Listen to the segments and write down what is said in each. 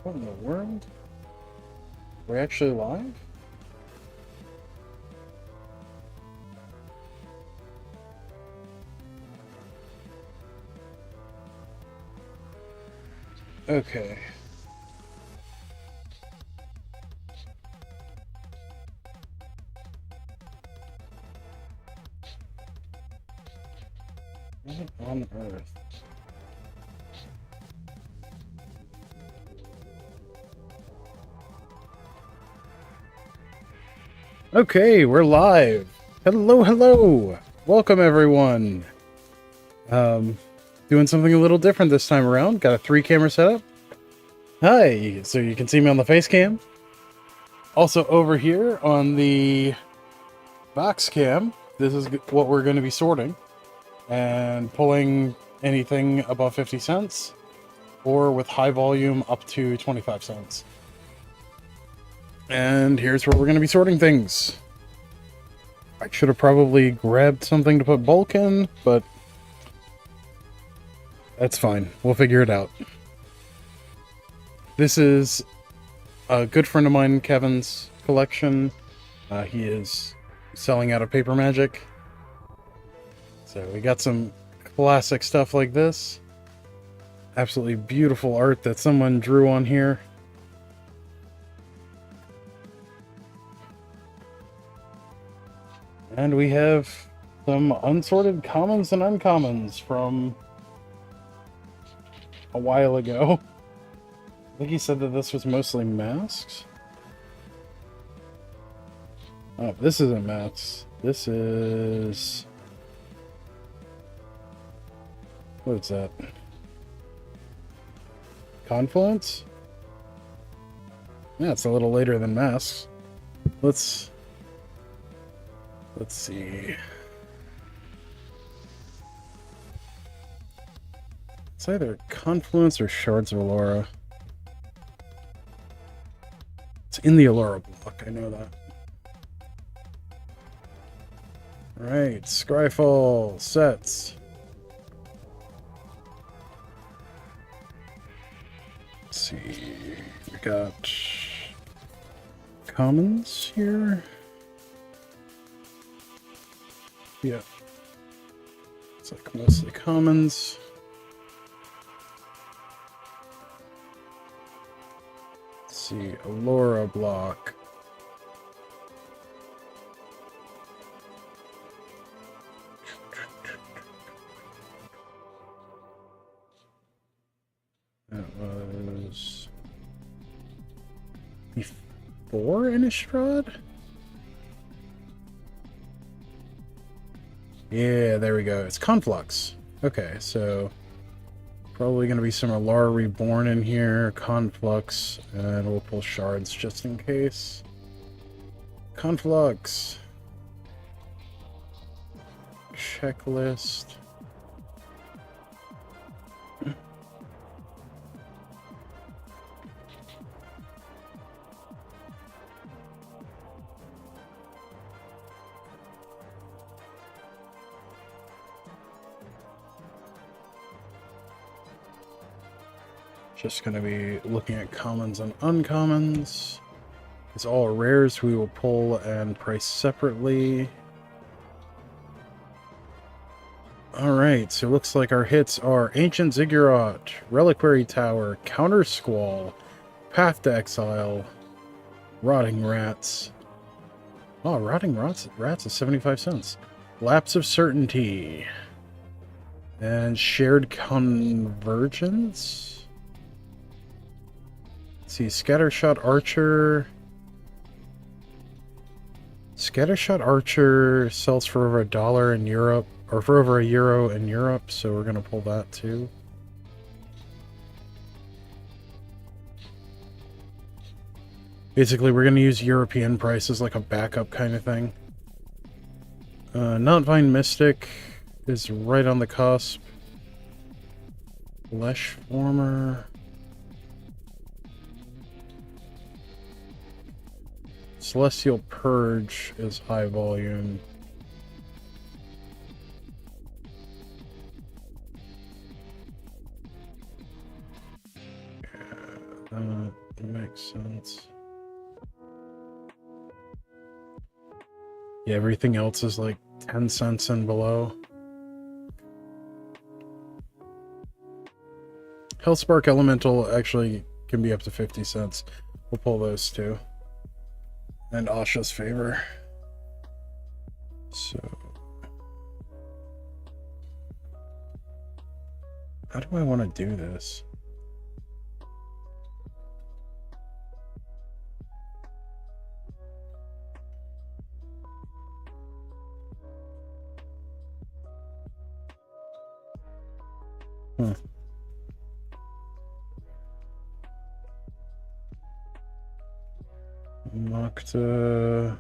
What in the world? We're actually live? Okay. What on earth? Okay, we're live. Hello, hello. Welcome everyone. Doing something a little different this time around. Got a 3-camera setup. Hi, so you can see me on the face cam. Also over here on the box cam, this is what we're going to be sorting and pulling anything above 50 cents or with high volume up to 25 cents. And here's where we're going to be sorting things. I should have probably grabbed something to put bulk in, but that's fine. We'll figure it out. This is a good friend of mine, Kevin's collection. He is selling out of Paper Magic. So we got some classic stuff like this. Absolutely beautiful art that someone drew on here. And we have some unsorted commons and uncommons from a while ago. I think he said that this was mostly masks. Oh, this isn't masks. This is... what is that? Confluence? Yeah, it's a little later than masks. Let's see. It's either Confluence or Shards of Allura. It's in the Allura block, I know that. Alright, Scryfall sets. Let's see. We got commons here. Yeah. It's like mostly commons. Let's see, Allura block. That was before Innistrad? Yeah, there we go. It's Conflux. Okay, so probably going to be some Alara Reborn in here, Conflux, and we'll pull Shards just in case. Conflux. Checklist. Just going to be looking at commons and uncommons. It's all rares we will pull and price separately. Alright, so it looks like our hits are Ancient Ziggurat, Reliquary Tower, Counter Squall, Path to Exile, Rotting Rats. Oh, Rotting Rats is 75 cents. Lapse of Certainty. And Shared Convergence? See, Scattershot Archer. Scattershot Archer sells for over $1 in Europe, or for over €1 in Europe, so we're gonna pull that too. Basically, we're gonna use European prices like a backup kind of thing. Notvine Mystic is right on the cusp. Flesh Former. Celestial Purge is high volume. Makes sense. Yeah, everything else is like 10 cents and below. Hellspark Elemental actually can be up to 50 cents. We'll pull those two. And Asha's Favor. So... how do I want to do this? Nocta...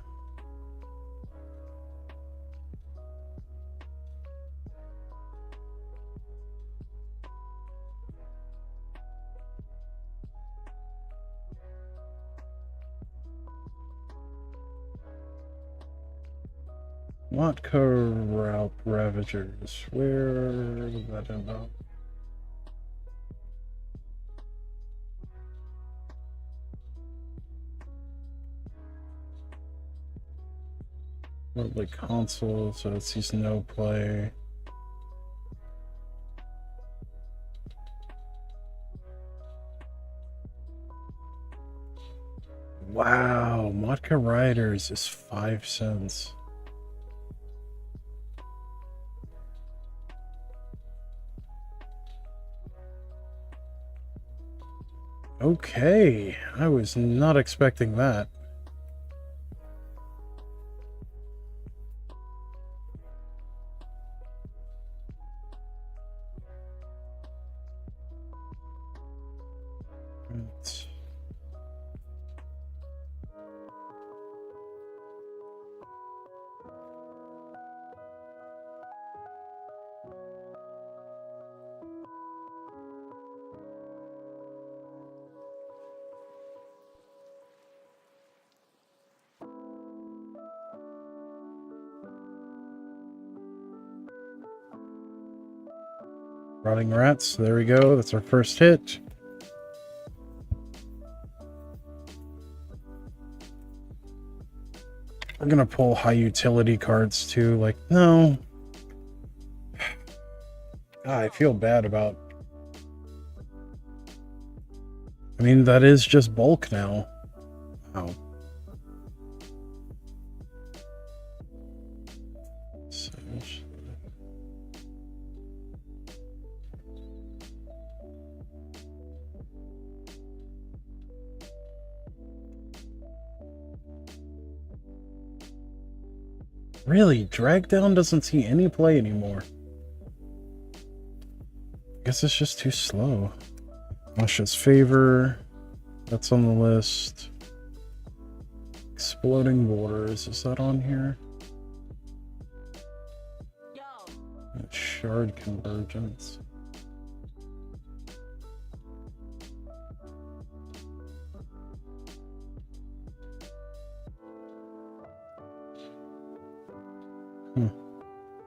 Lotka Ravagers. Where did that end up? Probably console, so it sees no play. Wow, Motka Riders is 5 cents. Okay, I was not expecting that. Right. Rotting Rats, there we go. That's our first hit. We're gonna pull high utility cards too. Like, no. I feel bad about... I mean, that is just bulk now. Wow. Really, Drag Down doesn't see any play anymore. I guess it's just too slow. Asha's Favor, that's on the list. Exploding Borders, is that on here? Shard Convergence.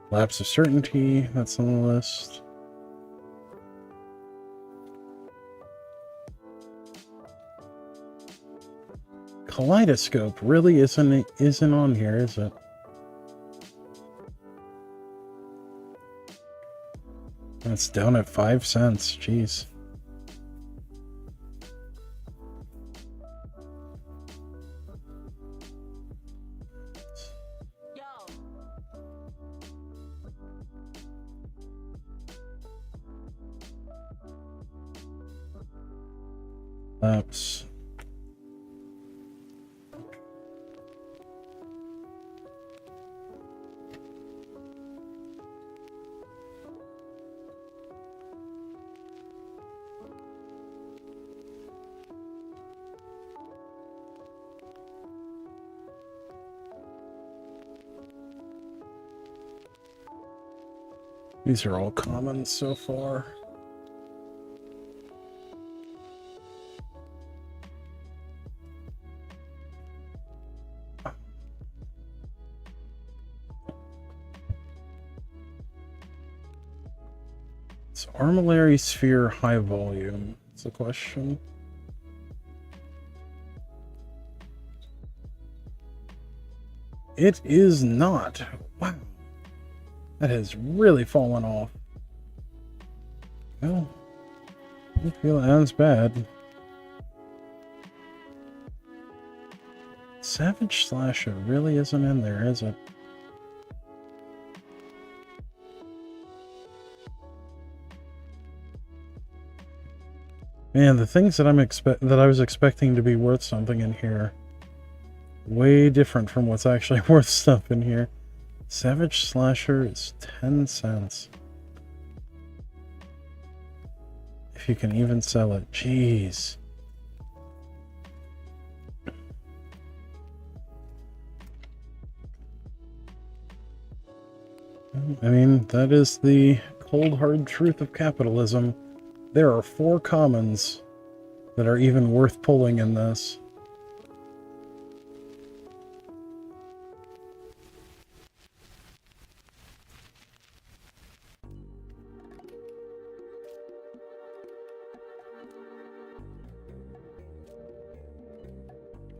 Lapse of Certainty, that's on the list. Kaleidoscope really isn't on here, is it? That's down at 5 cents, jeez. Lapse. These are all common so far. It's Armillary Sphere high volume. That's the question. It is not. Wow. That has really fallen off. Well, I don't feel as bad. Savage Slasher really isn't in there, is it? Man, the things that I was expecting to be worth something in here, way different from what's actually worth stuff in here. Savage Slasher is 10 cents. If you can even sell it. Jeez. I mean, that is the cold hard truth of capitalism. There are 4 commons that are even worth pulling in this.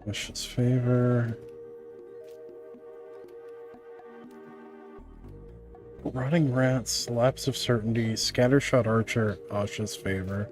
Vicious Favor. Rotting Rats, Lapse of Certainty, Scattershot Archer, Asha's Favor.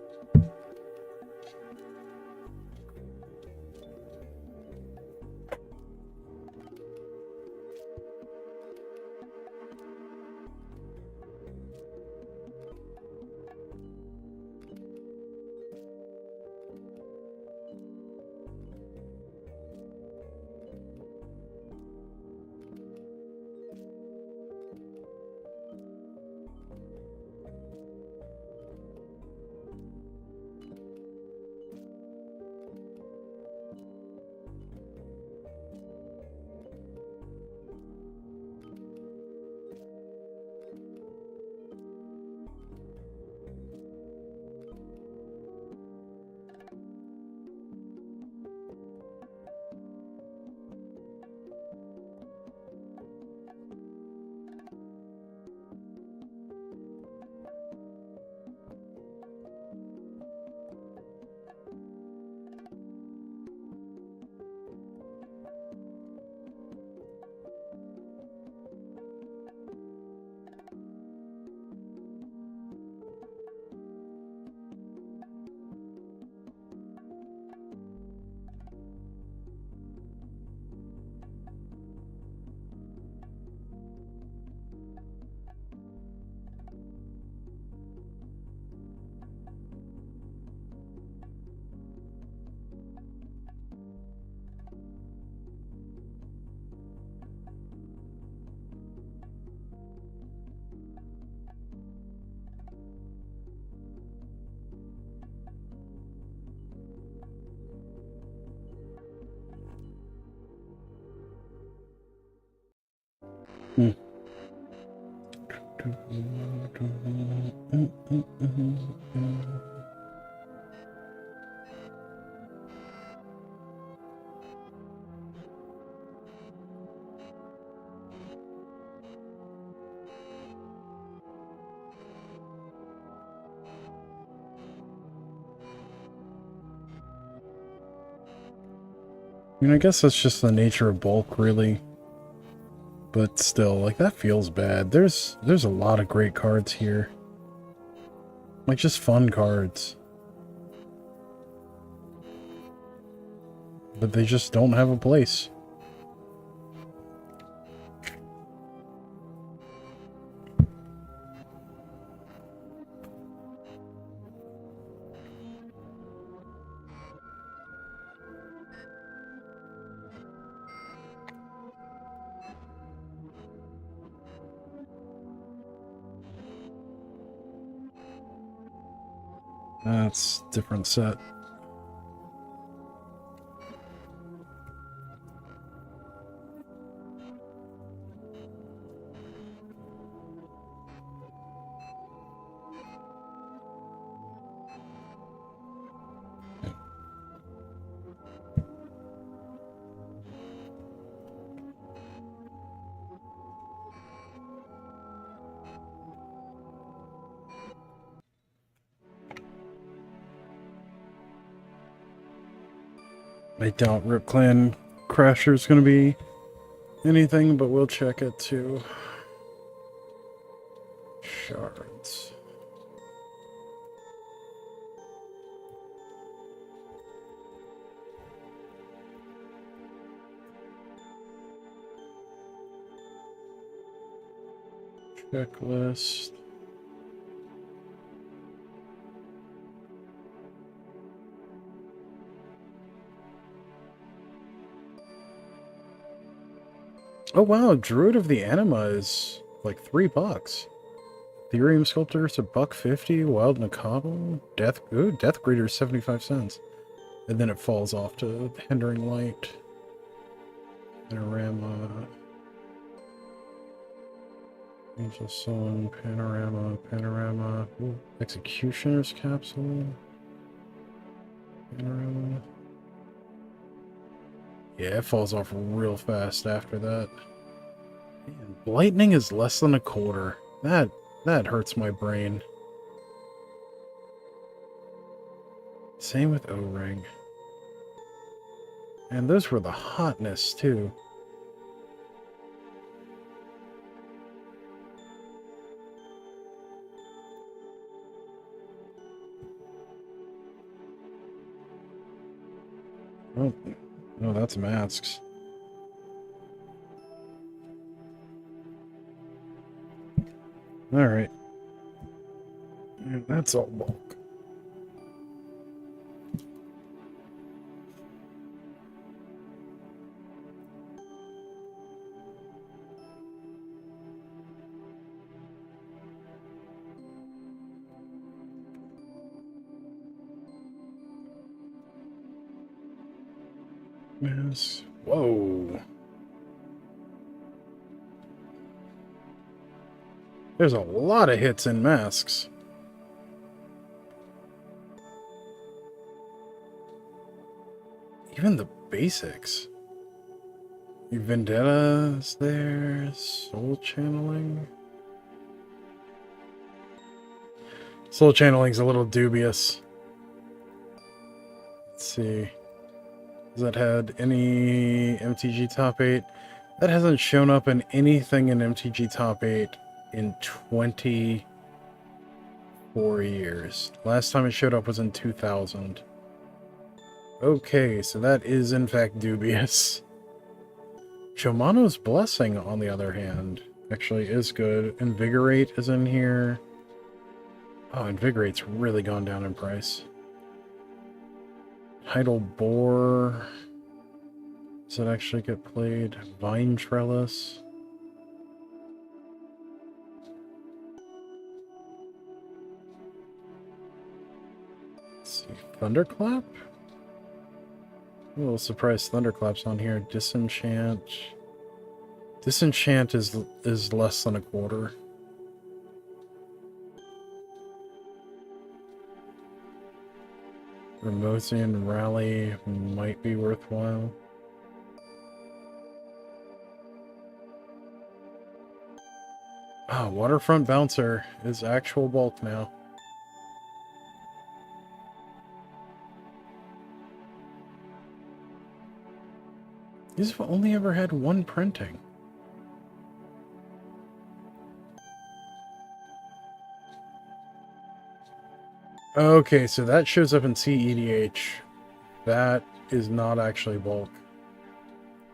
Hmm. I mean, I guess that's just the nature of bulk, really. But still, like, that feels bad. There's a lot of great cards here. Like, just fun cards. But they just don't have a place. That's a different set. I doubt Rip Clan Crasher's gonna be anything, but we'll check it too. Shards. Checklist. Oh wow, Druid of the Anima is like $3. Ethereum Sculptor is $1.50. Wild Nakabo. Death Greeter is 75 cents. And then it falls off to Hindering Light. Panorama. Angel Sun, Panorama. Ooh, Executioner's Capsule. Panorama. Yeah, it falls off real fast after that. Man, lightning is less than a quarter. That hurts my brain. Same with O-Ring. And those were the hotness, too. Oh, no, that's masks. Alright. That's all bulk. Yes. Whoa. There's a lot of hits in masks. Even the basics. Vendetta's there. Soul Channeling. Soul Channeling's a little dubious. Let's see. Has that had any MTG Top 8? That hasn't shown up in anything in MTG Top 8 in 24 years. Last time it showed up was in 2000. Okay, so that is in fact dubious. Shomano's Blessing, on the other hand, actually is good. Invigorate is in here. Oh, Invigorate's really gone down in price. Tidal Boar. Does it actually get played? Vine Trellis. Let's see. Thunderclap? I'm a little surprised Thunderclap's on here. Disenchant. Disenchant is less than a quarter. Remosian Rally might be worthwhile. Ah, Waterfront Bouncer is actual bulk now. These have only ever had one printing. Okay, so that shows up in CEDH. That is not actually bulk.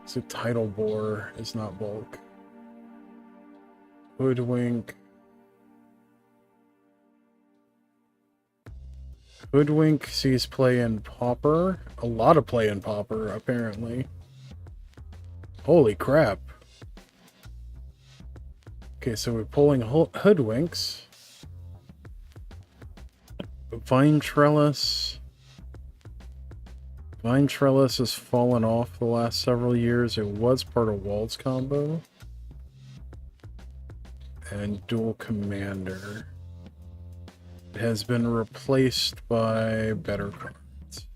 So Tidal Boar is not bulk. Hoodwink. Hoodwink sees play in Pauper. A lot of play in Pauper, apparently. Holy crap. Okay, so we're pulling Hoodwinks. Vine Trellis. Vine Trellis has fallen off the last several years. It was part of Wald's combo. And Dual Commander. It has been replaced by better cards.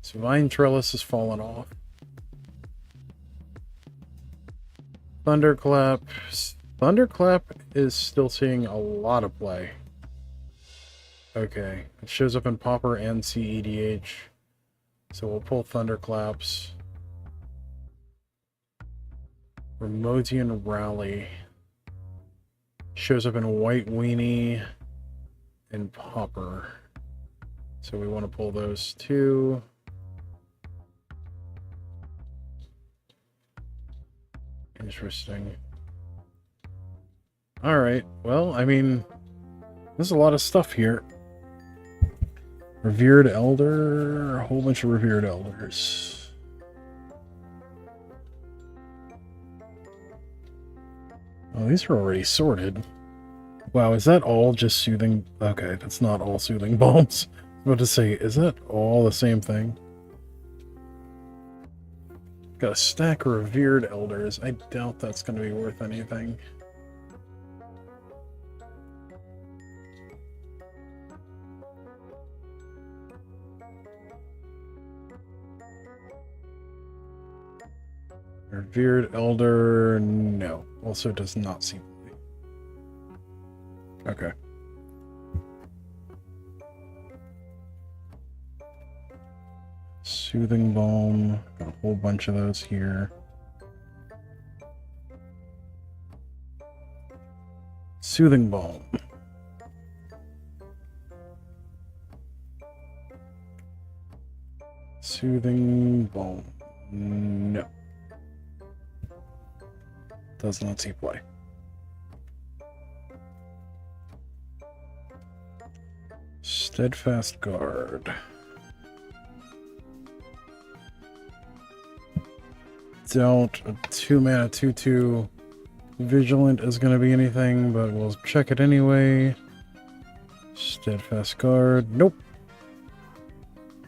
So Vine Trellis has fallen off. Thunderclap. Thunderclap is still seeing a lot of play. Okay, it shows up in Pauper and CEDH. So we'll pull Thunderclaps. Remodian Rally. Shows up in White Weenie and Popper. So we want to pull those two. Interesting. Alright, well, I mean, there's a lot of stuff here. Revered Elder, a whole bunch of Revered Elders. Oh, these are already sorted. Wow, is that all just soothing? Okay, that's not all soothing balms. I was about to say, is that all the same thing? Got a stack of Revered Elders. I doubt that's going to be worth anything. Revered Elder, no. Also does not seem to be. Okay. Soothing Balm. Got a whole bunch of those here. Soothing Balm. Soothing Balm. No. Does not see play. Steadfast Guard. Doubt a 2-mana 2/2 Vigilant is going to be anything, but we'll check it anyway. Steadfast Guard. Nope.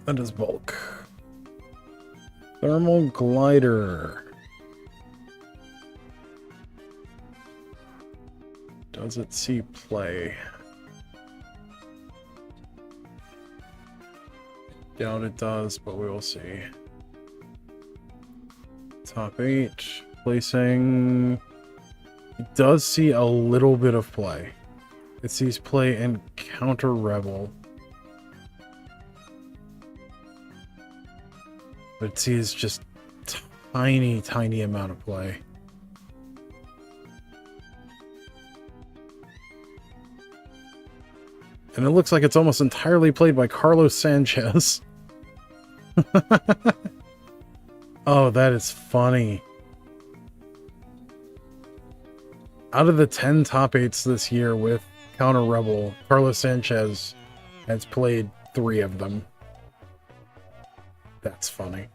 That is bulk. Thermal Glider. Does it see play? Doubt it does, but we will see. Top 8. Placing. It does see a little bit of play. It sees play in Counter Rebel. But it sees just tiny amount of play. And it looks like it's almost entirely played by Carlos Sanchez. Oh, that is funny. Out of the 10 top 8s this year with Counter Rebel, Carlos Sanchez has played 3 of them. That's funny.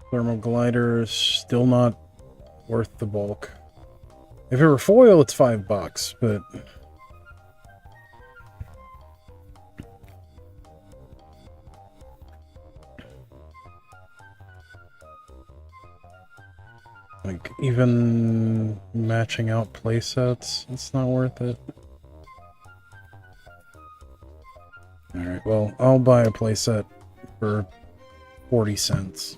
Thermal Glider is still not worth the bulk. If it were foil, it's $5, but like even matching out playsets, it's not worth it. Alright, well, I'll buy a playset for 40 cents.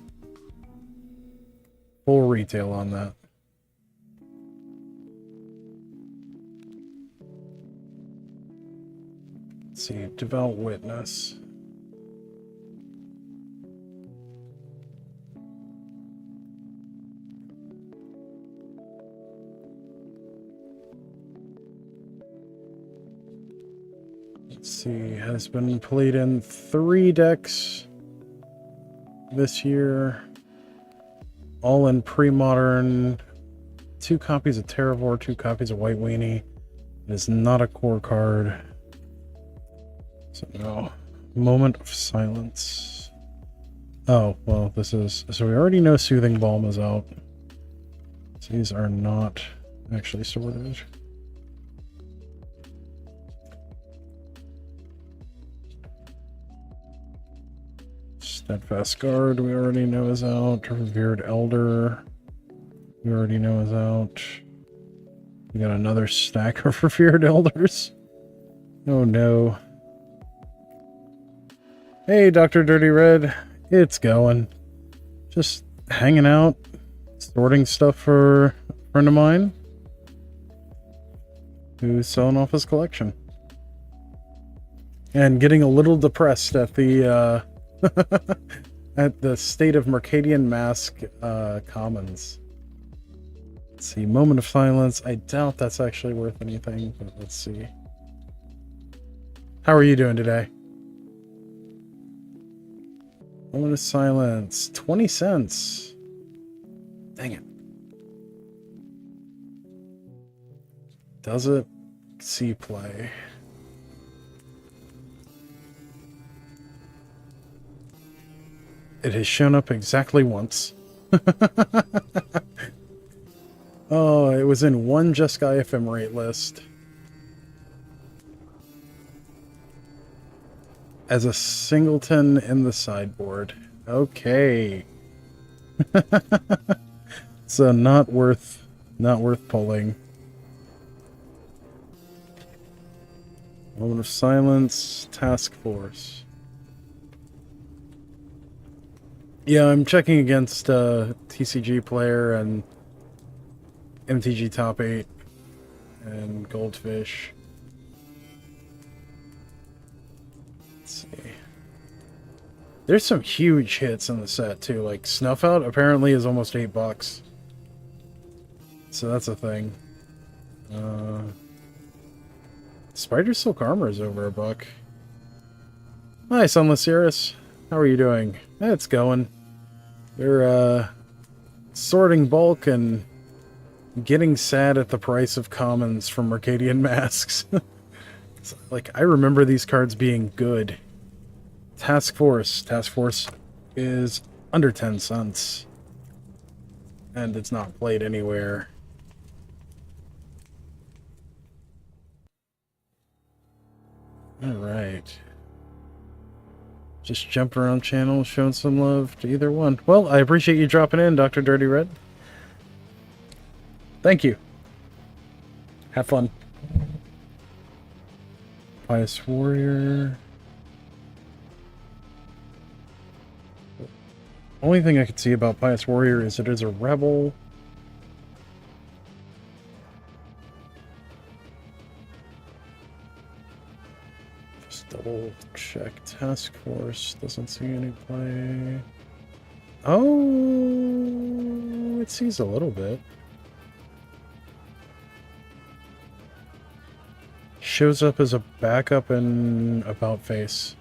Full retail on that. Let's see, Devout Witness. Let's see, has been played in 3 decks this year. All in pre-modern. 2 copies of Terravor, 2 copies of White Weenie. It is not a core card. So no. Moment of Silence. Oh, well, this is... So we already know Soothing Balm is out. So these are not actually sorted. Steadfast Guard we already know is out. Revered Elder. You already know is out. We got another stack of revered elders. Oh no. Hey, Dr. Dirty Red. It's going. Just hanging out, sorting stuff for a friend of mine who's selling off his collection. And getting a little depressed at the at the state of Mercadian Mask commons. Let's see, moment of silence. I doubt that's actually worth anything, but let's see. How are you doing today? Moment of silence. 20 cents. Dang it. Does it? See play. It has shown up exactly once. Oh, it was in one Jeskai Ephemerate list. As a singleton in the sideboard. Okay. So not worth pulling. Moment of silence. Task Force. Yeah, I'm checking against TCG Player and MTG Top 8 and Goldfish. Let's see. There's some huge hits in the set too. Like Snuff Out apparently is almost $8. So that's a thing. Spider Silk Armor is over $1. Hi, Sunless Cirrus. How are you doing? It's going. They're sorting bulk and getting sad at the price of commons from Mercadian Masks. Like, I remember these cards being good. Task Force. Task Force is under 10 cents. And it's not played anywhere. Alright. Just jumping around channels, showing some love to either one. Well, I appreciate you dropping in, Dr. Dirty Red. Thank you. Have fun. Pious Warrior. Only thing I could see about Pious Warrior is it is a rebel. Just double check. Task Force doesn't see any play. Oh, it sees a little bit. Shows up as a backup in About Face.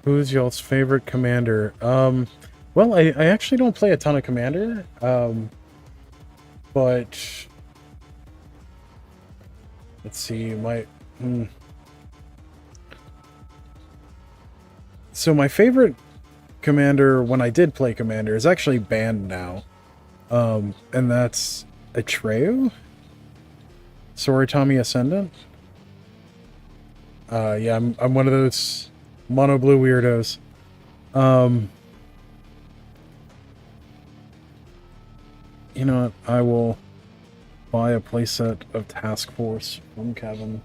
Who's y'all's favorite commander? Well, I actually don't play a ton of commander. But let's see, So my favorite commander when I did play commander is actually banned now. And that's Atreyu? Soritami Ascendant? Yeah, I'm one of those mono blue weirdos. You know what? I will buy a playset of Task Force from Kevin.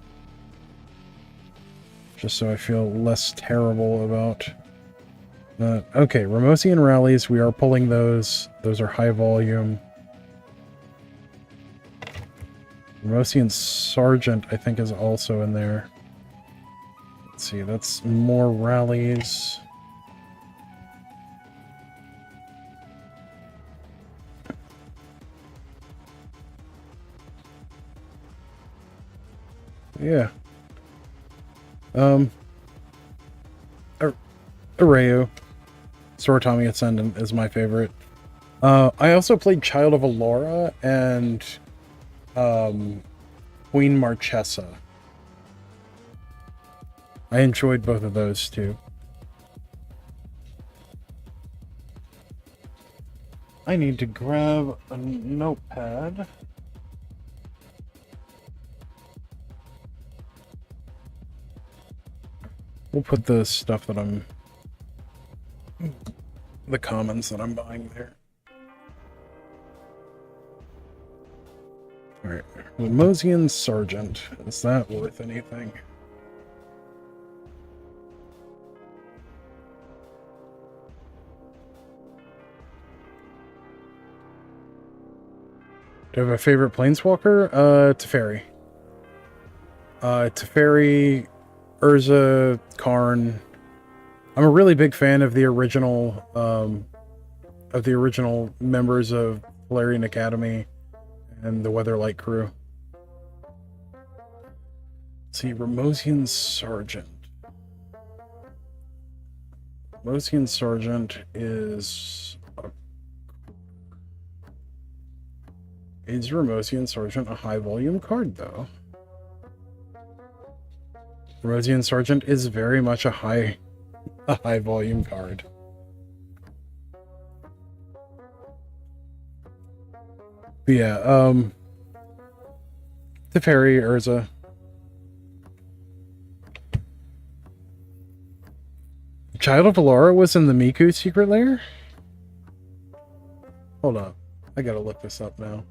Just so I feel less terrible about that. Okay, Ramosian Rallies, we are pulling those. Those are high volume. Ramosian Sergeant, I think, is also in there. Let's see, that's more rallies. Yeah. Arayo. Soritami Ascendant is my favorite. I also played Child of Allura and Queen Marchesa. I enjoyed both of those too. I need to grab a notepad. We'll put the stuff that the commons that I'm buying there. Alright. Lemosian Sergeant. Is that worth anything? Do I have a favorite planeswalker? Teferi. Teferi, Urza, Karn. I'm a really big fan of the original members of Valerian Academy and the Weatherlight crew. Let's see, Remosian Sergeant. Remosian Sergeant is Remosian Sergeant a high volume card, though? Remosian Sergeant is very much a high volume card. But yeah, Teferi, Urza. Child of Alara was in the Miku secret lair? Hold up. I gotta look this up now.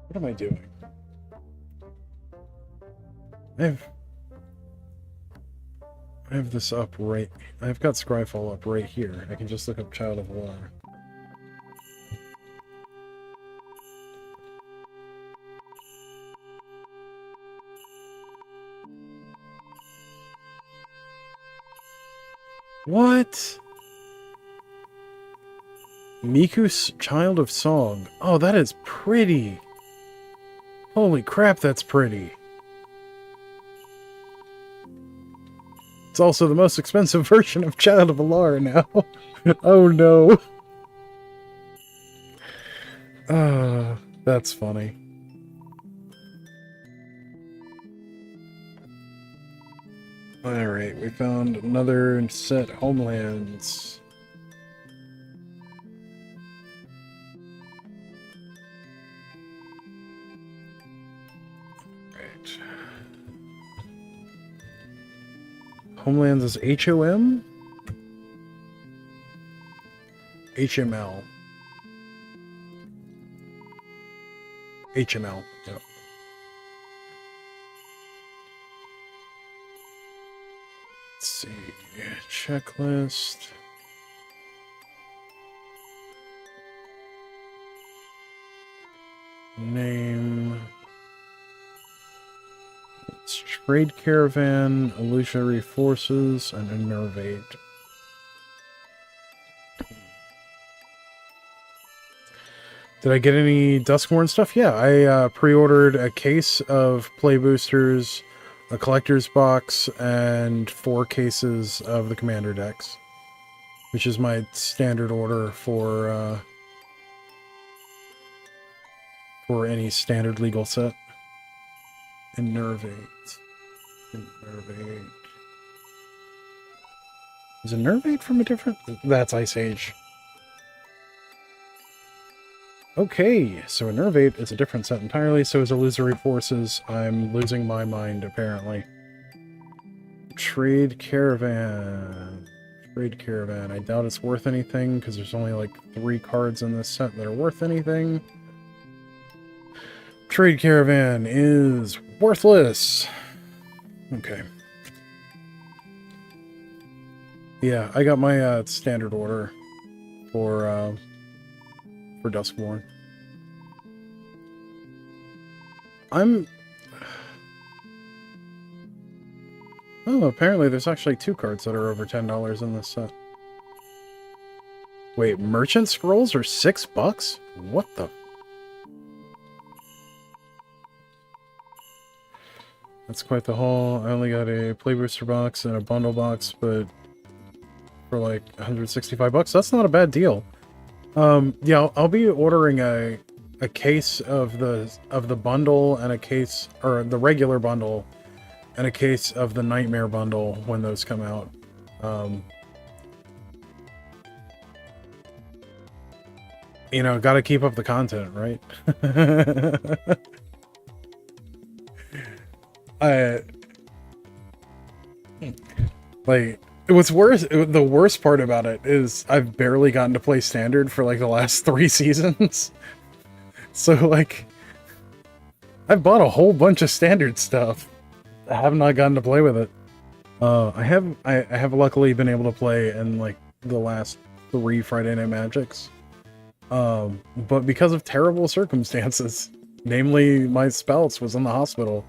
What am I doing? I have this up right... I've got Scryfall up right here. I can just look up Child of Alara. What? Miku's Child of Song. Oh, that is pretty. Holy crap, that's pretty. It's also the most expensive version of Child of Alara now. Oh no. That's funny. Alright, we found another set, Homelands. Right. Homelands is HOM? HML. HML, yep. Let's see, checklist. Name. It's Trade Caravan, Illusionary Forces, and Innervate. Did I get any Duskmourn stuff? Yeah, I pre-ordered a case of play boosters, a collector's box, and 4 cases of the commander decks, which is my standard order for any standard legal set. Innervate. Innervate. Is Innervate from a different... That's Ice Age. Okay, so Innervate is a different set entirely, so is Illusory Forces. I'm losing my mind, apparently. Trade Caravan. Trade Caravan. I doubt it's worth anything, because there's only like 3 cards in this set that are worth anything. Trade Caravan is worthless. Okay. Yeah, I got my standard order for Duskmourn. Oh, apparently there's actually 2 cards that are over $10 in this set. Wait, Merchant Scrolls are $6? What the... That's quite the haul. I only got a play booster box and a bundle box, but for like $165, that's not a bad deal. Yeah, I'll be ordering a case of the bundle and a case, or the regular bundle, and a case of the Nightmare bundle when those come out. You know, gotta keep up the content, right? I like what's worse. The worst part about it is I've barely gotten to play standard for like the last 3 seasons. So like, I've bought a whole bunch of standard stuff. I have not gotten to play with it. I have luckily been able to play in like the last 3 Friday Night Magics. But because of terrible circumstances, namely my spouse was in the hospital,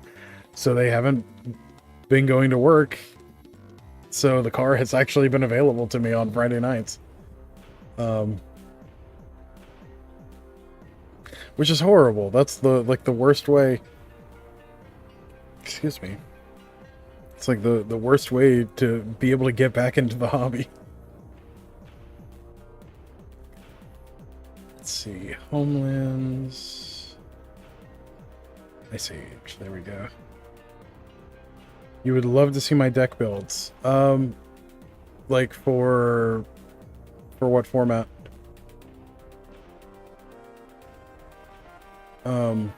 so they haven't been going to work. So the car has actually been available to me on Friday nights. Which is horrible. That's the worst way. Excuse me. It's like the worst way to be able to get back into the hobby. Let's see. Homelands. Ice Age. There we go. You would love to see my deck builds. Like for what format? I'm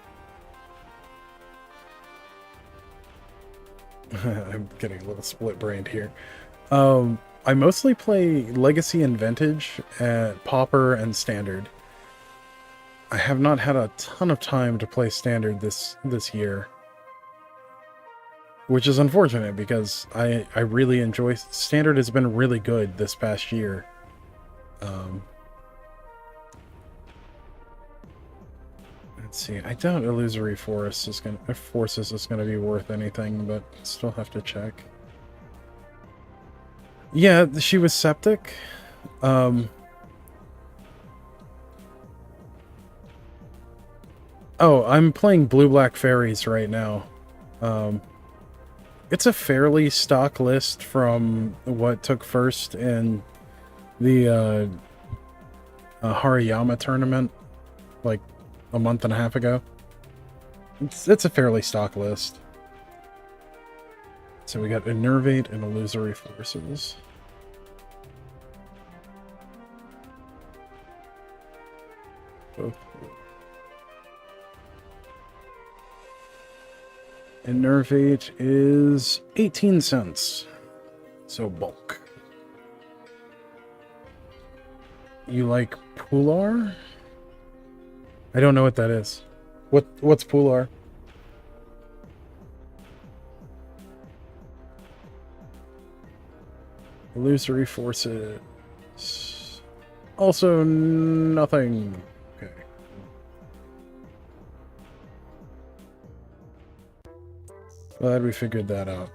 getting a little split-brained here. I mostly play Legacy and Vintage, Pauper, and Standard. I have not had a ton of time to play Standard this year. Which is unfortunate, because I really enjoy... Standard has been really good this past year. Let's see. I doubt Illusory Forces is gonna be worth anything, but still have to check. Yeah, she was septic. Oh, I'm playing Blue-Black Fairies right now. It's a fairly stock list from what took first in the Hariyama tournament, like a month and a half ago. It's a fairly stock list. So we got Innervate and Illusory Forces. Both. Innervate is 18 cents. So bulk. You like Pular? I don't know what that is. What's Pular? Illusory Forces. Also nothing. Okay. Glad we figured that out.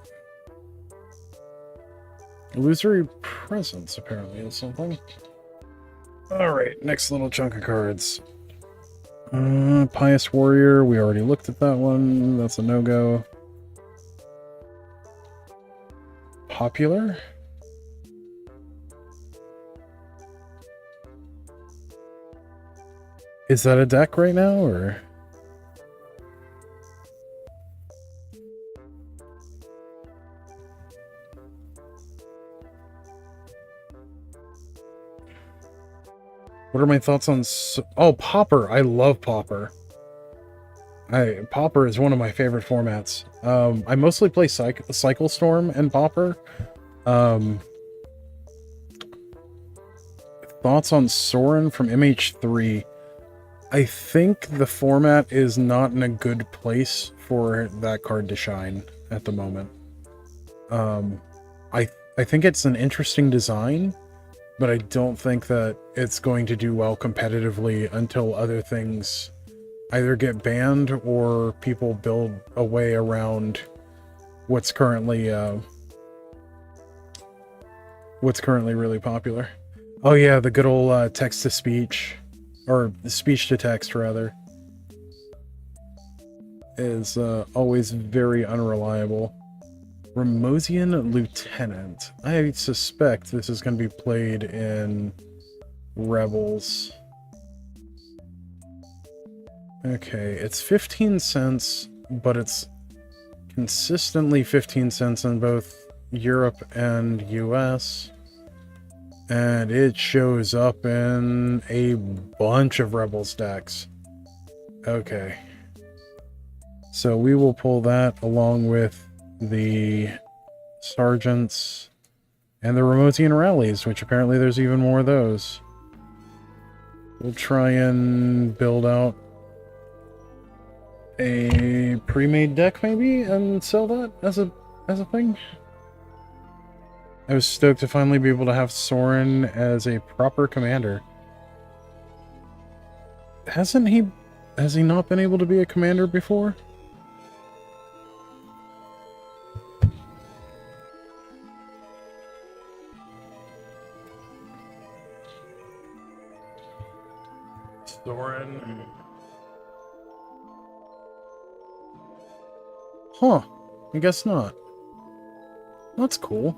Illusory Presence apparently is something. Alright, next little chunk of cards. Pious Warrior, we already looked at that one. That's a no-go. Popular? Is that a deck right now, or...? What are my thoughts on... Oh, Pauper! I love Pauper. Pauper is one of my favorite formats. I mostly play Cycle Storm and Pauper. Thoughts on Sorin from MH3. I think the format is not in a good place for that card to shine at the moment. I think it's an interesting design, but I don't think that it's going to do well competitively until other things either get banned or people build a way around what's currently really popular. Oh yeah, the good old text-to-speech, or speech-to-text rather, is always very unreliable. Ramosian Lieutenant. I suspect this is going to be played in Rebels. Okay, it's 15 cents, but it's consistently 15 cents in both Europe and US. And it shows up in a bunch of Rebels decks. Okay. So we will pull that along with the Sergeants and the Remotian Rallies, which apparently there's even more of those. We'll try and build out a pre-made deck maybe and sell that as a thing. I was stoked to finally be able to have Soren as a proper commander. Has he not been able to be a commander before? Soren. Huh. I guess not. That's cool.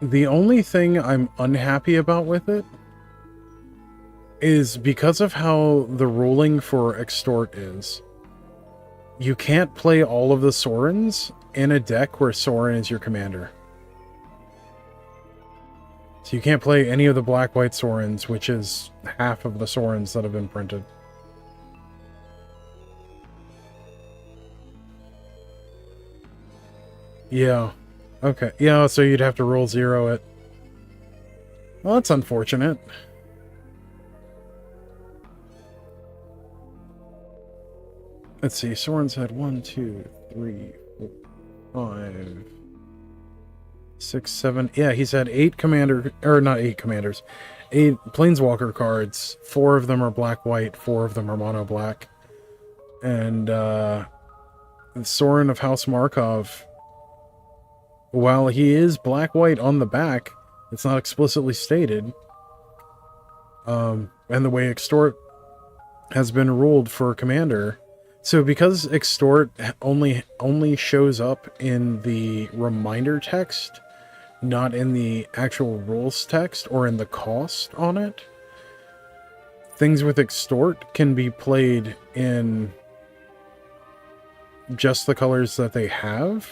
The only thing I'm unhappy about with it is because of how the ruling for Extort is. You can't play all of the Sorens in a deck where Soren is your commander. So you can't play any of the black-white Sorens, which is half of the Sorens that have been printed. Yeah. Okay. Yeah, so you'd have to roll 0 it. Well, that's unfortunate. Let's see. Soren's had 1, 2, 3, 4, 5, 6, 7. Yeah, he's had 8 commander, or not 8 commanders, 8 planeswalker cards. 4 of them are black-white, 4 of them are mono-black. And Soren of House Markov, while he is black-white on the back, it's not explicitly stated. And the way Extort has been ruled for commander. So because Extort only shows up in the reminder text, not in the actual rules text or in the cost on it, things with Extort can be played in just the colors that they have.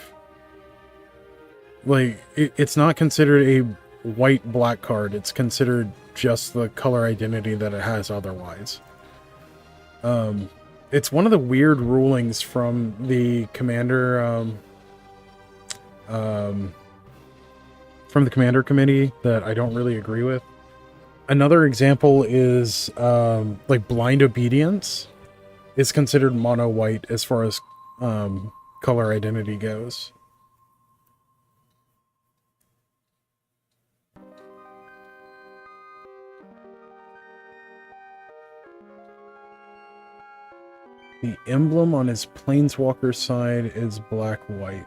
Like, it's not considered a white-black card. It's considered just the color identity that it has otherwise. It's one of the weird rulings from the commander, from the commander committee that I don't really agree with. Another example is, like, blind obedience is considered mono-white as far as, color identity goes. The emblem on his planeswalker side is black-white.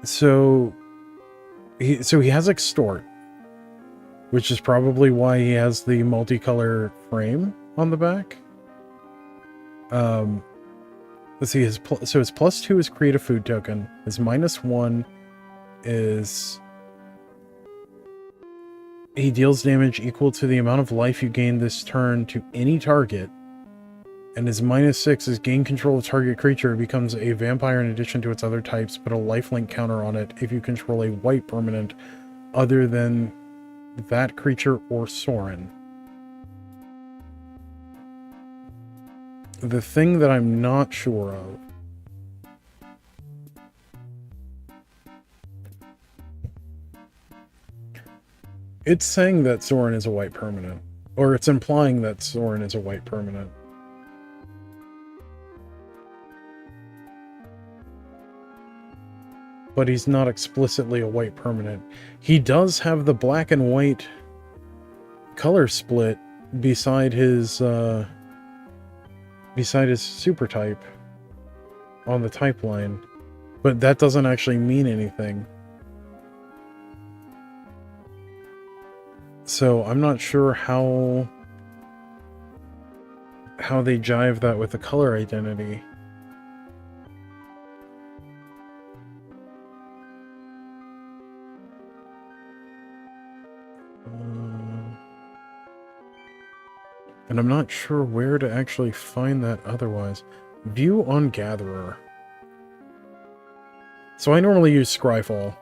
So he has Extort, which is probably why he has the multicolor frame on the back. Let's see, his +2 is create a food token. His -1 is he deals damage equal to the amount of life you gain this turn to any target. And his -6 is gain control of target creature. It becomes a vampire in addition to its other types, but a lifelink counter on it if you control a white permanent other than that creature or Soren. The thing that I'm not sure of it's saying that Soren is a white permanent, or it's implying that Soren is a white permanent. But he's not explicitly a white permanent. He does have the black and white color split beside his super type on the type line, but that doesn't actually mean anything. So I'm not sure how they jive that with the color identity. And I'm not sure where to actually find that otherwise. View on Gatherer. So I normally use Scryfall.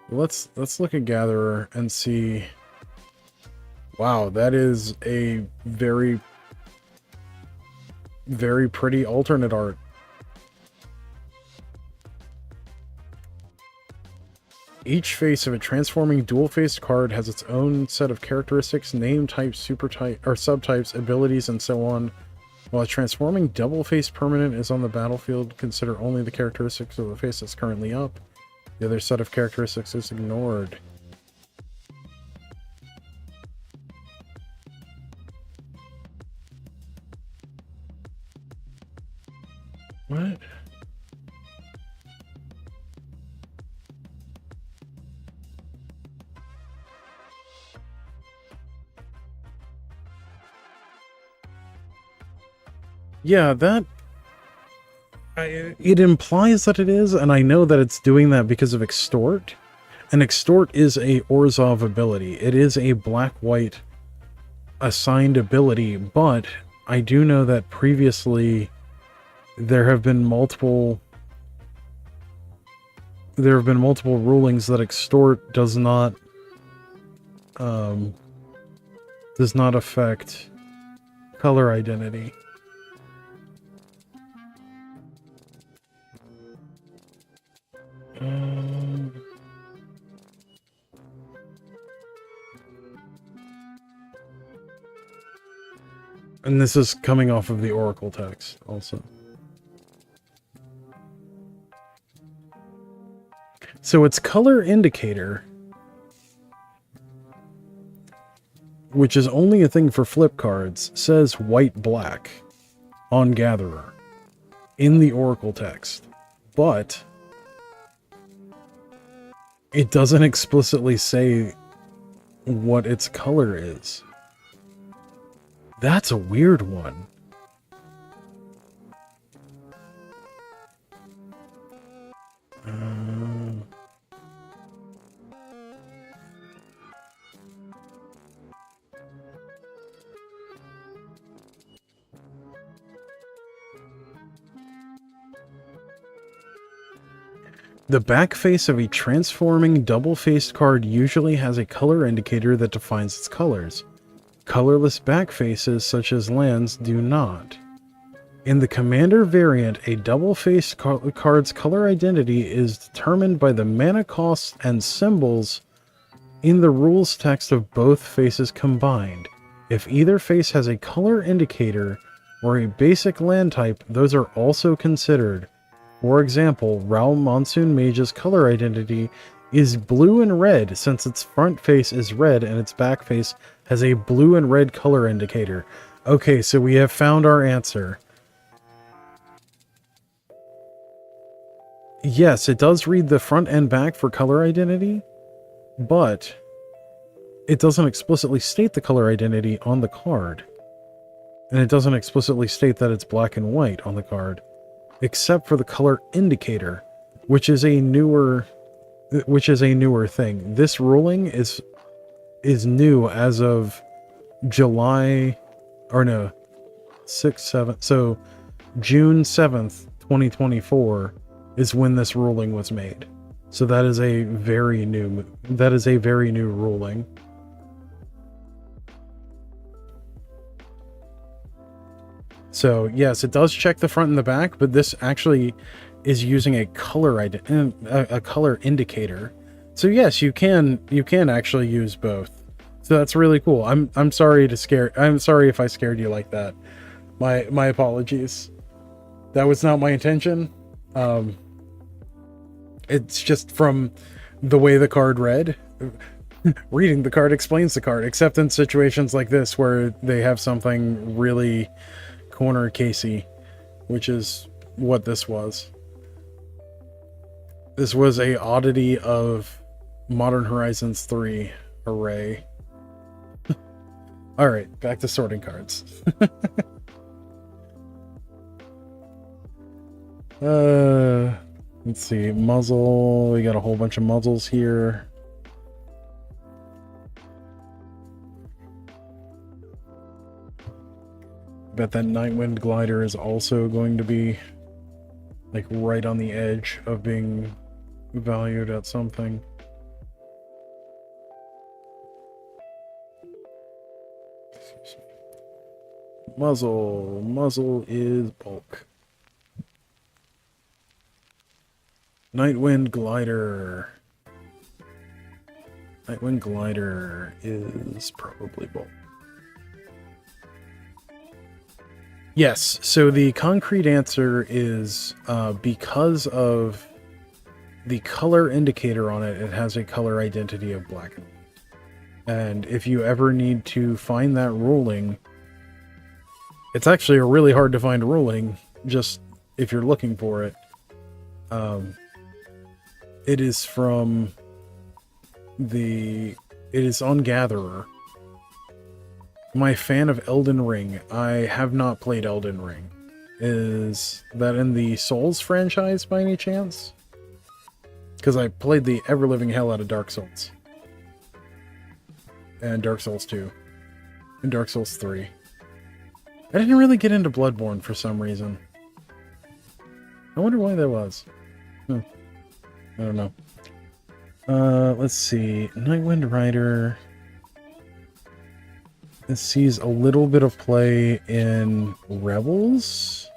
Let's look at Gatherer and see. Wow, that is a very, very pretty alternate art. Each face of a transforming dual-faced card has its own set of characteristics, name types, supertype or subtypes, abilities, and so on. While a transforming double-faced permanent is on the battlefield, consider only the characteristics of the face that's currently up. The other set of characteristics is ignored. What? Yeah, it implies that it is, and I know that it's doing that because of Extort. And Extort is a Orzhov ability. It is a black-white assigned ability, but I do know that previously there have been multiple rulings that Extort does not affect color identity. And this is coming off of the Oracle text also. So its color indicator, which is only a thing for flip cards, says white-black on Gatherer in the Oracle text. But it doesn't explicitly say what its color is. That's a weird one. The back face of a transforming double-faced card usually has a color indicator that defines its colors. Colorless back faces, such as lands, do not. In the Commander variant, a double-faced card's color identity is determined by the mana costs and symbols in the rules text of both faces combined. If either face has a color indicator or a basic land type, those are also considered. For example, Realm Monsoon Mage's color identity is blue and red, since its front face is red and its back face has a blue and red color indicator. Okay, so we have found our answer. Yes, it does read the front and back for color identity, but it doesn't explicitly state the color identity on the card. And it doesn't explicitly state that it's black and white on the card, except for the color indicator, which is a newer thing. This ruling is new as of July, or no, 6th, 7th, so June 7th, 2024 is when this ruling was made. So that is a very new ruling. So yes, it does check the front and the back, but this actually is using a color indicator. So yes, you can actually use both. So that's really cool. I'm sorry if I scared you like that. My apologies. That was not my intention. It's just from the way the card read. Reading the card explains the card, except in situations like this where they have something really corner casey, which is what this was. This was a oddity of Modern Horizons 3 array. Alright, back to sorting cards. Let's see, muzzle. We got a whole bunch of muzzles here. Bet that Nightwind glider is also going to be like right on the edge of being valued at something. Muzzle. Muzzle is bulk. Nightwind glider. Nightwind glider is probably bulk. Yes, so the concrete answer is because of the color indicator on it, it has a color identity of black and white. And if you ever need to find that ruling, it's actually a really hard to find ruling, just if you're looking for it. It is from it is on Gatherer. My fan of Elden Ring. I have not played Elden Ring. Is that in the Souls franchise by any chance? Because I played the ever-living hell out of Dark Souls. And Dark Souls 2. And Dark Souls 3. I didn't really get into Bloodborne for some reason. I wonder why that was. I don't know. Let's see. Nightwind Rider. It sees a little bit of play in Rebels.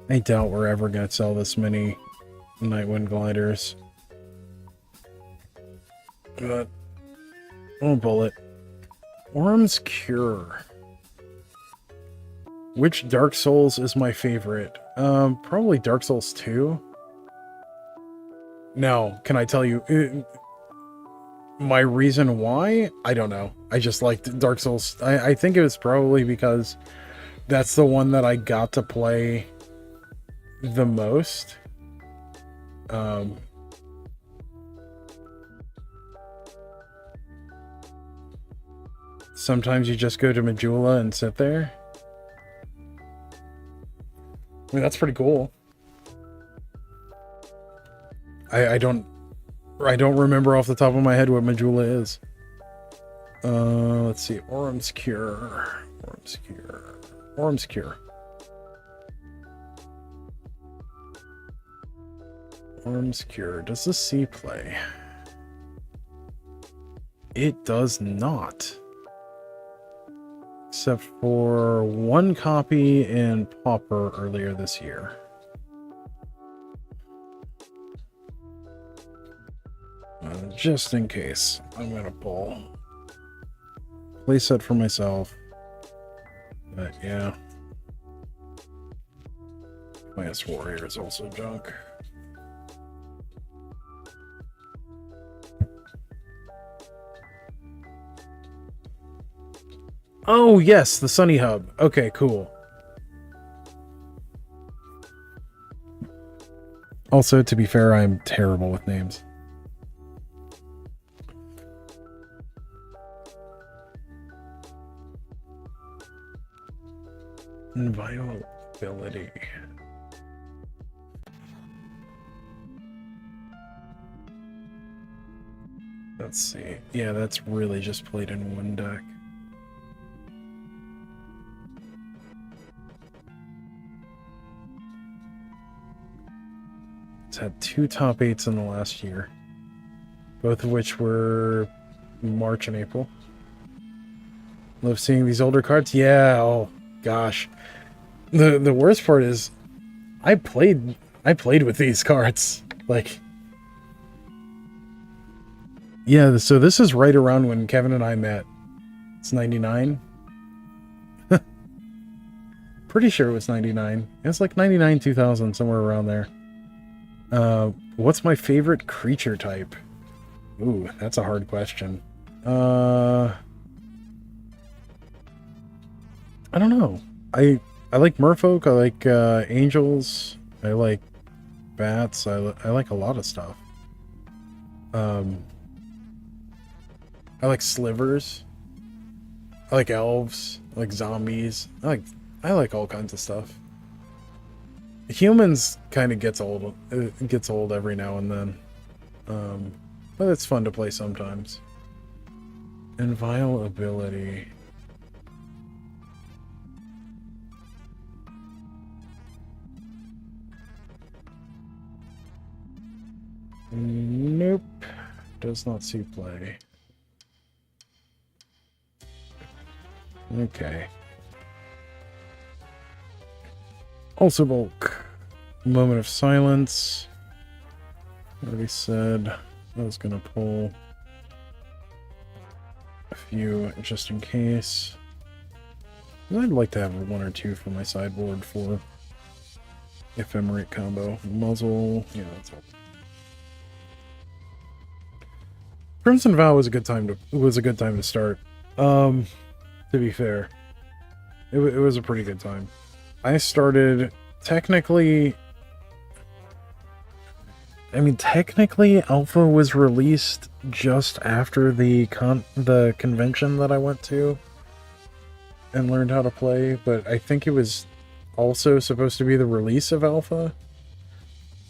I doubt we're ever going to sell this many Nightwind gliders. But, oh, bullet. Worm's Cure. Which Dark Souls is my favorite? Probably Dark Souls 2. Now, can I tell you my reason why? I don't know. I just liked Dark Souls. I think it was probably because that's the one that I got to play the most. Sometimes you just go to Majula and sit there. I mean, that's pretty cool. I don't remember off the top of my head what Majula is. Let's see. Orm's Cure. Orm's Cure. Orm's Cure. Orm's Cure. Does the C play? It does not. Except for one copy in Pauper earlier this year. Just in case, I'm gonna pull playset for myself. But yeah, Class Warrior is also junk. Oh yes, the Sunny Hub. Okay, cool. Also, to be fair, I'm terrible with names. Inviolability. Let's see. Yeah, that's really just played in one deck. It's had 2 top 8s in the last year, both of which were March and April. Love seeing these older cards. Yeah, oh gosh. The worst part is I played with these cards. Like, yeah, so this is right around when Kevin and I met. It's 99. Pretty sure it was 99. It's like 99, 2000, somewhere around there. What's my favorite creature type? Ooh, that's a hard question. I don't know. I like merfolk, I like angels, I like bats, I like a lot of stuff. I like slivers, I like elves, I like zombies, I like all kinds of stuff. Humans kind of gets old every now and then. but it's fun to play sometimes. Inviolability. Nope. Does not see play. Okay. Also bulk. Moment of silence. Already said I was gonna pull a few just in case. I'd like to have one or two for my sideboard for ephemerate combo. Muzzle, yeah, that's all. Crimson Vow was a good time to start. To be fair, it was a pretty good time. I started technically. I mean, technically, Alpha was released just after the convention that I went to and learned how to play, but I think it was also supposed to be the release of Alpha,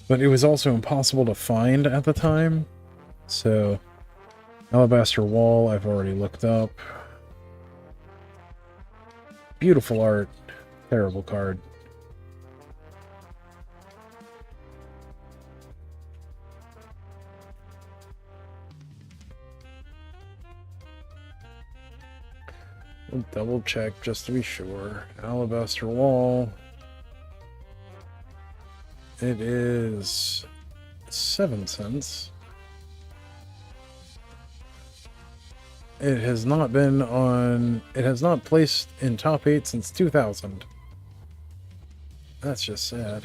but it was also impossible to find at the time. So, Alabaster Wall, I've already looked up. Beautiful art, terrible card. We'll double check just to be sure. Alabaster Wall. It is 7 cents. It has not been on... It has not placed in top 8 since 2000. That's just sad.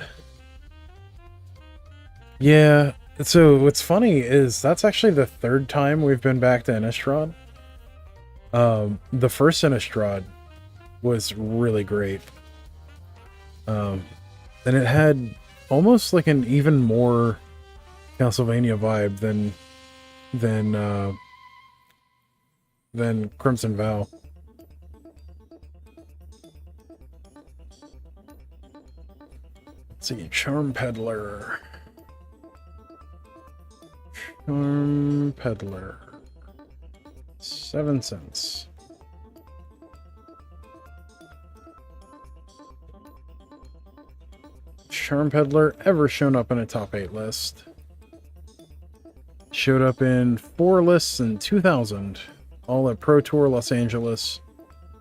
Yeah, so what's funny is that's actually the 3rd time we've been back to Innistrad. The first Innistrad was really great. And it had almost like an even more Castlevania vibe than Crimson Vow. Let's see, Charm Peddler. Charm Peddler. 7 cents. Charm Peddler ever shown up in a top 8 list. Showed up in 4 lists in 2000. All at Pro Tour Los Angeles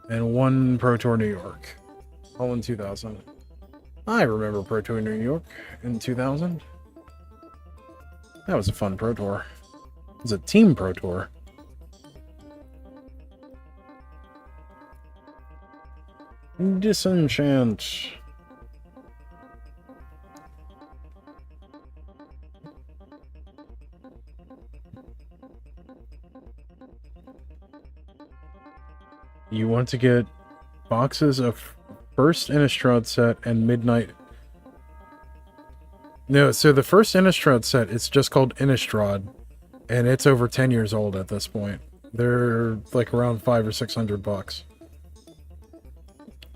and 1 Pro Tour New York. All in 2000. I remember Pro Tour New York in 2000. That was a fun Pro Tour. It was a team Pro Tour. Disenchant. You want to get boxes of first Innistrad set and Midnight. No, so the first Innistrad set, it's just called Innistrad, and it's over 10 years old at this point. They're like around $500 or $600.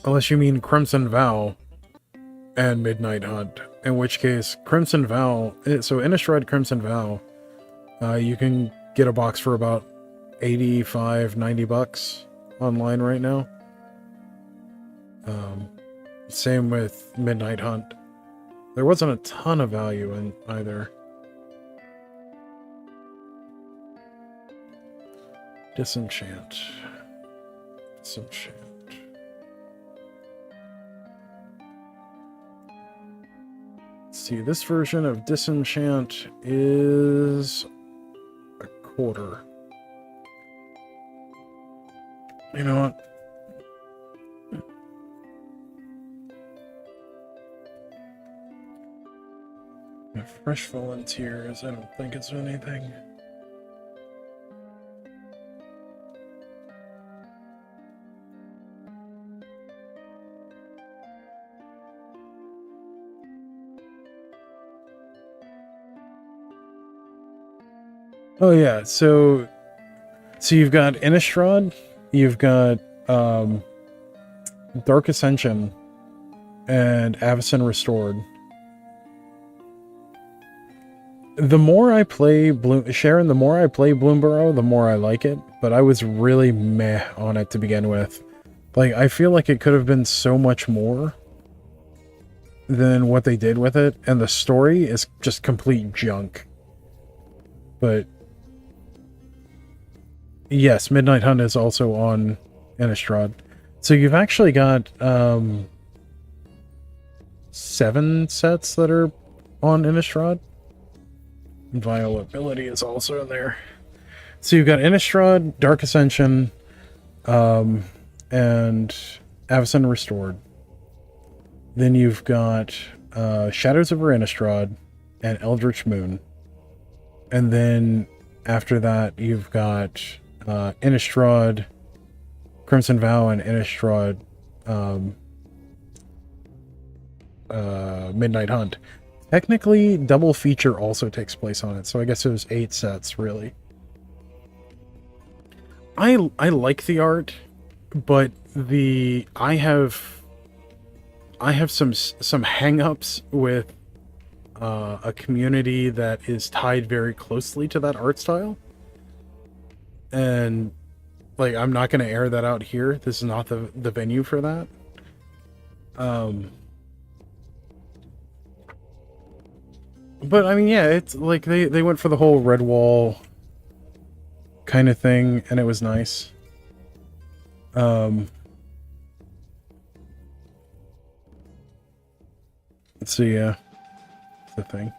Unless you mean Crimson Vow and Midnight Hunt, in which case Crimson Vow, so Innistrad Crimson Vow, you can get a box for about $85-90 online right now. Same with Midnight Hunt. There wasn't a ton of value in either. Disenchant. Disenchant. Let's see, this version of Disenchant is a quarter. You know what? Fresh volunteers, I don't think it's anything. Oh yeah, so you've got Innistrad, you've got Dark Ascension, and Avacyn Restored. The more I play Sharon, the more I play Bloomborough, the more I like it. But I was really meh on it to begin with. Like, I feel like it could have been so much more than what they did with it, and the story is just complete junk. But yes, Midnight Hunt is also on Innistrad. So you've actually got 7 sets that are on Innistrad. Violability is also in there. So you've got Innistrad, Dark Ascension, and Avacyn Restored. Then you've got Shadows over Innistrad and Eldritch Moon. And then after that, you've got Innistrad, Crimson Vow, and Innistrad Midnight Hunt. Technically, double feature also takes place on it, so I guess it was 8 sets, really. I like the art, but I have some hang-ups with a community that is tied very closely to that art style. And like, I'm not going to air that out here. This is not the venue for that. But I mean, yeah, it's like they went for the whole red wall kind of thing, and it was nice. Let's see, yeah, the thing.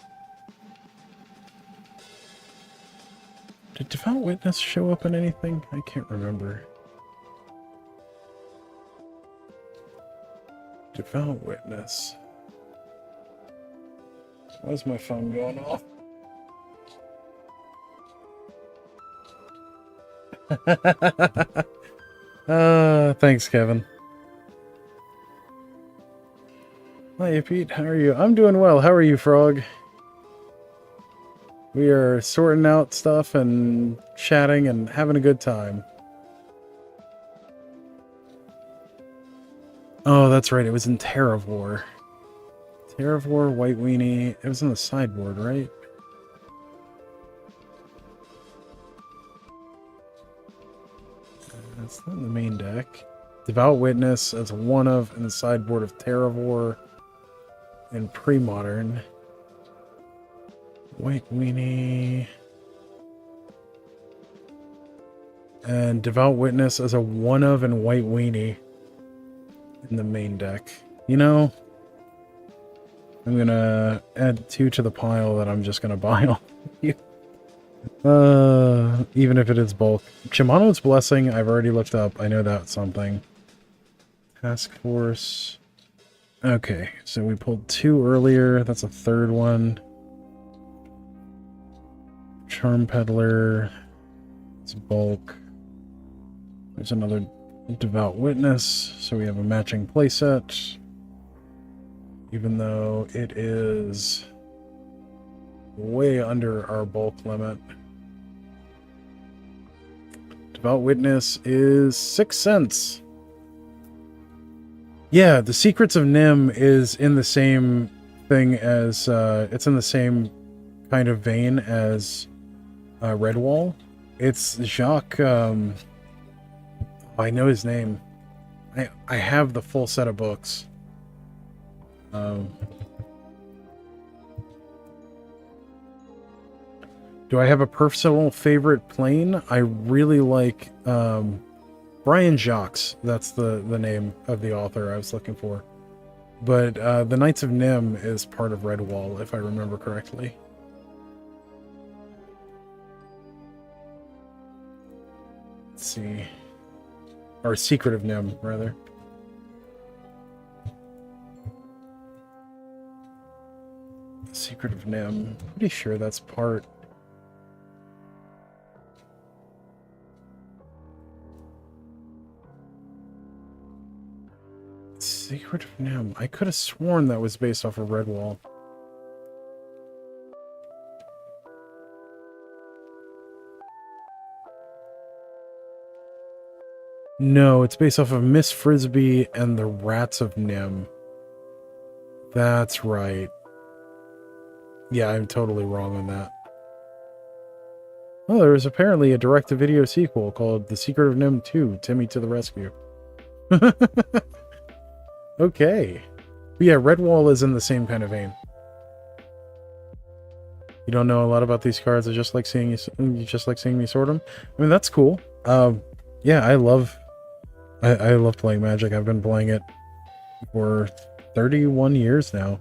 Did Devout Witness show up in anything? I can't remember. Devout Witness. Why is my phone going off? Thanks, Kevin. Hi, Pete. How are you? I'm doing well. How are you, Frog? We are sorting out stuff and chatting and having a good time. Oh, that's right. It was in Terravor. Terravor, White Weenie. It was in the sideboard, right? That's not in the main deck. Devout Witness as one of in the sideboard of Terravor and Pre-Modern. White Weenie. And Devout Witness as a one of and White Weenie in the main deck. You know, I'm gonna add 2 to the pile that I'm just gonna buy off you. Even if it is bulk. Shimano's Blessing, I've already looked up. I know that's something. Task Force. Okay, so we pulled 2 earlier. That's a 3rd one. Charm Peddler. It's bulk. There's another Devout Witness, so we have a matching playset. Even though it is way under our bulk limit. Devout Witness is 6 cents. Yeah, the Secrets of Nim is in the same thing as, it's in the same kind of vein as Redwall. It's Jacques, I know his name. I have the full set of books. Do I have a personal favorite plane? I really like Brian Jacques. That's the name of the author I was looking for. But the Knights of Nim is part of Redwall, if I remember correctly. Let's see. Or Secret of Nim, rather. Secret of Nim. Pretty sure that's part. Secret of Nim. I could have sworn that was based off of Redwall. No, it's based off of Miss Frisbee and the Rats of Nim. That's right. Yeah, I'm totally wrong on that. Oh, there was apparently a direct-to-video sequel called The Secret of Nim 2, Timmy to the Rescue. Okay. But yeah, Redwall is in the same kind of vein. You don't know a lot about these cards. I just like seeing you just like seeing me sort them. I mean, that's cool. Yeah, I love playing Magic. I've been playing it for 31 years now.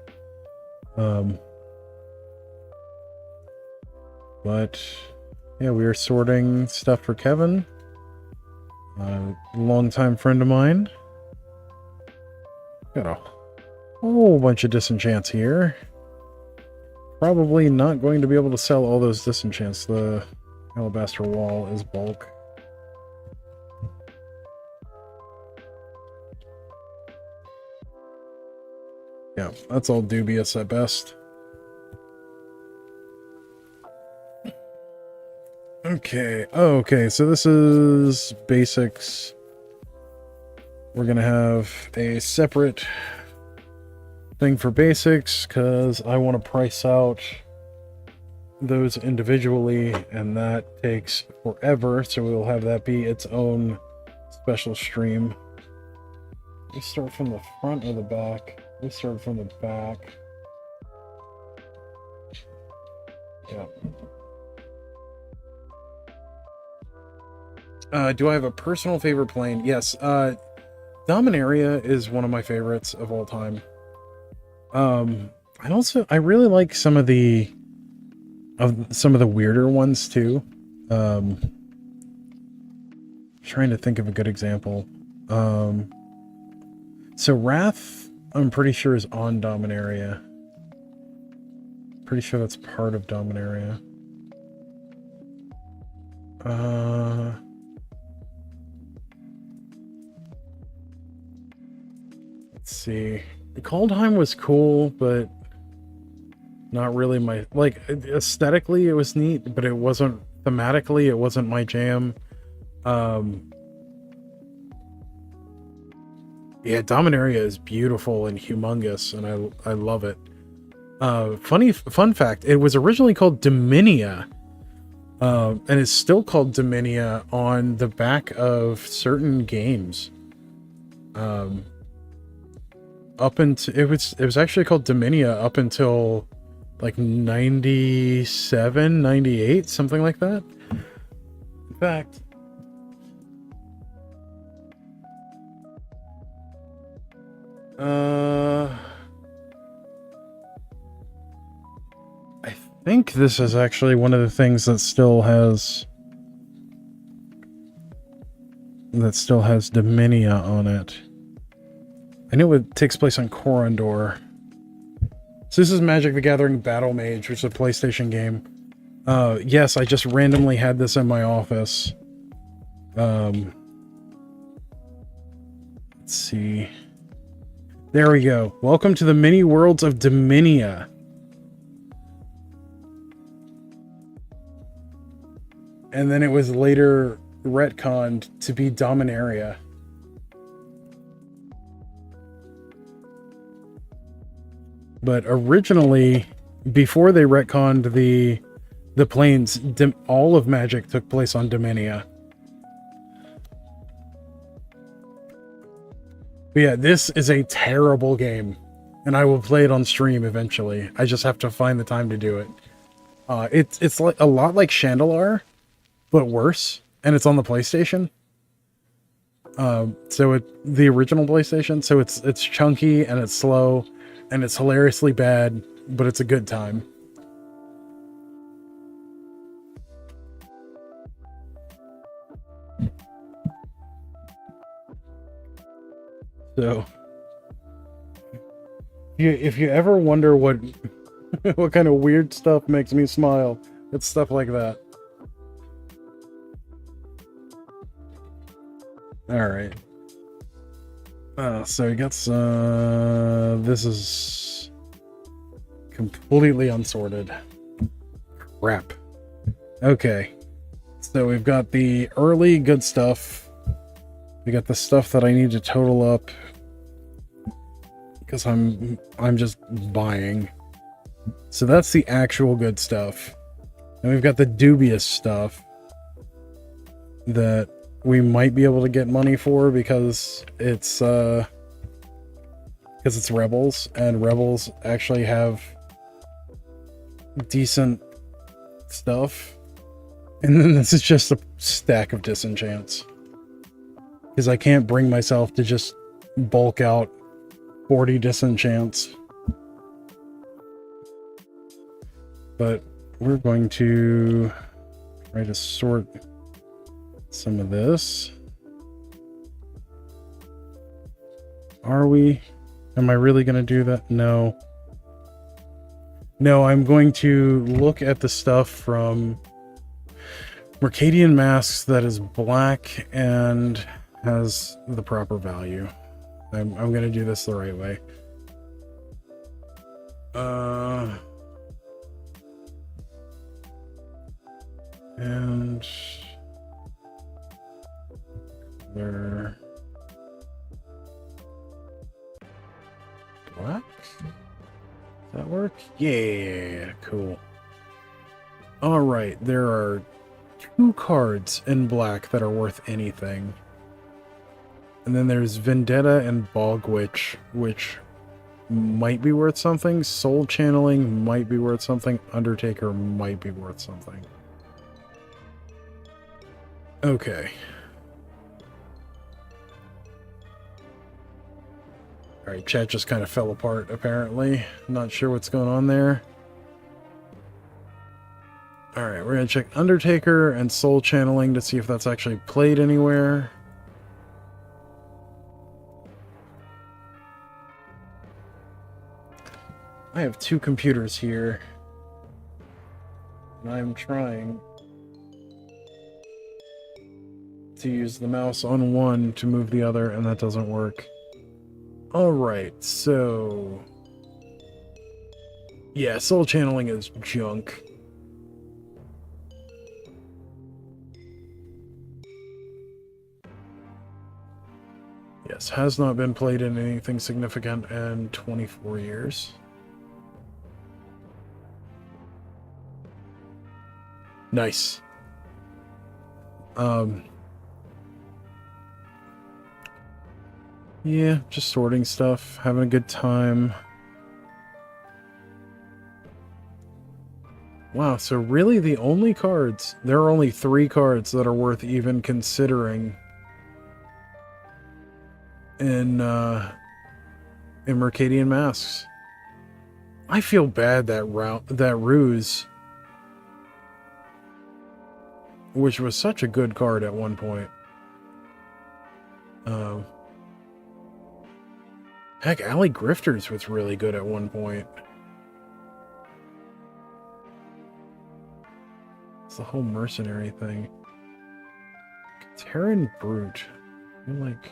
But yeah, we are sorting stuff for Kevin, a longtime friend of mine. Got a whole bunch of disenchants here. Probably not going to be able to sell all those disenchants. The alabaster wall is bulk. Yeah, that's all dubious at best. Okay. Oh, okay. So this is basics. We're going to have a separate thing for basics because I want to price out those individually, and that takes forever. So we'll have that be its own special stream. We start from the front or the back? We start from the back. Yeah. Do I have a personal favorite plane? Yes. Dominaria is one of my favorites of all time. I really like some of the weirder ones too. Trying to think of a good example. So Wrath, I'm pretty sure is on Dominaria. Pretty sure that's part of Dominaria. Let's see. Kaldheim was cool, but not really my... Like, aesthetically it was neat, but it wasn't... Thematically, it wasn't my jam. Yeah, Dominaria is beautiful and humongous, and I love it. Fun fact, it was originally called Dominia, and it's still called Dominia on the back of certain games. Up until it was actually called Dominia up until like 97, 98, something like that. In fact, I think this is actually one of the things that still has Dominia on it. I know it takes place on Corondor. So this is Magic the Gathering Battle Mage, which is a PlayStation game. Yes, I just randomly had this in my office. Let's see. There we go. Welcome to the mini worlds of Dominia. And then it was later retconned to be Dominaria. But originally, before they retconned the planes, all of Magic took place on Dominia. But yeah, this is a terrible game, and I will play it on stream eventually. I just have to find the time to do it. It's like a lot like Chandelar, but worse, and it's on the PlayStation. The original PlayStation, so it's chunky and it's slow. And it's hilariously bad, but it's a good time. So, if you ever wonder what what kind of weird stuff makes me smile, it's stuff like that. All right. So we got this is completely unsorted. Crap. Okay. So we've got the early good stuff. We got the stuff that I need to total up because I'm just buying. So that's the actual good stuff. And we've got the dubious stuff that we might be able to get money for because it's rebels, and rebels actually have decent stuff. And then this is just a stack of disenchants. Because I can't bring myself to just bulk out 40 disenchants. But we're going to try to sort some of this. Are we? Am I really going to do that? No. No, I'm going to look at the stuff from Mercadian Masks that is black and has the proper value. I'm going to do this the right way. And there. Black? Does that work? Yeah, cool. All right, there are 2 cards in black that are worth anything. And then there's Vendetta and Bog Witch, which might be worth something. Soul Channeling might be worth something. Undertaker might be worth something. Okay. Alright, chat just kind of fell apart, apparently. Not sure what's going on there. Alright, we're going to check Undertaker and Soul Channeling to see if that's actually played anywhere. I have 2 computers here. And I'm trying to use the mouse on one to move the other, and that doesn't work. Alright, so... yeah, Soul Channeling is junk. Yes, has not been played in anything significant in 24 years. Nice. Yeah, just sorting stuff, having a good time. Wow, so really the only cards, there are only 3 cards that are worth even considering in Mercadian Masks. I feel bad that Ruse, which was such a good card at one point. Heck, Alley Grifters was really good at one point. It's the whole mercenary thing. Terran Brute. I feel like...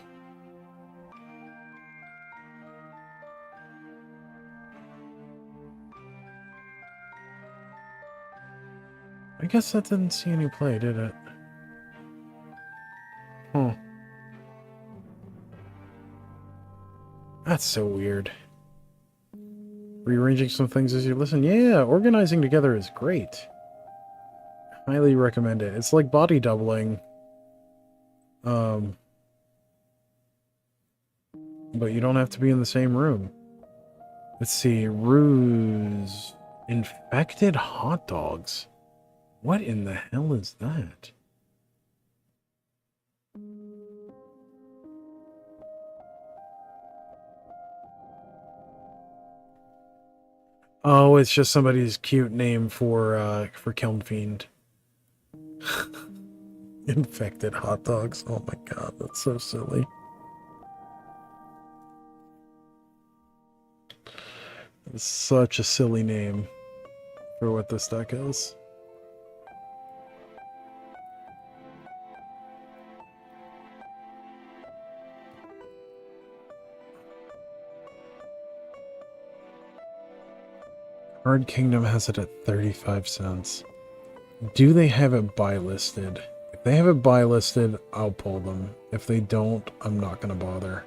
I guess that didn't see any play, did it? Huh. That's so weird. Rearranging some things as you listen. Yeah, organizing together is great. Highly recommend it. It's like body doubling. But you don't have to be in the same room. Let's see. Ruse. Infected hot dogs. What in the hell is that? Oh, it's just somebody's cute name for Kiln Fiend. Infected hot dogs. Oh my god, that's so silly. It's such a silly name for what this deck is. Card Kingdom has it at 35 cents. Do they have it buy listed? If they have it buy listed, I'll pull them. If they don't, I'm not going to bother.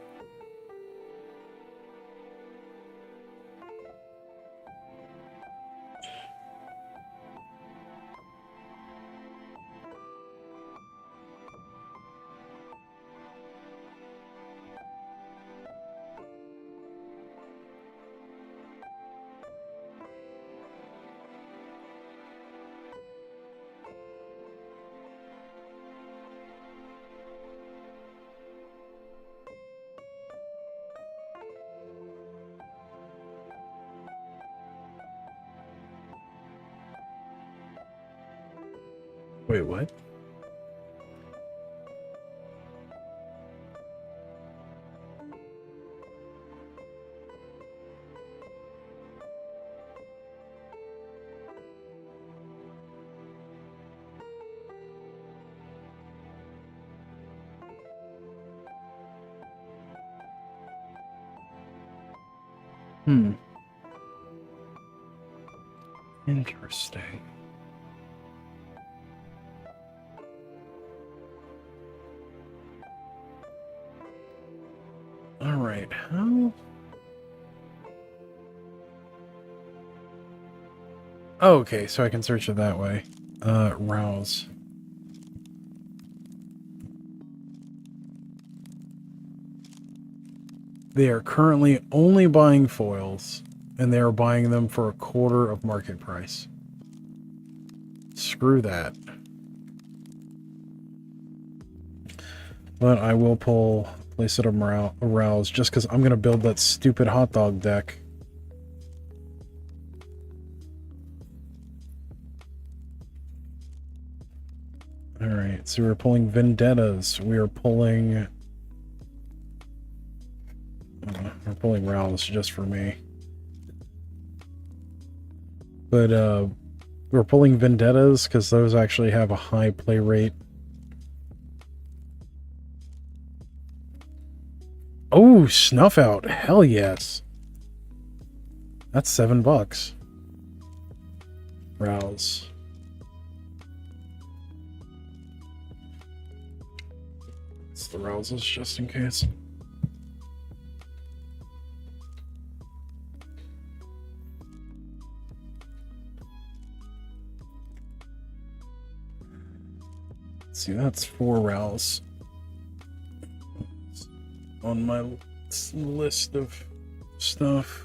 Wait, what? Hmm. Interesting. All right, how? Oh, okay, so I can search it that way. Rouse. They are currently only buying foils, and they are buying them for a quarter of market price. Screw that. But I will pull place it a rouse just because I'm going to build that stupid hot dog deck. Alright, so we're pulling vendettas. We are pulling... we're pulling rouse just for me. But we're pulling vendettas because those actually have a high play rate. Oh, snuff out. Hell yes. That's $7. Rouse. It's the rouses just in case. Let's see, that's 4 rouse. On my list of stuff.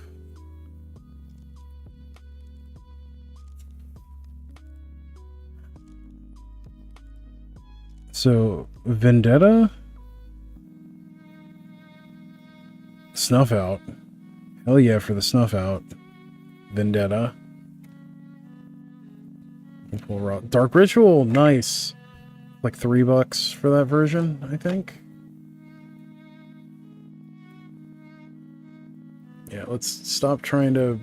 So, vendetta? Snuff out. Hell yeah for the snuff out. Vendetta. Dark Ritual, nice. Like $3 for that version, I think. Yeah, let's stop trying to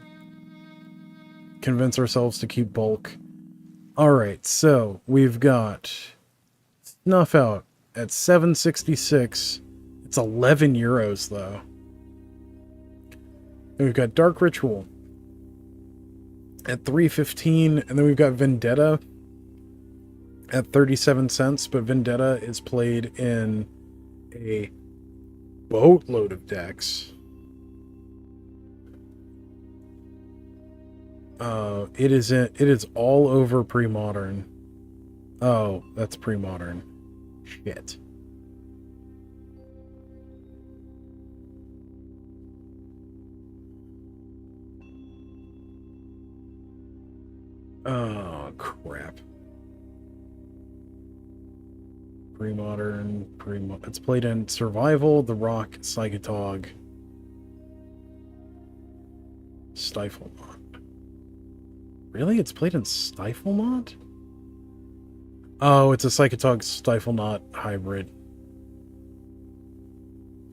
convince ourselves to keep bulk. Alright, so we've got Snuff Out at $7.66. It's 11 euros though. And we've got Dark Ritual at $3.15, and then we've got Vendetta at 37 cents, but Vendetta is played in a boatload of decks. It is all over pre-modern. Oh, that's pre-modern. Shit. Oh, crap. Pre-modern, it's played in Survival, The Rock, Psychotog, Stifle Knot. Really? It's played in Stifle Knot? Oh, it's a Psychotog Stifle Knot hybrid.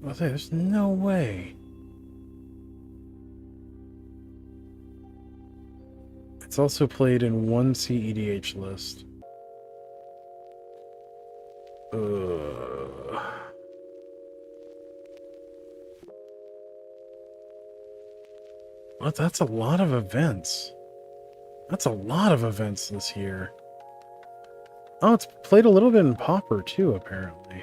I'll say, there's no way. It's also played in one CEDH list. What? That's a lot of events. That's a lot of events this year. Oh, it's played a little bit in Pauper too, apparently.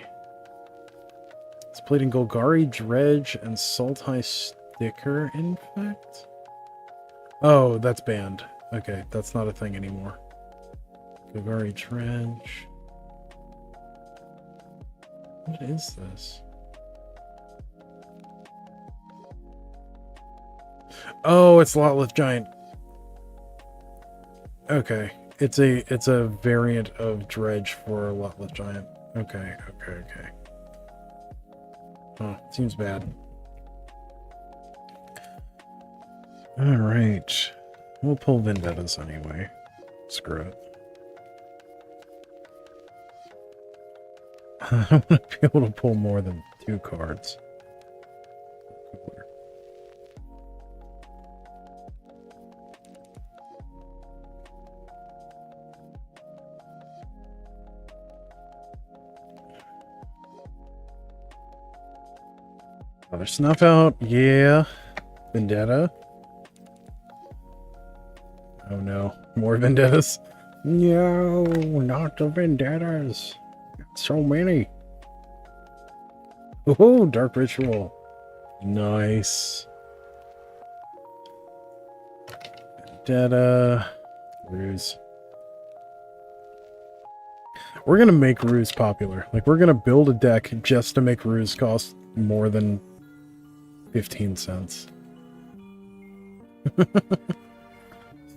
It's played in Golgari, Dredge, and Sultai Sticker Infect? Oh, that's banned. Okay, that's not a thing anymore. Golgari, Dredge... What is this? Oh, it's Lotleth Giant. Okay. It's a variant of Dredge for Lotleth Giant. Okay. Oh, seems bad. Alright. We'll pull Vendettas anyway. Screw it. I don't want to be able to pull more than 2 cards. Another snuff out. Yeah. Vendetta. Oh no. More vendettas. No, not the vendettas. So many. Oh, dark ritual. Nice. Vendetta. Ruse. We're gonna make Ruse popular. Like, we're gonna build a deck just to make Ruse cost more than 15 cents.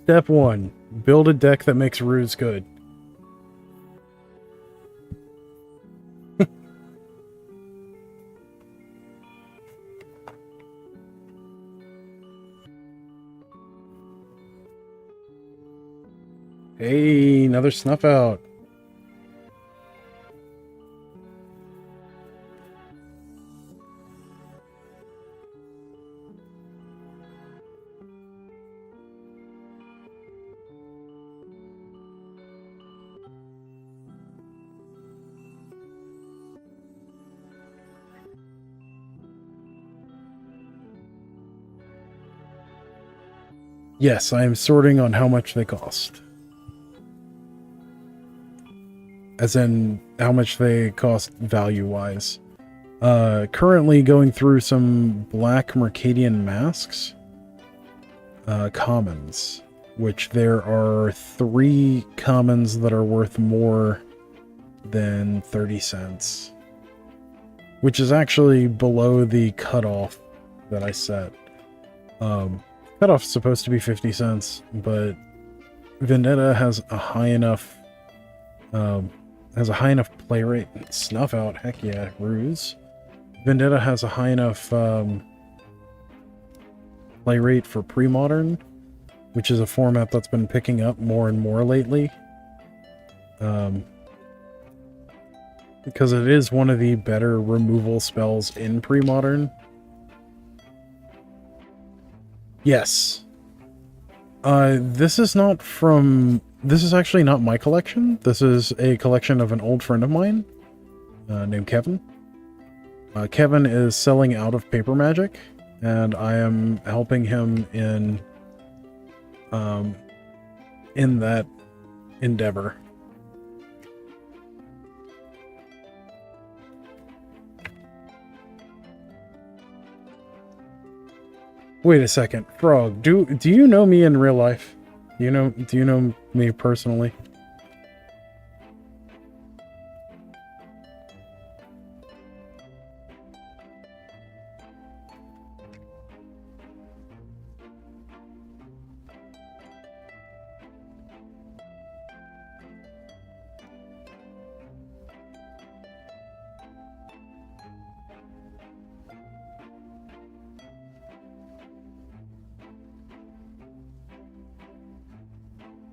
Step 1. Build a deck that makes Ruse good. Hey, another snuff out. Yes, I am sorting on how much they cost. As in, how much they cost value-wise. Currently going through some black Mercadian masks. Commons. Which there are 3 commons that are worth more than 30 cents. Which is actually below the cutoff that I set. Cutoff's supposed to be 50 cents, but Vendetta has a high enough play rate. Snuff out, heck yeah, Ruse. Vendetta has a high enough play rate for pre-modern, which is a format that's been picking up more and more lately. Because it is one of the better removal spells in pre-modern. Yes. This is actually not my collection. This is a collection of an old friend of mine, named Kevin. Kevin is selling out of paper magic, and I am helping him in that endeavor. Wait a second, Frog. Do you know me in real life? Do you know me personally?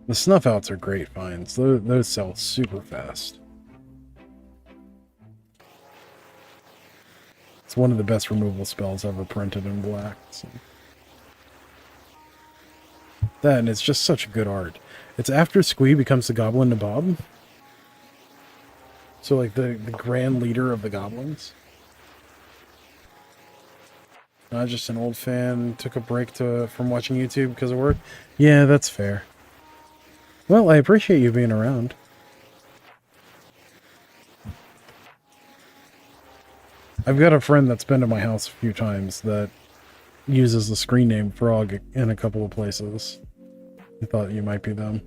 The snuff outs are great finds. Those sell super fast. It's one of the best removal spells ever printed in black. So. That, and it's just such good art. It's after Squee becomes the Goblin Nabob. So like the grand leader of the goblins. Not just an old fan, took a break from watching YouTube because of work. Yeah, that's fair. Well, I appreciate you being around. I've got a friend that's been to my house a few times that uses the screen name Frog in a couple of places. I thought you might be them.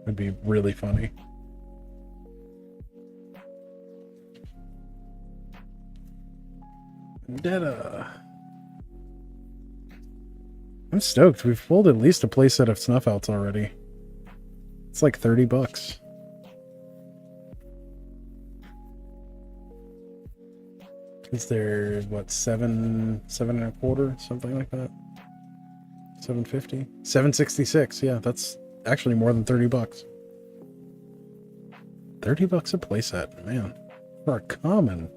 It'd be really funny. Vendetta. I'm stoked. We've pulled at least a playset of snuff outs already. It's like 30 bucks. Is there, what, 7.25, something like that? 750? 766, yeah, that's actually more than 30 bucks. $30 a playset, man. For a common.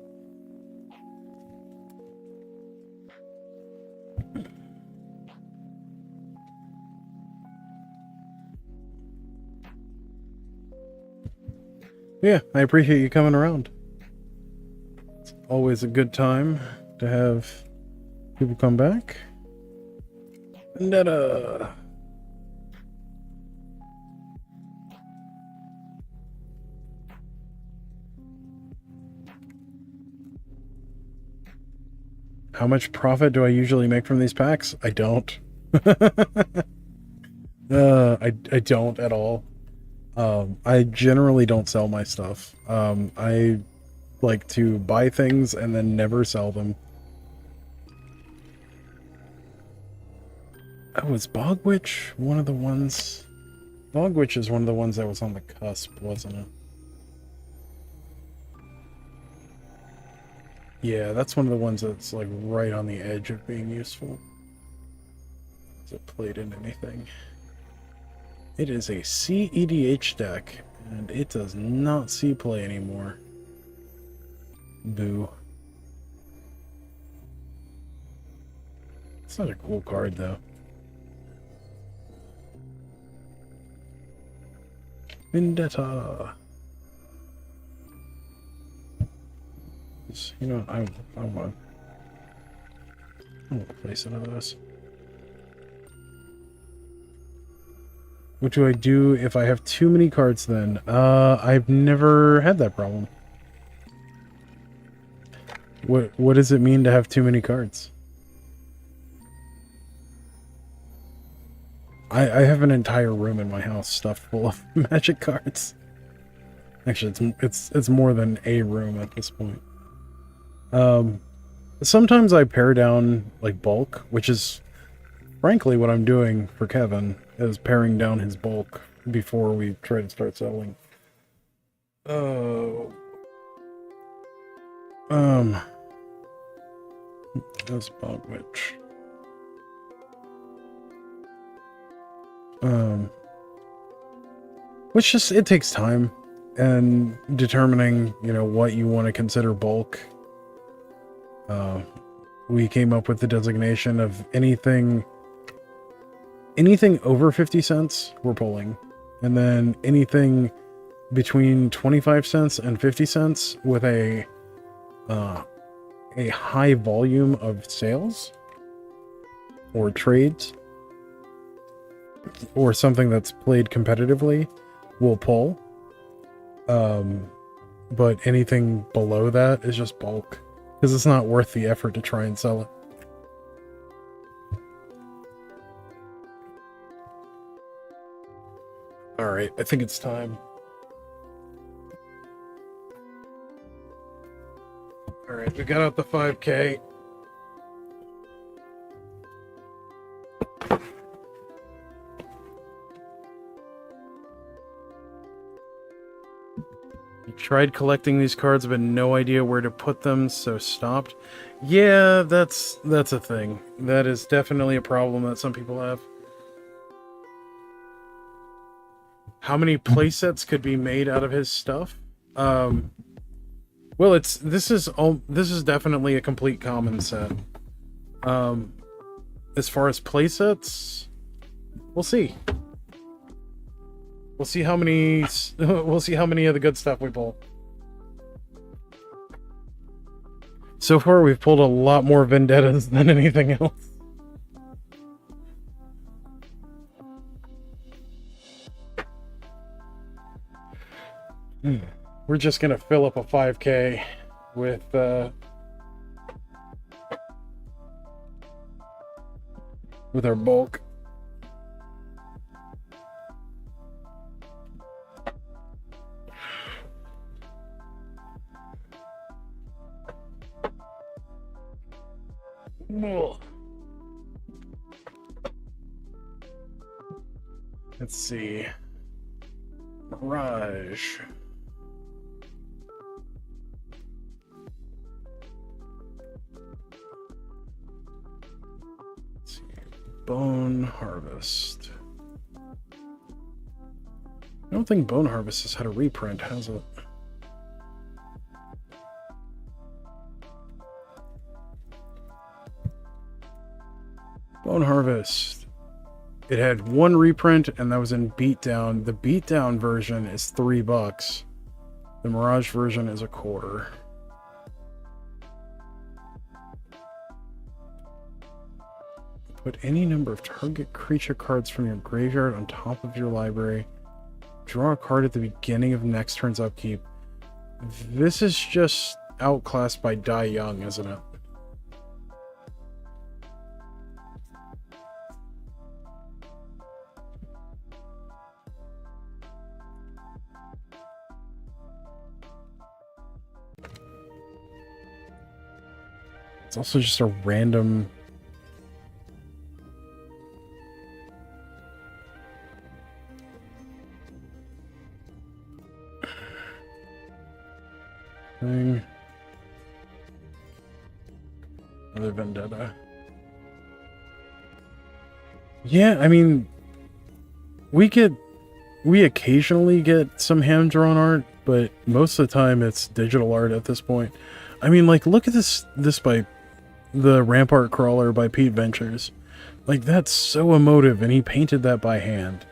Yeah, I appreciate you coming around. It's always a good time to have people come back. Vendetta. How much profit do I usually make from these packs? I don't. I don't at all. I generally don't sell my stuff. I like to buy things and then never sell them. Oh, is Bogwitch one of the ones? Bogwitch is one of the ones that was on the cusp, wasn't it? Yeah, that's one of the ones that's like right on the edge of being useful. Is it played in anything? It is a CEDH deck, and it does not see play anymore. Boo. It's not a cool card, though. Vendetta. You know, I want to place another of this. What do I do if I have too many cards then? I've never had that problem. What does it mean to have too many cards? I have an entire room in my house stuffed full of Magic cards. Actually, it's more than a room at this point. Sometimes I pare down like bulk, which is frankly what I'm doing for Kevin, is paring down his bulk before we try to start selling. Oh. That's Bogwitch. Which just, it takes time, and determining, you know, what you want to consider bulk. We came up with the designation of anything over 50 cents, we're pulling. And then anything between 25 cents and 50 cents with a high volume of sales or trades or something that's played competitively will pull. But anything below that is just bulk, because it's not worth the effort to try and sell it. Alright, I think it's time. Alright, we got out the 5K. Tried collecting these cards, but no idea where to put them, so stopped. Yeah, that's a thing. That is definitely a problem that some people have. How many playsets could be made out of his stuff? Well, this is definitely a complete common set. As far as playsets, we'll see. We'll see how many of the good stuff we pull. So far, we've pulled a lot more vendettas than anything else. We're just gonna fill up a 5K with our bulk. Let's see. Mirage. Let's see. Bone Harvest. I don't think Bone Harvest has had a reprint, has it? Bone Harvest. It had one reprint, and that was in Beatdown. The Beatdown version is $3. The Mirage version is $0.25. Put any number of target creature cards from your graveyard on top of your library. Draw a card at the beginning of next turn's upkeep. This is just outclassed by Die Young, isn't it? It's also just a random... thing. Another Vendetta. Yeah, I mean, we occasionally get some hand-drawn art, but most of the time it's digital art at this point. I mean, like, look at this by the Rampart Crawler by Pete Ventures. Like, that's so emotive, and he painted that by hand.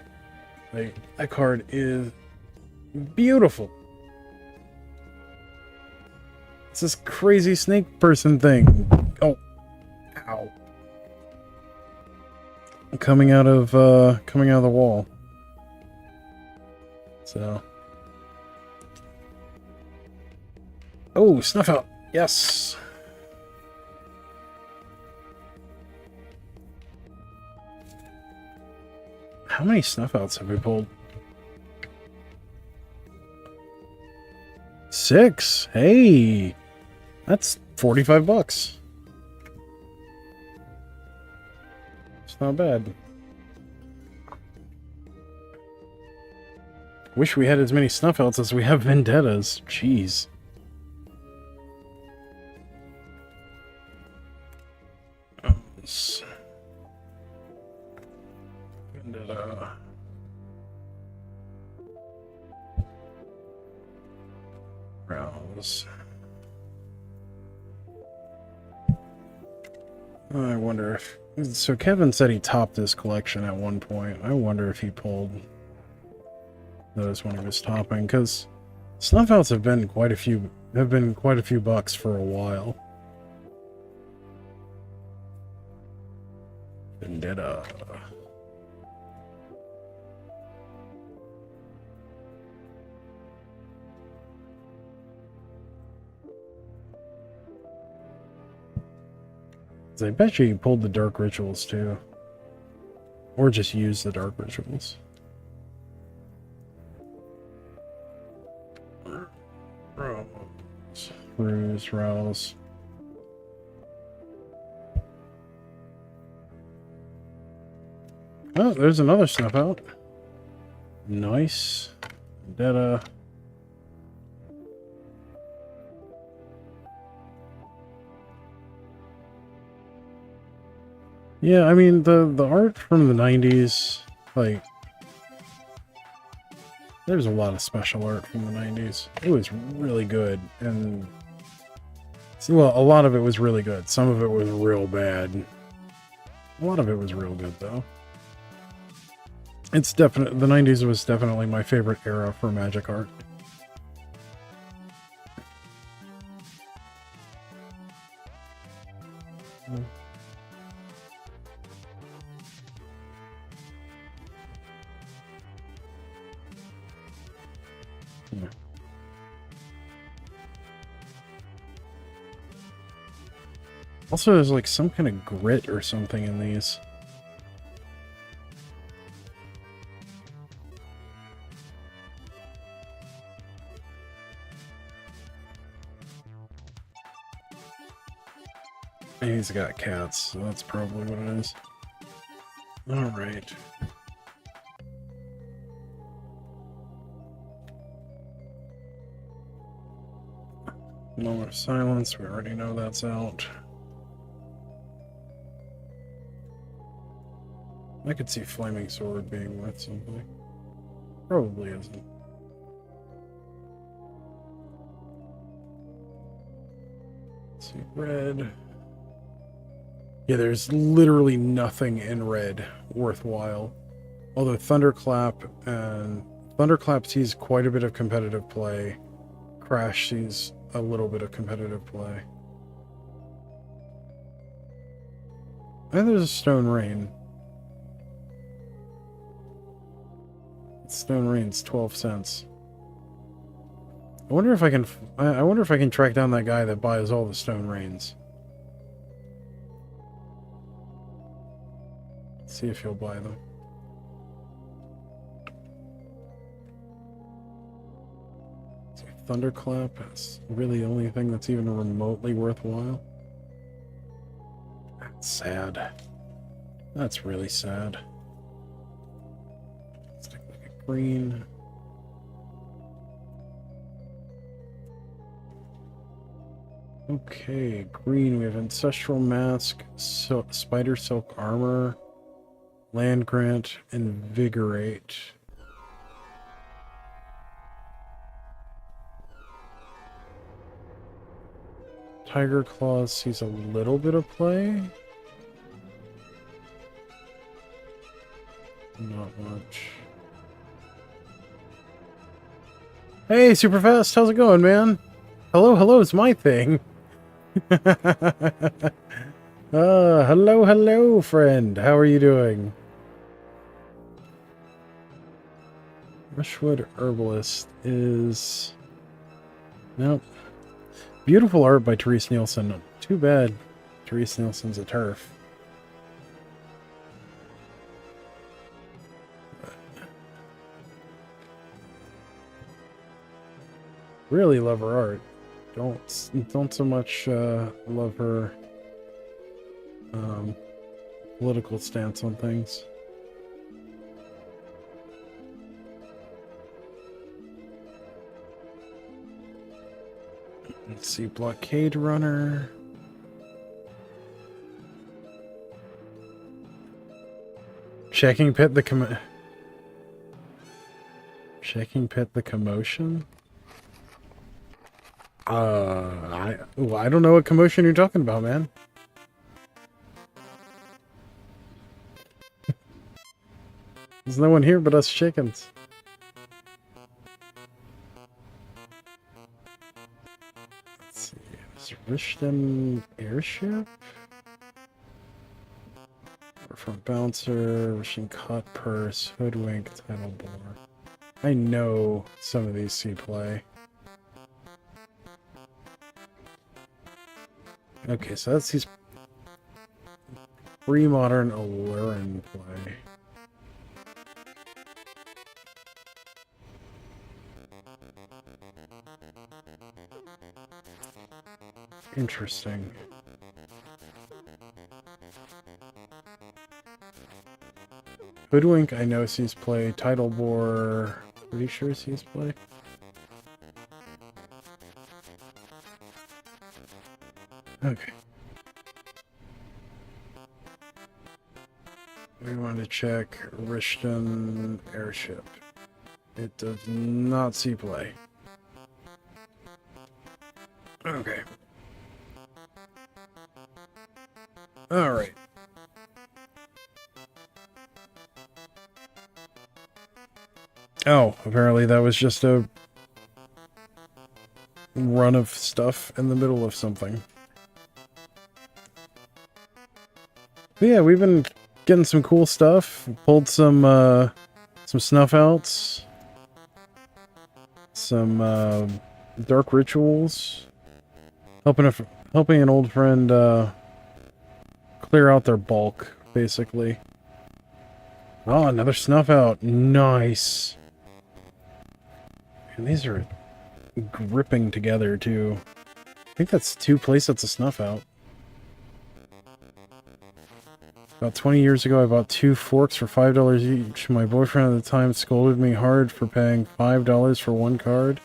Like, that card is beautiful. It's this crazy snake person thing. Oh, ow! Coming out of the wall. So, oh, Snuff Out, yes. How many Snuff Outs have we pulled? 6. Hey. That's $45. It's not bad. Wish we had as many Snuff Outs as we have Vendettas. Jeez. Vendetta. Browse. I wonder if... So Kevin said he topped his collection at one point. I wonder if he pulled those when he was topping, because Snuff Outs have been quite a few bucks for a while. Vendetta. I bet you pulled the Dark Rituals too. Or just used the Dark Rituals. Rouse. Oh, there's another Snuff Out. Nice. Vendetta. Yeah, I mean, the art from the 90s, like, there's a lot of special art from the 90s. It was really good, and, well, a lot of it was really good. Some of it was real bad. A lot of it was real good, though. It's definitely, the 90s was definitely my favorite era for Magic art. Also, there's like some kind of grit or something in these. And he's got cats, so that's probably what it is. Alright. Moment of Silence, we already know that's out. I could see Flaming Sword being worth something. Probably isn't. Let's see, red. Yeah, there's literally nothing in red worthwhile. Although Thunderclap sees quite a bit of competitive play. Crash sees a little bit of competitive play. And there's a Stone Rain. Stone Rain's 12 cents. I wonder if I can track down that guy that buys all the Stone Rains. See if he'll buy them. Thunderclap is really the only thing that's even remotely worthwhile. That's sad. That's really sad. Let's take a look at green. Okay, green. We have Ancestral Mask, Spider Silk Armor, Land Grant, Invigorate. Tiger Claws sees a little bit of play. Not much. Hey, Superfast, how's it going, man? Hello, it's my thing. Hello, friend. How are you doing? Rushwood Herbalist is... Nope. Beautiful art by Therese Nielsen. Too bad Therese Nielsen's a turf. Really love her art. Don't so much love her political stance on things. Let's see, Blockade Runner. Checking Pit the Commotion? I don't know what commotion you're talking about, man. There's no one here but us chickens. Let's see. Is Rishton Airship? Or from Bouncer, Wishing Caught Purse, Hoodwink, Title Bore. I know some of these see play. Okay, so that's his pre-modern Allurin play. Interesting. Hoodwink, I know sees play. Title Bore, pretty sure sees play. Okay. We want to check Rishton Airship. It does not see play. Okay. Alright. Oh, apparently that was just a run of stuff in the middle of something. But yeah, we've been getting some cool stuff. Pulled some snuff outs. Some dark rituals. Helping an old friend clear out their bulk, basically. Oh, another snuff out. Nice. And these are gripping together, too. I think that's 2 playsets of snuff out. About 20 years ago, I bought 2 forks for $5 each. My boyfriend at the time scolded me hard for paying $5 for 1 card.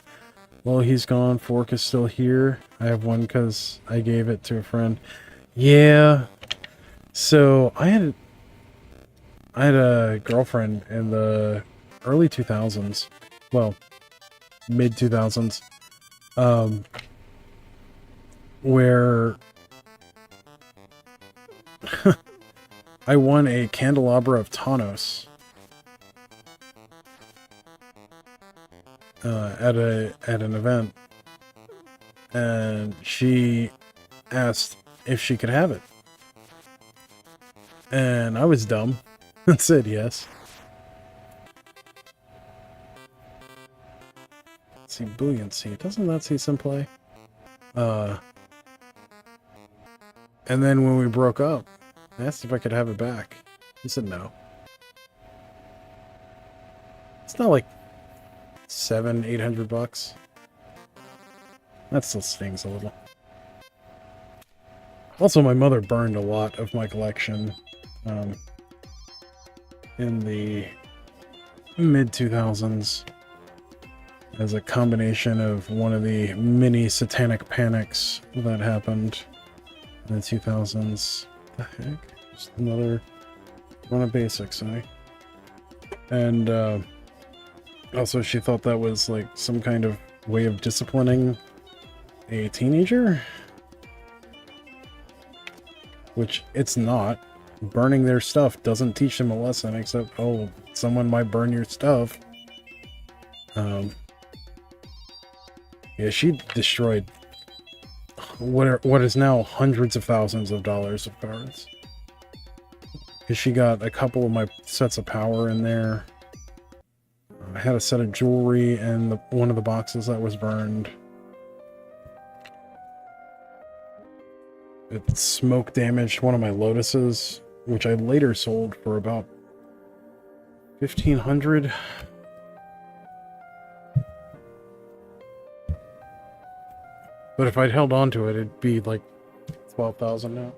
Well, he's gone. Fork is still here. I have one because I gave it to a friend. Yeah. So, I had a girlfriend in the early 2000s. Well, mid 2000s. Where I won a candelabra of Tanos at an event, and she asked if she could have it, and I was dumb and said yes. Let's see, buoyancy. Doesn't that see some play? And then when we broke up, I asked if I could have it back. He said no. It's not like $700-800. That still stings a little. Also, my mother burned a lot of my collection in the mid-2000s as a combination of one of the mini satanic panics that happened in the 2000s. What the heck? Just another one of basics, eh? And also, she thought that was like some kind of way of disciplining a teenager, which it's not. Burning their stuff doesn't teach them a lesson, except, oh, someone might burn your stuff. Yeah, she destroyed what is now hundreds of thousands of dollars of cards. Because she got a couple of my sets of power in there. I had a set of jewelry in one of the boxes that was burned. It smoke damaged one of my lotuses, which I later sold for about $1,500. But if I'd held on to it, it'd be like $12,000 now.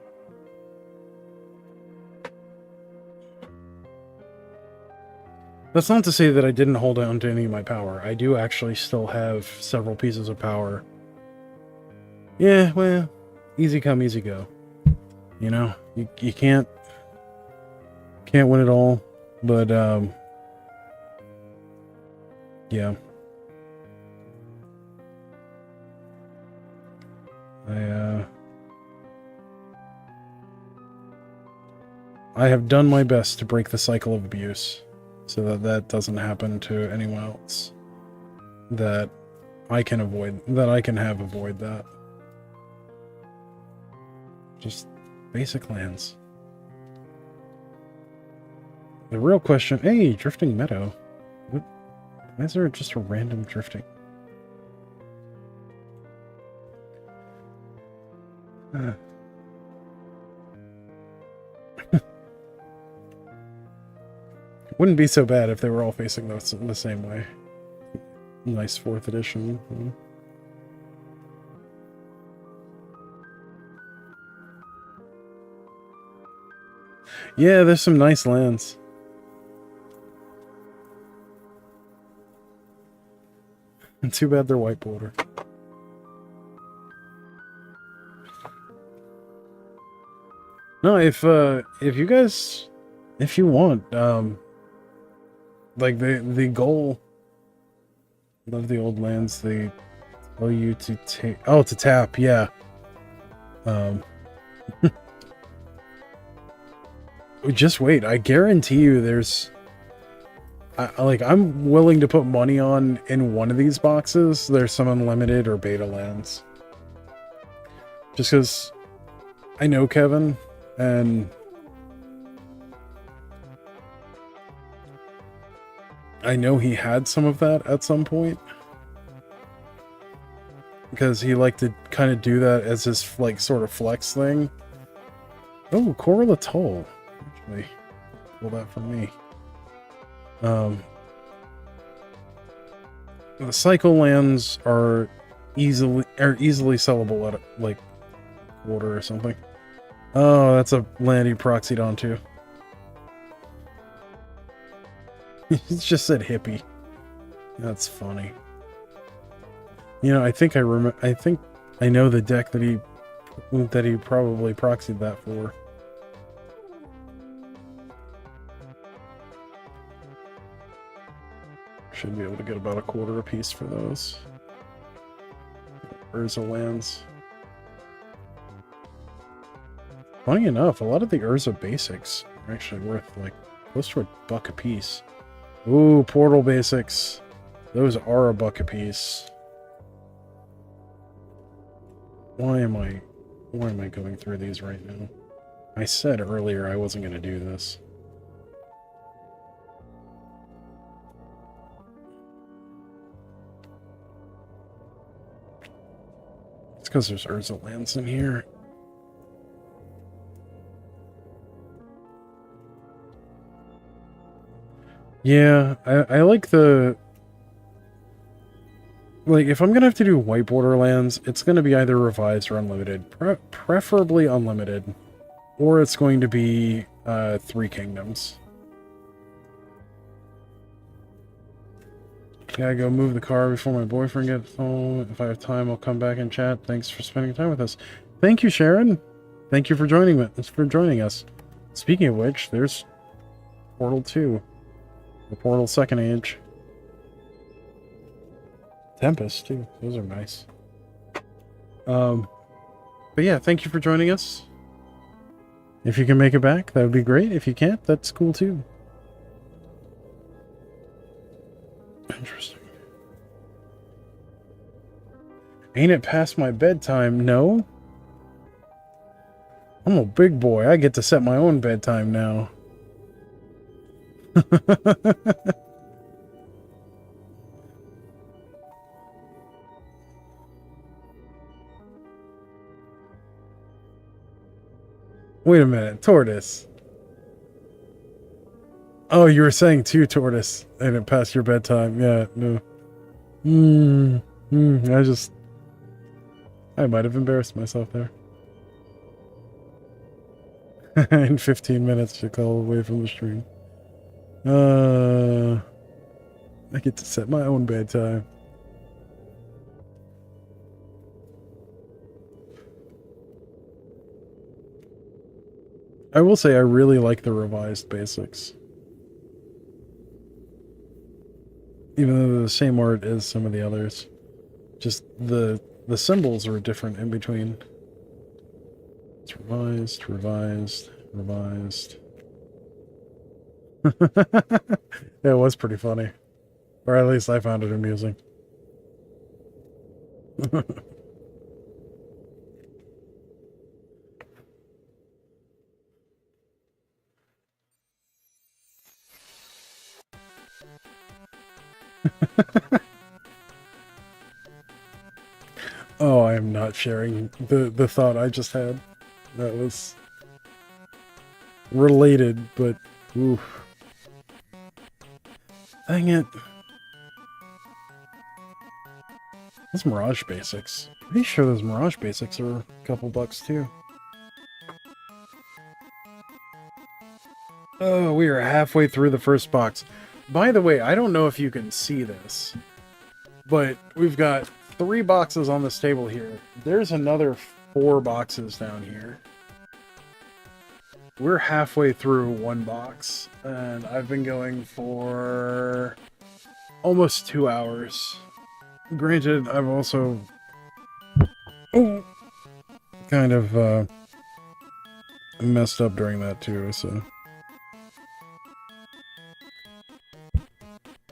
That's not to say that I didn't hold on to any of my power. I do actually still have several pieces of power. Yeah, well, easy come, easy go. You know, you can't win it all, but yeah. I have done my best to break the cycle of abuse so that that doesn't happen to anyone else. That I can avoid that. Just basic lands. The real question, hey, drifting meadow. Why is there just a random drifting? Wouldn't be so bad if they were all facing the same way. Nice 4th edition. Yeah, there's some nice lands. And too bad they're white border. No, if you guys, if you want, like the goal of the old lands, they tell you to take, oh, to tap, yeah. Just wait, I guarantee you there's, I'm willing to put money on in one of these boxes there's some unlimited or beta lands. Just because I know Kevin, and I know he had some of that at some point. Because he liked to kind of do that as his, like, sort of flex thing. Oh, Coral Atoll. Actually, pull that from me. The cycle lands are easily sellable at, like, quarter or something. Oh, that's a land he proxied onto. He just said hippie. That's funny. You know, I think I know the deck that he probably proxied that for. Should be able to get about a quarter a piece for those. Urza lands. Funny enough, a lot of the Urza basics are actually worth like close to $1 a piece. Ooh, portal basics. Those are $1 a piece. Why am I going through these right now? I said earlier I wasn't going to do this. It's because there's Urza lands in here. Yeah, I like the... Like, if I'm going to have to do white border lands, it's going to be either revised or unlimited. Preferably unlimited. Or it's going to be 3 kingdoms. Gotta go move the car before my boyfriend gets home. If I have time, I'll come back and chat. Thanks for spending time with us. Thank you, Sharon. Thank you for joining us. Speaking of which, there's Portal 2. The Portal Second Age. Tempest, too. Those are nice. But yeah, thank you for joining us. If you can make it back, that would be great. If you can't, that's cool, too. Interesting. Ain't it past my bedtime? No. I'm a big boy. I get to set my own bedtime now. Wait a minute, Tortoise. Oh, you were saying too, Tortoise, and it passed your bedtime. Yeah, no. I might have embarrassed myself there. In 15 minutes, you call away from the stream. I get to set my own bedtime. I will say I really like the revised basics. Even though they're the same art as some of the others. Just the symbols are different in between. It's revised, revised, revised. Yeah, it was pretty funny. Or at least I found it amusing. Oh, I am not sharing the thought I just had. That was related, but oof. Dang it. Those Mirage basics. Pretty sure those Mirage basics are a couple bucks too. Oh, we are halfway through the first box. By the way, I don't know if you can see this, but we've got 3 boxes on this table here. There's another 4 boxes down here. We're halfway through 1 box, and I've been going for almost 2 hours. Granted, I've also kind of messed up during that too, so...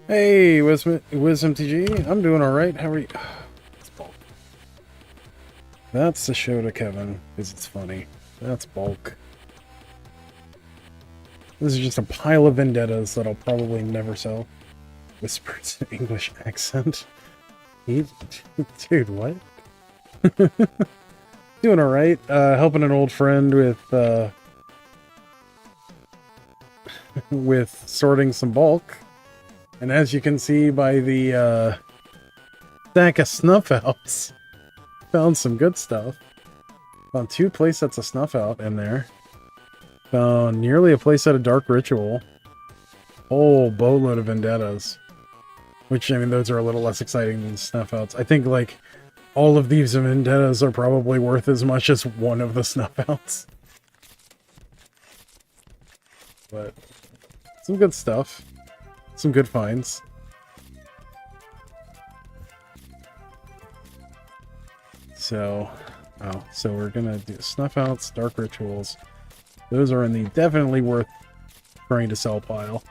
Hey, Wisdom TG, I'm doing alright, how are you? It's bulk. That's the show to Kevin, because it's funny. That's bulk. This is just a pile of vendettas that I'll probably never sell. Whispered English accent. Dude, what? Doing alright. Helping an old friend with sorting some bulk. And as you can see by the stack of snuff outs, found some good stuff. Found 2 playsets of snuff out in there. Found nearly a playset of Dark Ritual. Whole boatload of vendettas. Which, I mean, those are a little less exciting than snuff outs. I think, like, all of these vendettas are probably worth as much as one of the snuff outs. But, some good stuff. Some good finds. So, Oh, so we're gonna do snuff outs, dark rituals. Those are in the definitely worth trying to sell pile.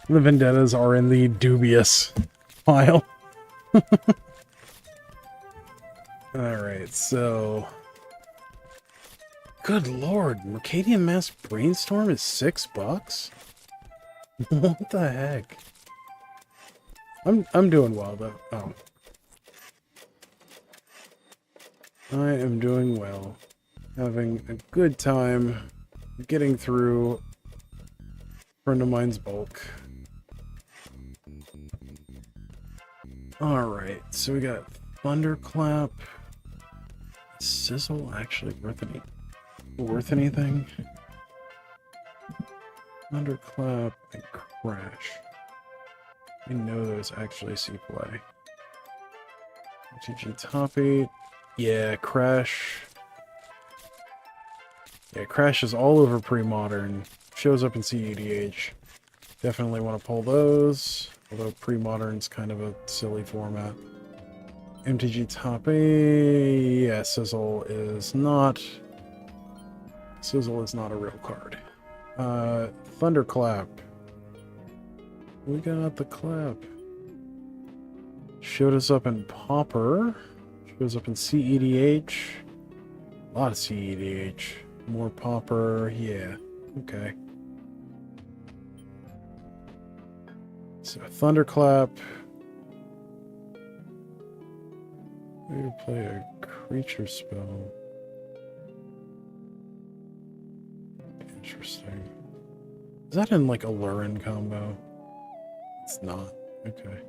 The vendettas are in the dubious pile. Alright, so... Good lord, Mercadian Mass Brainstorm is $6? What the heck? I'm doing well, though. Oh. I am doing well. Having a good time getting through a friend of mine's bulk. Alright, so we got Thunderclap. Sizzle actually worth anything? Thunderclap and Crash. I know those actually see play. GG top 8. Yeah, Crash. Yeah, Crash is all over pre-modern. Shows up in CEDH. Definitely want to pull those. Although pre-modern's kind of a silly format. MTG top 8. Yeah, Sizzle is not a real card. Thunderclap. We got the clap. Showed us up in Pauper. Shows up in CEDH. A lot of CEDH. More Pauper. Yeah. Okay. So Thunderclap. We play a creature spell. Interesting. Is that in like a Lurin combo? It's not. Okay.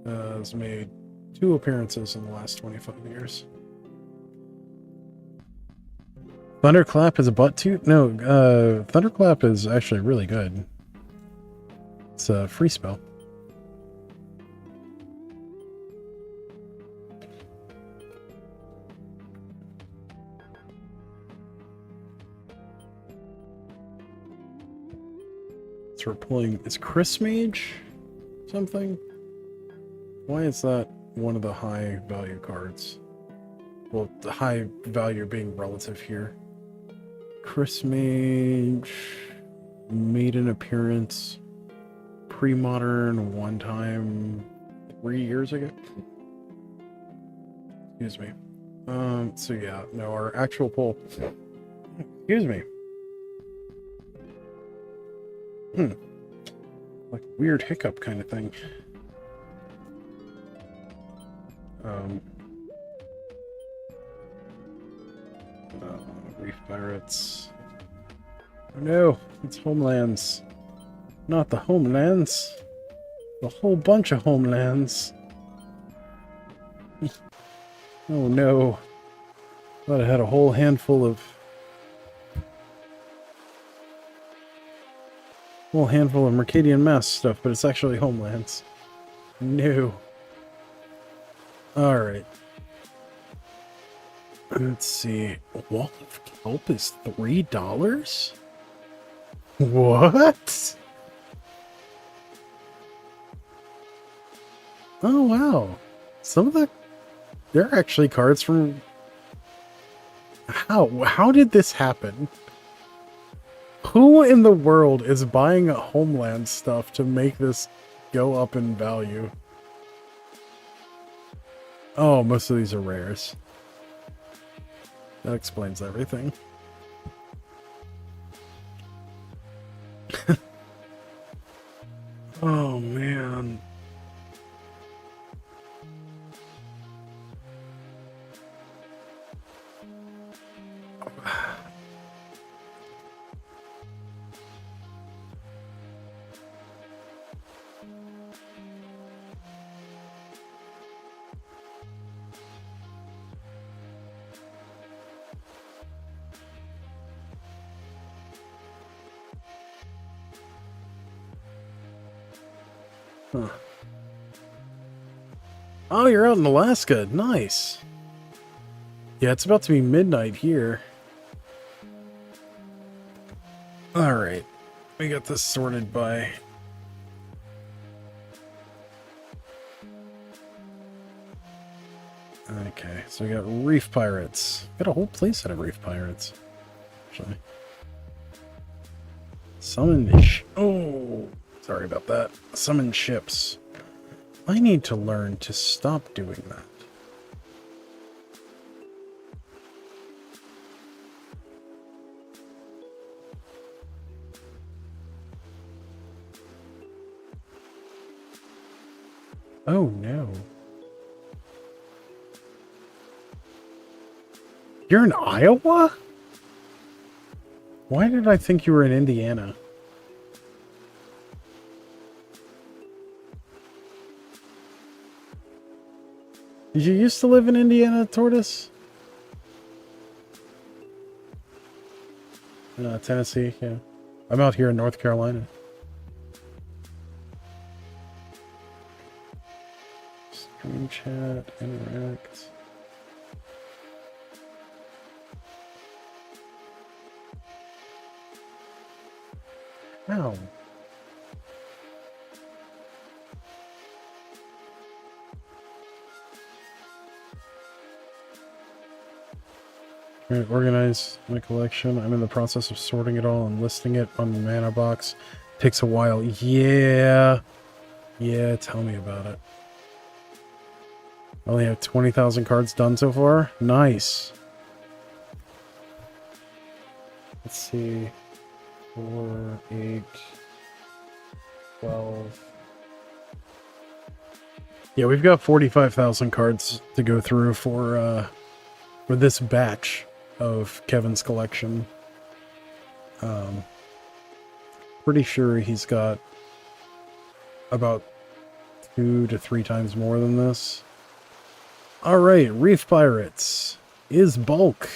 It's made 2 appearances in the last 25 years. Thunderclap is a butt toot? No, Thunderclap is actually really good. It's a free spell. So we're pulling... Is Chris Mage something? Why is that one of the high value cards? Well, the high value being relative here. Chris Mage made an appearance pre-modern one time 3 years ago. Excuse me. So yeah, no, our actual pull. Excuse me. Like weird hiccup kind of thing. Reef Pirates. Oh no, it's Homelands. Not the Homelands. A whole bunch of Homelands. Oh no. Thought I had a whole handful of... Mercadian Mass stuff, but it's actually Homelands. No. Alright. Let's see. Wall of Kelp is $3? What? Oh wow. Some of the... There are actually cards from... How did this happen? Who in the world is buying Homeland stuff to make this go up in value? Oh, most of these are rares. That explains everything. Oh, man. Huh. Oh, you're out in Alaska. Nice. Yeah, it's about to be midnight here. Alright. We got this sorted by... Okay, so we got Reef Pirates. Got a whole playset of Reef Pirates. Actually. Oh, sorry about that. Summon ships. I need to learn to stop doing that. Oh no. You're in Iowa? Why did I think you were in Indiana? Did you used to live in Indiana, Tortoise? Tennessee, yeah. I'm out here in North Carolina. Stream chat, interact. Ow. Right, organize my collection. I'm in the process of sorting it all and listing it on the mana box. Takes a while. Yeah. Yeah, tell me about it. I only have 20,000 cards done so far. Nice. Let's see. 4, 8, 12. Yeah, we've got 45,000 cards to go through for this batch of Kevin's collection. Pretty sure he's got about 2 to 3 times more than this. Alright, Reef Pirates is bulk.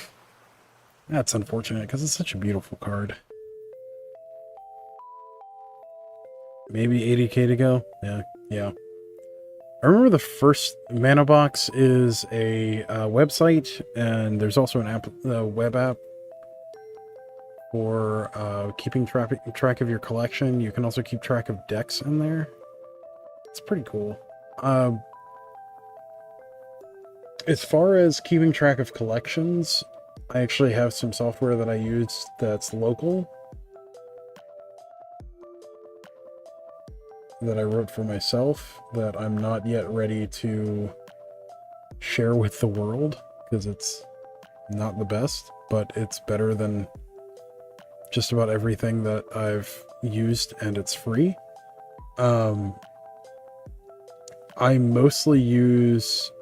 That's unfortunate because it's such a beautiful card. Maybe 80k to go? Yeah. I remember the first mana box is a website, and there's also an app, web app for keeping track of your collection. You can also keep track of decks in there. It's pretty cool. As far as keeping track of collections, I actually have some software that I use that's local, that I wrote for myself, that I'm not yet ready to share with the world, because it's not the best, but it's better than just about everything that I've used, and it's free. I mostly use,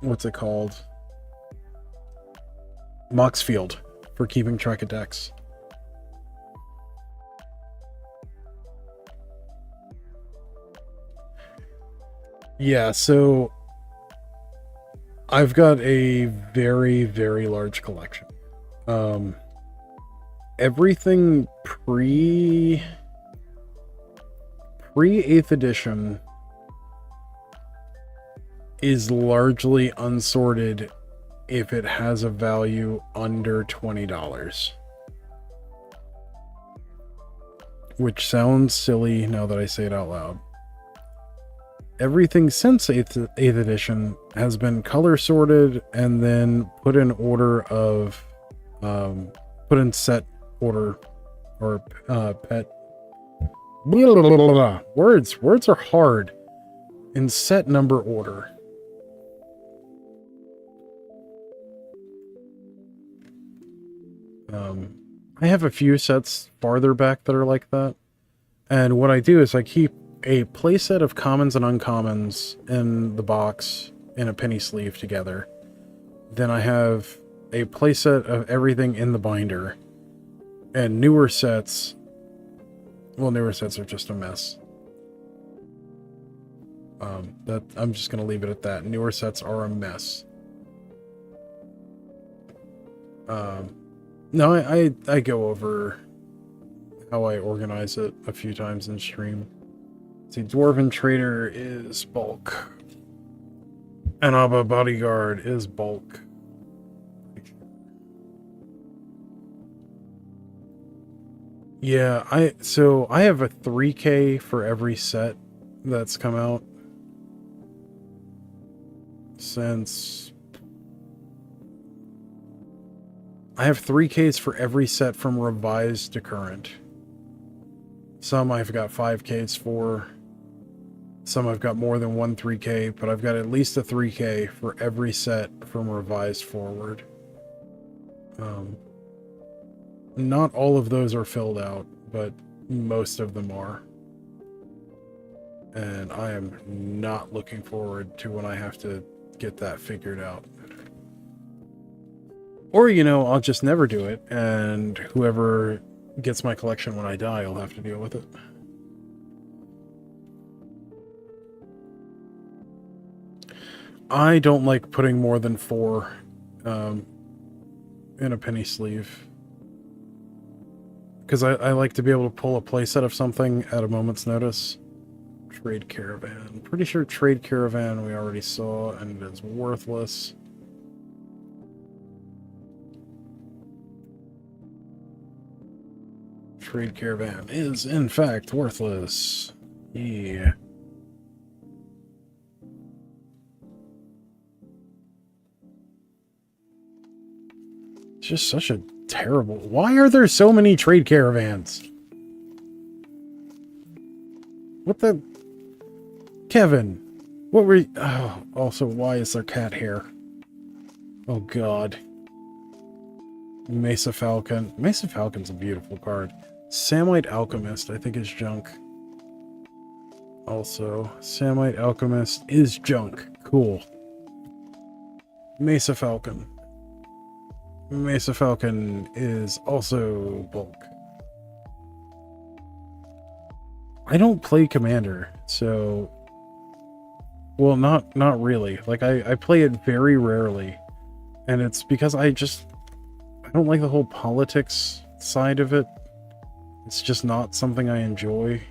what's it called? Moxfield for keeping track of decks. Yeah, so I've got a very, very large collection. Everything pre 8th edition is largely unsorted if it has a value under $20. Which sounds silly now that I say it out loud. Everything since 8th edition has been color sorted and then put in order of, put in set order, or pet. Blah, blah, blah, blah, blah. Words are hard. In set number order. I have a few sets farther back that are like that. And what I do is I keep a playset of commons and uncommons in the box in a penny sleeve together. Then I have a playset of everything in the binder. And newer sets... Well, newer sets are just a mess. I'm just going to leave it at that. Newer sets are a mess. No, I go over how I organize it a few times in stream. See, Dwarven Trader is bulk. Anaba Bodyguard is bulk. Yeah, I have a 3K for every set that's come out. since I have 3Ks for every set from revised to current. Some I've got 5Ks for. Some I've got more than one 3K, but I've got at least a 3K for every set from revised forward. Not all of those are filled out, but most of them are. And I am not looking forward to when I have to get that figured out. Or, you know, I'll just never do it, and whoever gets my collection when I die will have to deal with it. I don't like putting more than 4 in a penny sleeve. Because I like to be able to pull a playset of something at a moment's notice. Trade Caravan. Pretty sure Trade Caravan we already saw, and it is worthless. Trade Caravan is, in fact, worthless. Yeah. It's just such a terrible... Why are there so many Trade Caravans? What the... Kevin, what were you... Oh, also, why is there cat hair? Oh, God. Mesa Falcon. Mesa Falcon's a beautiful card. Samite Alchemist, I think, is junk. Also, Samite Alchemist is junk. Cool. Mesa Falcon. Mesa Falcon is also bulk. I don't play Commander, so... Well, not really. Like, I play it very rarely. And it's because I don't like the whole politics side of it. It's just not something I enjoy.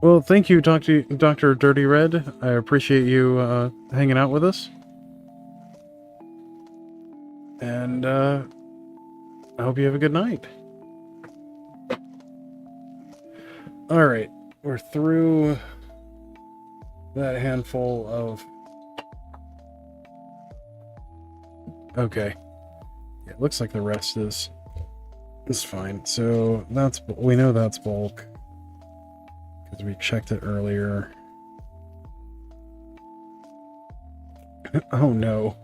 Well, thank you, Dr. Dirty Red. I appreciate you hanging out with us. And I hope you have a good night. Alright, we're through that handful of... Okay. Yeah, it looks like the rest is fine. So that's... We know that's bulk. Because we checked it earlier. Oh no.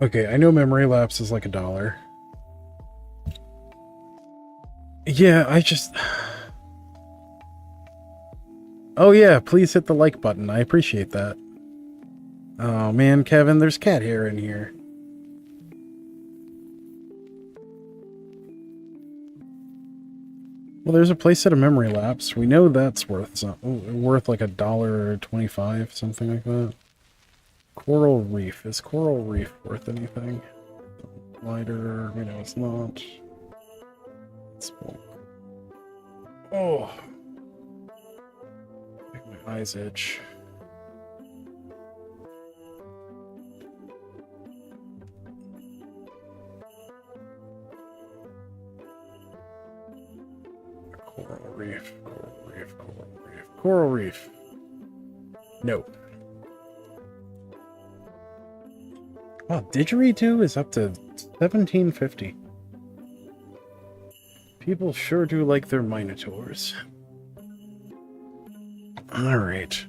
Okay, I know memory lapse is like $1. Yeah, I just... Oh yeah, please hit the like button. I appreciate that. Oh man, Kevin, there's cat hair in here. Well, there's a playset of memory lapse. We know that's worth like $1.25, something like that. Coral Reef. Is Coral Reef worth anything? Lighter, you know, it's not. It's bulk. Oh. Make my eyes itch. Coral Reef, Coral Reef, Coral Reef, Coral Reef. No. Wow, Didgeridoo is up to $17.50. People sure do like their Minotaurs. Alright.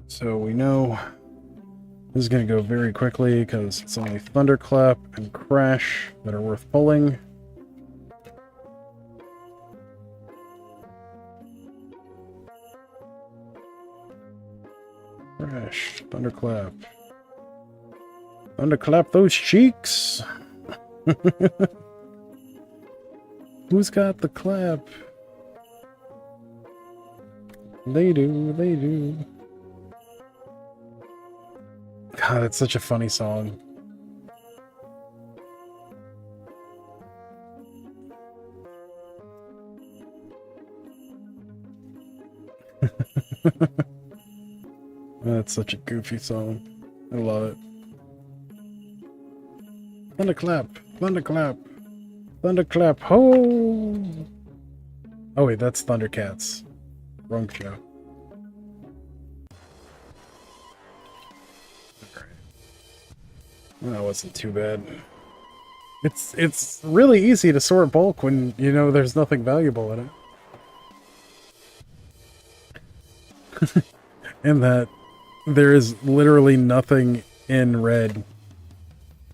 So we know this is going to go very quickly because it's only Thunderclap and Crash that are worth pulling. Crash, Thunderclap. Thunderclap those cheeks! Who's got the clap? They do, they do. God, that's such a funny song. That's such a goofy song. I love it. Thunderclap, thunderclap, thunderclap, ho! Oh wait, that's Thundercats. Wrong show. That wasn't too bad. It's really easy to sort bulk when you know there's nothing valuable in it. And that there is literally nothing in red.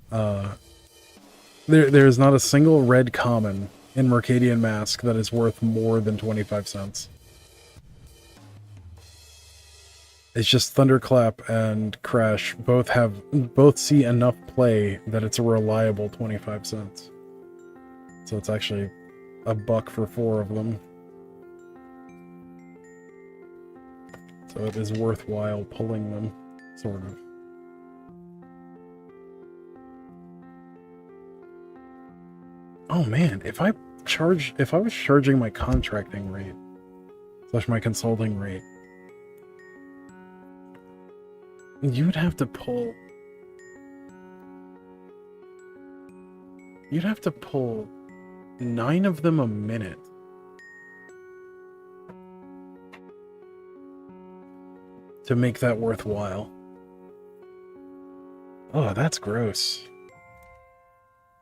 There is not a single red common in Mercadian Mask that is worth more than 25 cents. It's just Thunderclap and Crash both see enough play that it's a reliable 25 cents. So it's actually $1 for 4 of them. So it is worthwhile pulling them, sort of. Oh man, if I was charging my contracting rate / my consulting rate, you'd have to pull 9 of them a minute. To make that worthwhile. Oh, that's gross.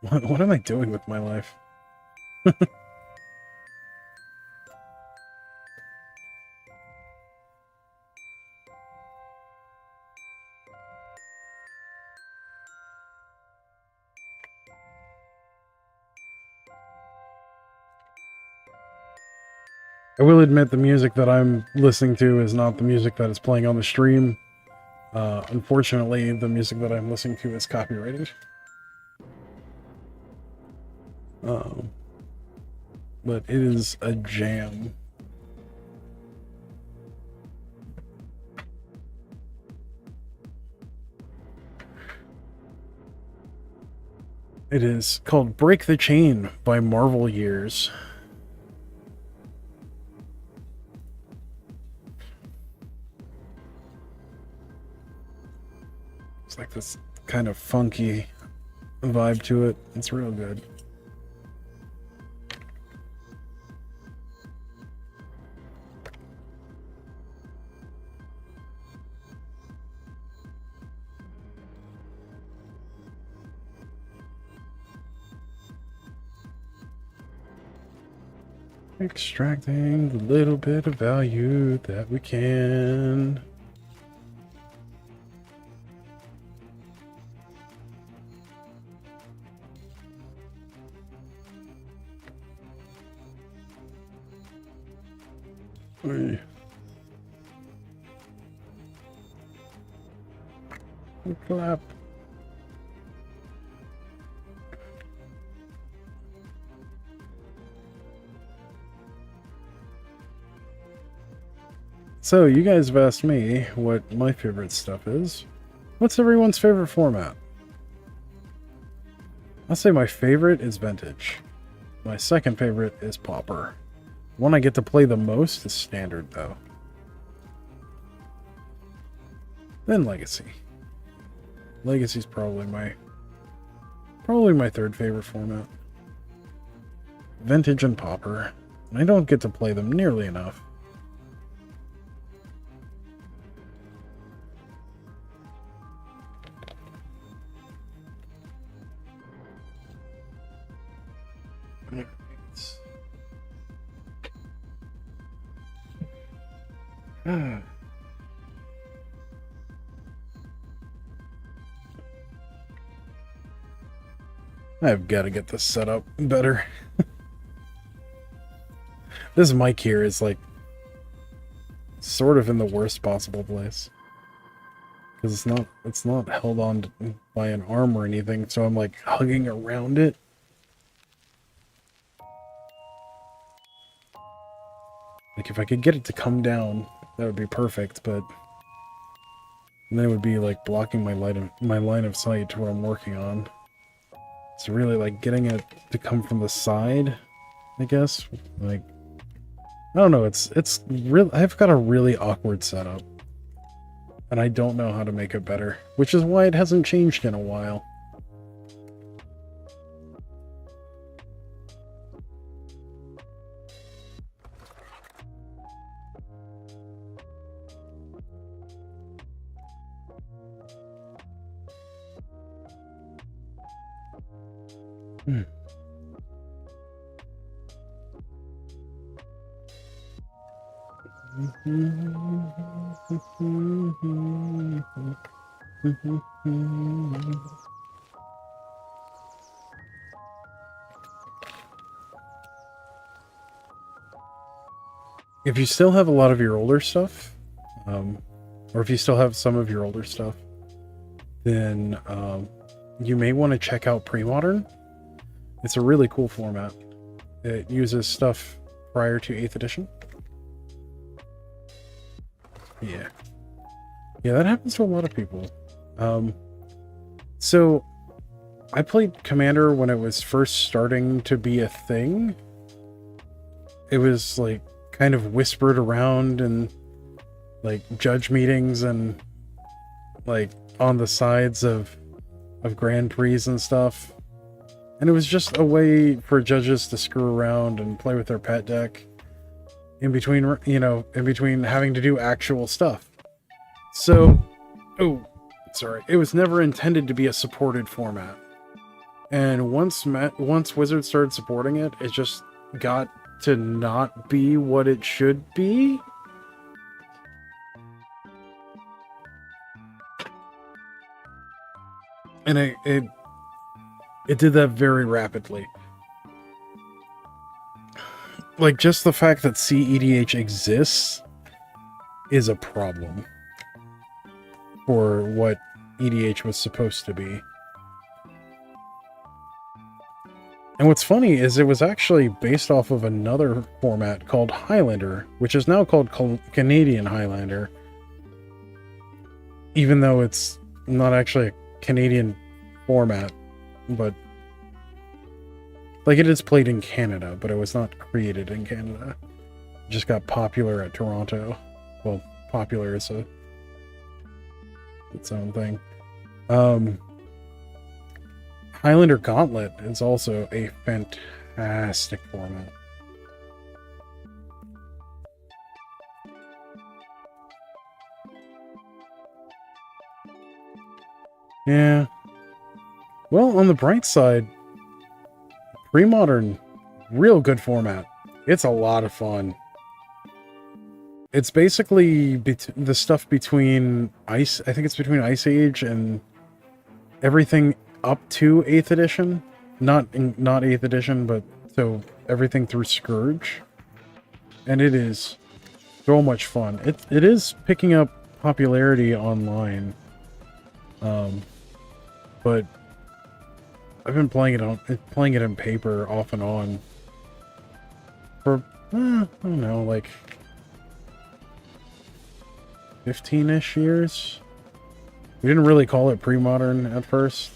What am I doing with my life? I will admit the music that I'm listening to is not the music that is playing on the stream. Unfortunately, the music that I'm listening to is copyrighted. But it is a jam. It is called Break the Chain by Marvel Years. It's like this kind of funky vibe to it. It's real good. Extracting the little bit of value that we can. Oy. Clap. So, you guys have asked me what my favorite stuff is. What's everyone's favorite format? I'll say my favorite is Vintage. My second favorite is Pauper. The one I get to play the most is Standard, though. Then Legacy. Legacy's probably my third favorite format. Vintage and Pauper. I don't get to play them nearly enough. I've got to get this set up better. This mic here is like sort of in the worst possible place. Because it's not held on by an arm or anything, so I'm like hugging around it. Like if I could get it to come down, that would be perfect, but then it would be like blocking my line of sight to what I'm working on. It's really like getting it to come from the side, I guess. Like, I don't know, it's real. I've got a really awkward setup. And I don't know how to make it better, which is why it hasn't changed in a while. Hmm. If you still have a lot of your older stuff, or if you still have some of your older stuff, then you may want to check out Pre-Modern. It's a really cool format. It uses stuff prior to 8th edition. Yeah. Yeah, that happens to a lot of people. So I played Commander when it was first starting to be a thing. It was like kind of whispered around and like judge meetings and like on the sides of Grand Prix and stuff. And it was just a way for judges to screw around and play with their pet deck in between, you know, in between having to do actual stuff. So, oh, sorry. It was never intended to be a supported format. And once Wizards started supporting it, it just got to not be what it should be. And it did that very rapidly. Like, just the fact that CEDH exists is a problem for what EDH was supposed to be. And what's funny is it was actually based off of another format called Highlander, which is now called Canadian Highlander, even though it's not actually a Canadian format, but like it is played in Canada, but it was not created in Canada. It just got popular at Toronto. Well, popular is its own thing. Highlander Gauntlet is also a fantastic format. Yeah. Well, on the bright side, Pre-Modern, real good format. It's a lot of fun. It's basically the stuff between I think it's between Ice Age and everything up to 8th edition. Not 8th edition, but so everything through Scourge. And it is so much fun. It is picking up popularity online. But I've been playing it in paper off and on for I don't know, like 15-ish years. We didn't really call it pre-modern at first,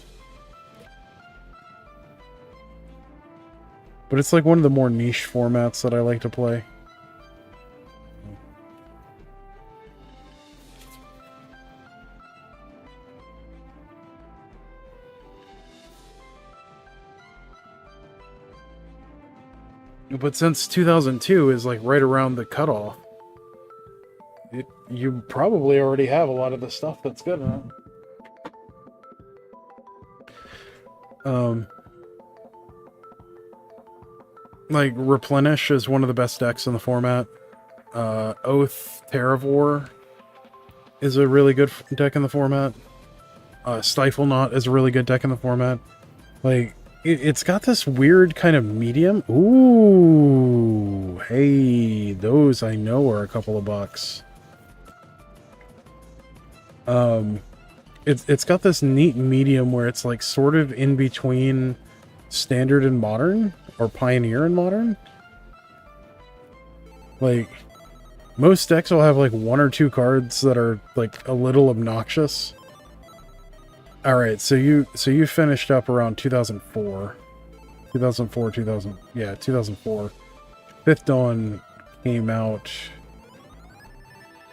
but it's like one of the more niche formats that I like to play. But since 2002 is like right around the cutoff, you probably already have a lot of the stuff that's good enough. Like Replenish is one of the best decks in the format. Oath Terravor is a really good deck in the format. Stifle Knot is a really good deck in the format. Like, it's got this weird kind of medium. Ooh, hey, those I know are a couple of bucks. It's got this neat medium where it's like sort of in between standard and modern, or pioneer and modern. Like, most decks will have like one or two cards that are like a little obnoxious. All right, so you finished up around 2004. 2004. Fifth Dawn came out,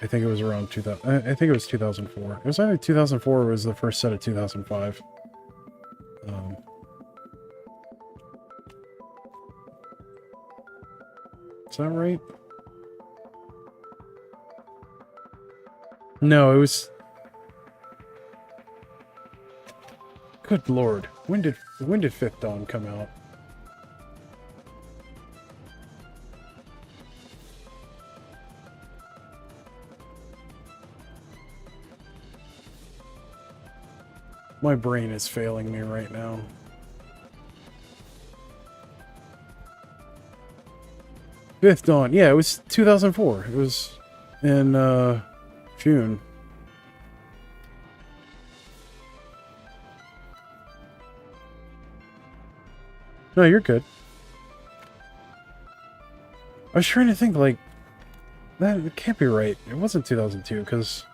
I think it was around 2000. I think it was 2004. It was either 2004 or it was the first set of 2005. Is that right? No, it was... Good lord. When did Fifth Dawn come out? My brain is failing me right now. Fifth Dawn. Yeah, it was 2004. It was in June. No, you're good. I was trying to think, like, that can't be right. It wasn't 2002, because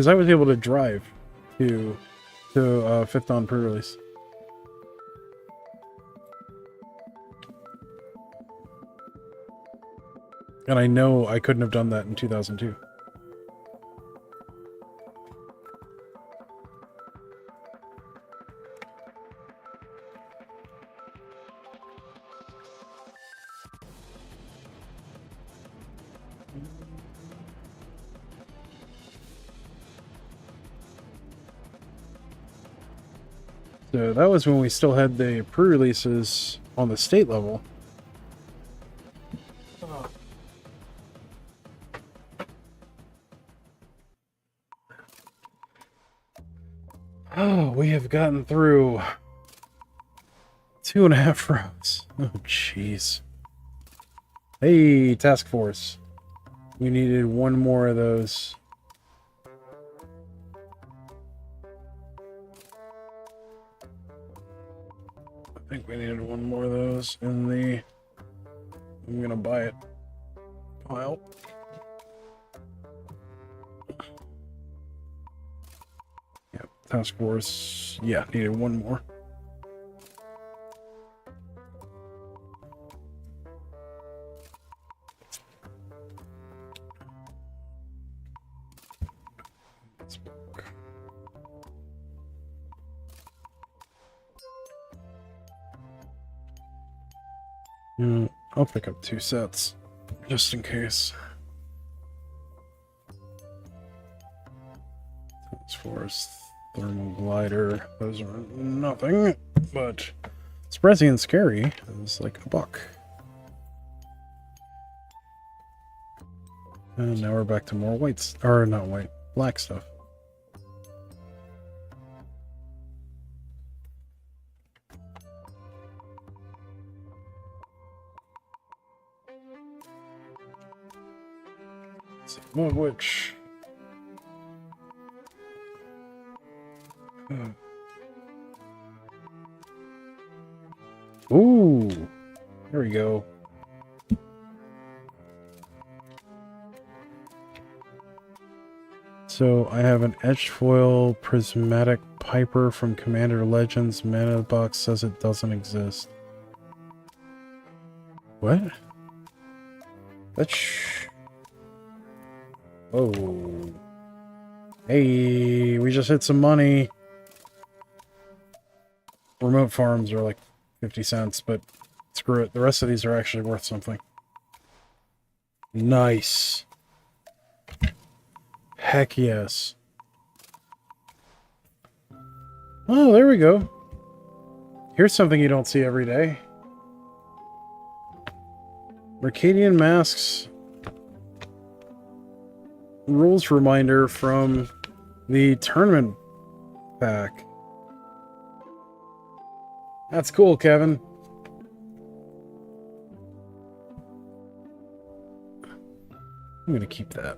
I was able to drive to Fifth Dawn pre-release. And I know I couldn't have done that in 2002. So that was when we still had the pre-releases on the state level. Oh, we have gotten through 2.5 rows. Oh, jeez. Hey, Task Force. We needed one more of those. I think we needed one more of those in the... I'm gonna buy it. Pile. Yep, Task Force. Yeah, needed one more. I'll pick up 2 sets, just in case. As far as thermal glider, those are nothing, but Sprezzy and Scary is like $1. And now we're back to more whites, or not white, black stuff. One of which... Ooh, there we go. So I have an etched foil prismatic Piper from Commander Legends. Mana box says it doesn't exist. What? That's... Oh. Hey, we just hit some money. Remote farms are like 50 cents, but screw it. The rest of these are actually worth something. Nice. Heck yes. Oh, there we go. Here's something you don't see every day. Mercadian Masks rules reminder from the tournament pack. That's cool, Kevin. I'm gonna keep that.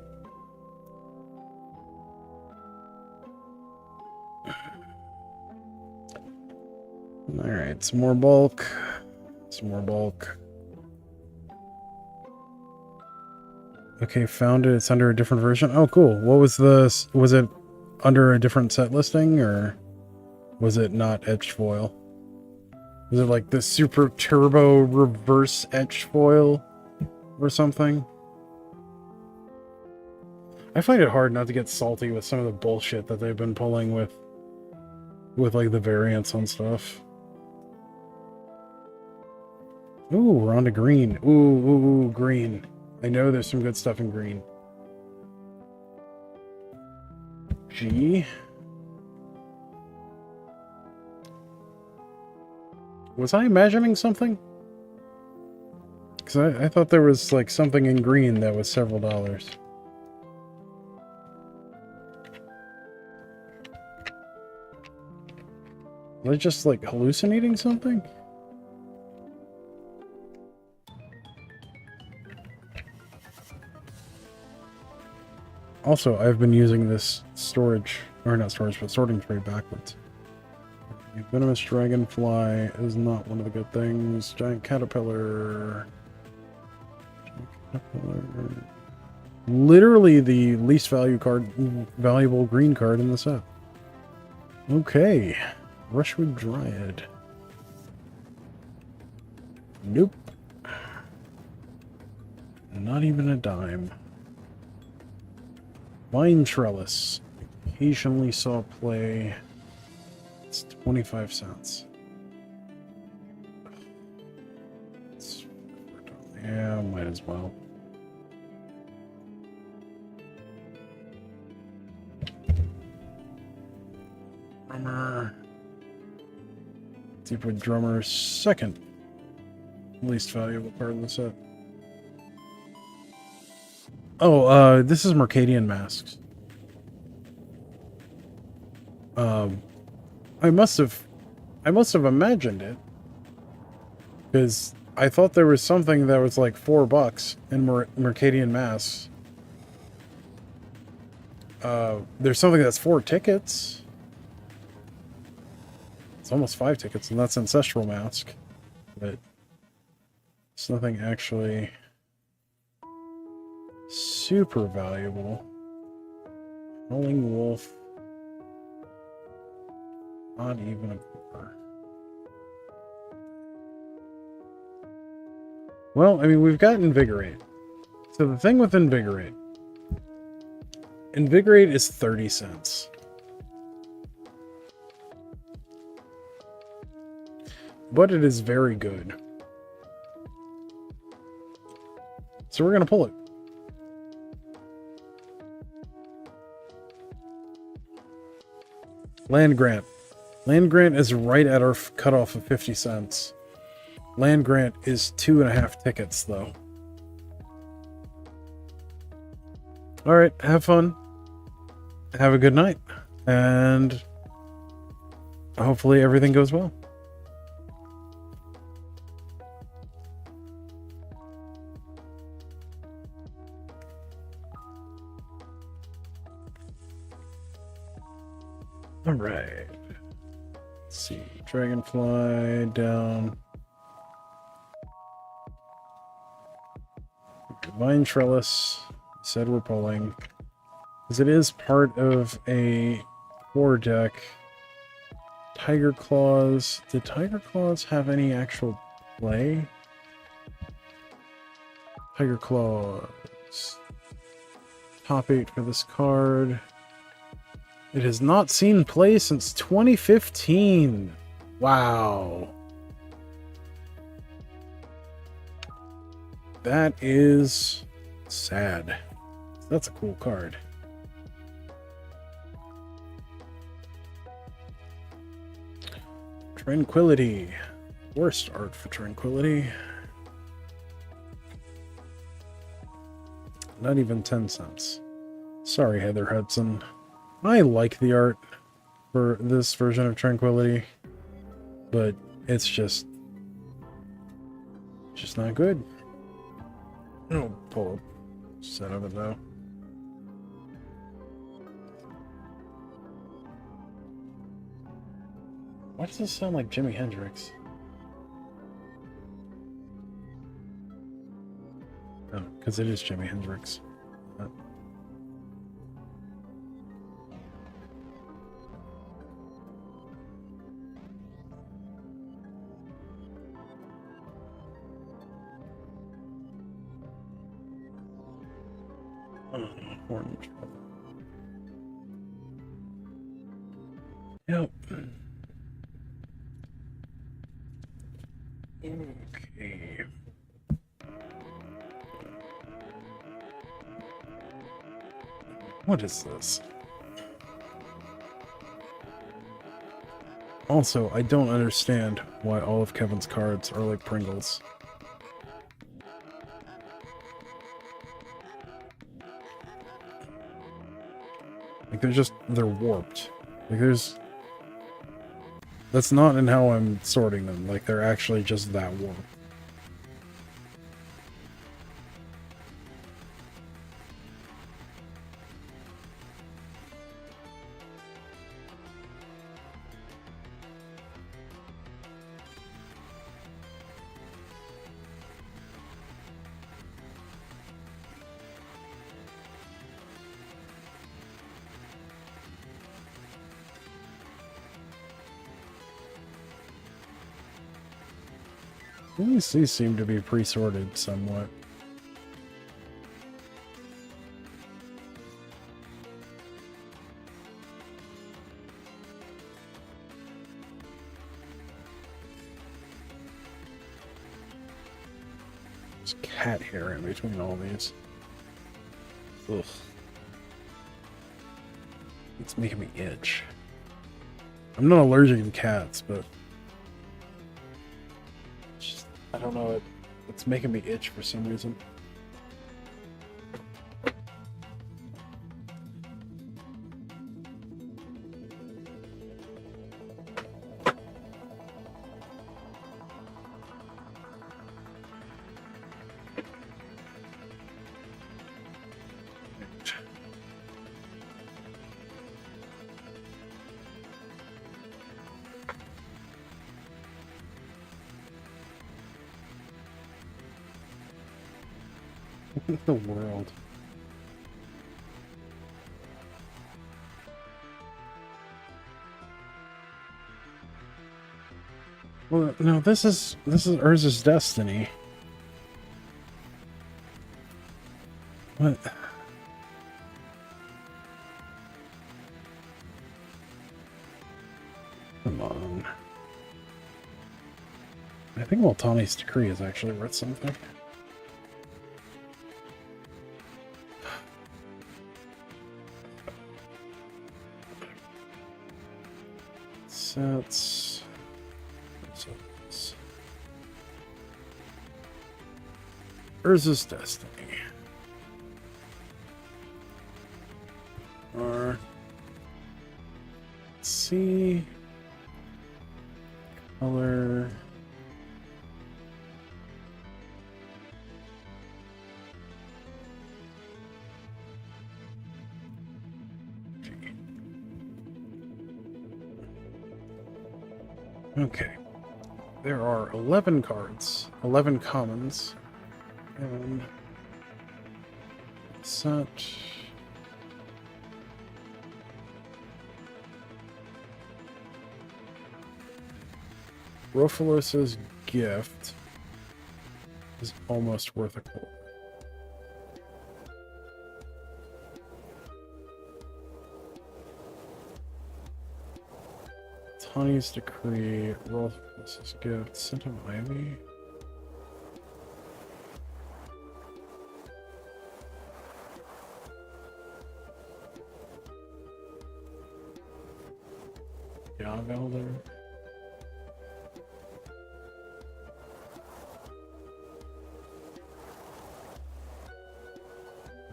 Alright, some more bulk. Some more bulk. Okay, found it. It's under a different version. Oh, cool. What was the... Was it under a different set listing, or was it not etched foil? Was it like the super turbo reverse etched foil or something? I find it hard not to get salty with some of the bullshit that they've been pulling with like the variants on stuff. Ooh, we're on to green. Ooh, green. I know there's some good stuff in green. G. Was I imagining something? Because I thought there was like something in green that was several dollars. Was I just like hallucinating something? Also, I've been using this storage, or not storage, but sorting tray backwards. Venomous dragonfly is not one of the good things. Giant caterpillar. Literally the least valuable green card in the set. Okay. Rushwood Dryad. Nope. Not even a dime. Vine Trellis. Occasionally saw play. It's 25 cents. Yeah, might as well. Drummer. Deepwood Drummer's second least valuable card in the set. Oh, this is Mercadian Masks. I must have imagined it, because I thought there was something that was like $4 in Mercadian Masks. There's something that's 4 tickets. It's almost 5 tickets, and that's Ancestral Mask. But it's nothing actually super valuable. Howling Wolf. Not even a quarter. Well, I mean, we've got Invigorate. So the thing with Invigorate is 30 cents. But it is very good. So we're going to pull it. Land Grant. Land Grant is right at our cutoff of 50 cents. Land Grant is 2.5 tickets, though. Alright, have fun. Have a good night. And hopefully everything goes well. Alright. Let's see. Dragonfly down. Vine Trellis. Said we're pulling. Because it is part of a 4 deck. Tiger Claws. Did Tiger Claws have any actual play? Tiger Claws. Top 8 for this card. It has not seen play since 2015. Wow. That is sad. That's a cool card. Tranquility. Worst art for Tranquility. Not even 10 cents. Sorry, Heather Hudson. I like the art for this version of Tranquility, but it's just not good. I'll pull a set of it though. Why does this sound like Jimi Hendrix? Oh, because it is Jimi Hendrix. Orange. Yep. Okay. What is this? Also, I don't understand why all of Kevin's cards are like Pringles. Like, they're warped. Like, that's not in how I'm sorting them. Like, they're actually just that warped. At least these seem to be pre-sorted somewhat. There's cat hair in between all these. Ugh. It's making me itch. I'm not allergic to cats, but I don't know, it's making me itch for some reason. The world. Well, no, this is Urza's destiny. What? Come on. I think Multani's decree is actually worth something. Sets. Urza's destiny. Or let's see. Color. Okay. There are 11 cards, 11 commons, and set. Rofilosa's gift is almost worth a quarter. Tani's decree, Rofilosa's gift, Scent of Ivy. Velder.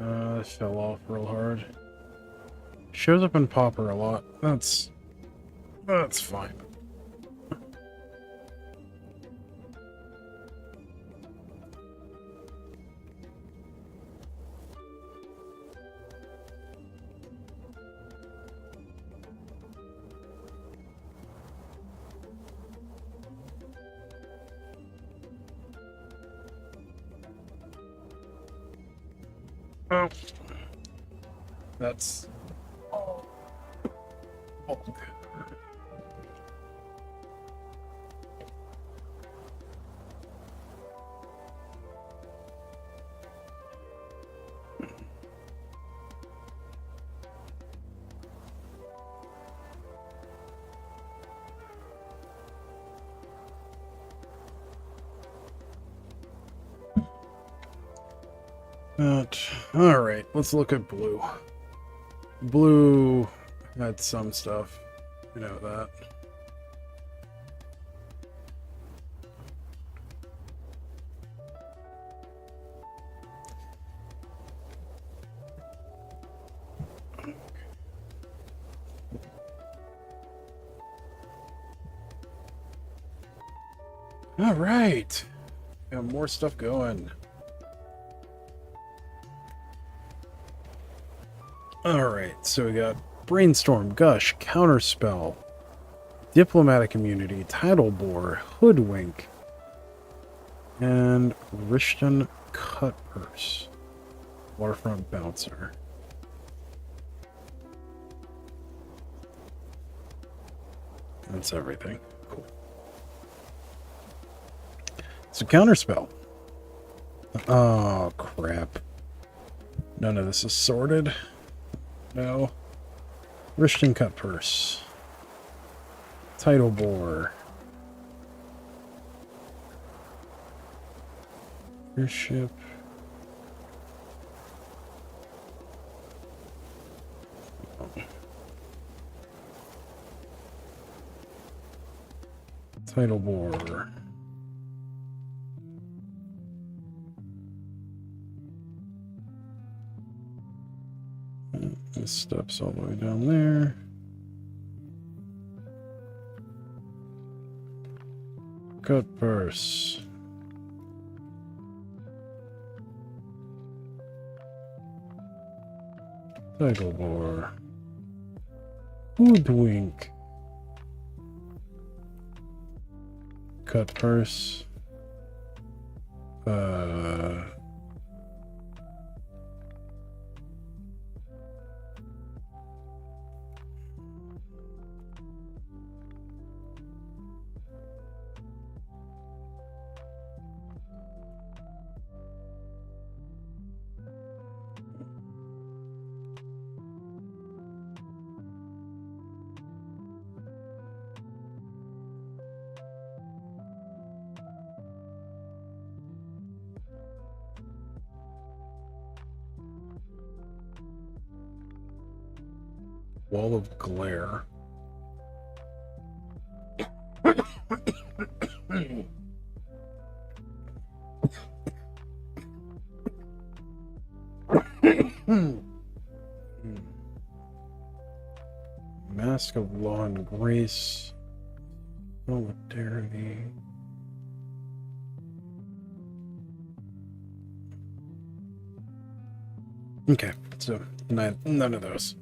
It fell off real hard. Shows up in Pauper a lot. That's fine. Oh, that's bulk. Alright, let's look at blue. Blue had some stuff. You know that. All right. Got more stuff going. All right. So we got Brainstorm, Gush, Counterspell, Diplomatic Immunity, Tidal Bore, Hoodwink, and Rishton Cutpurse. Waterfront Bouncer. That's everything. Cool. So Counterspell. Oh, crap. None of this is sorted. No. Rishton Cutpurse. Tidal Bore. Your ship. Tidal Bore. This steps all the way down there. Cutpurse. Tidal Bore. Hoodwink. Cutpurse. Wall of Glare. Mask of Law and Grace. Solidarity. Okay, so none of those.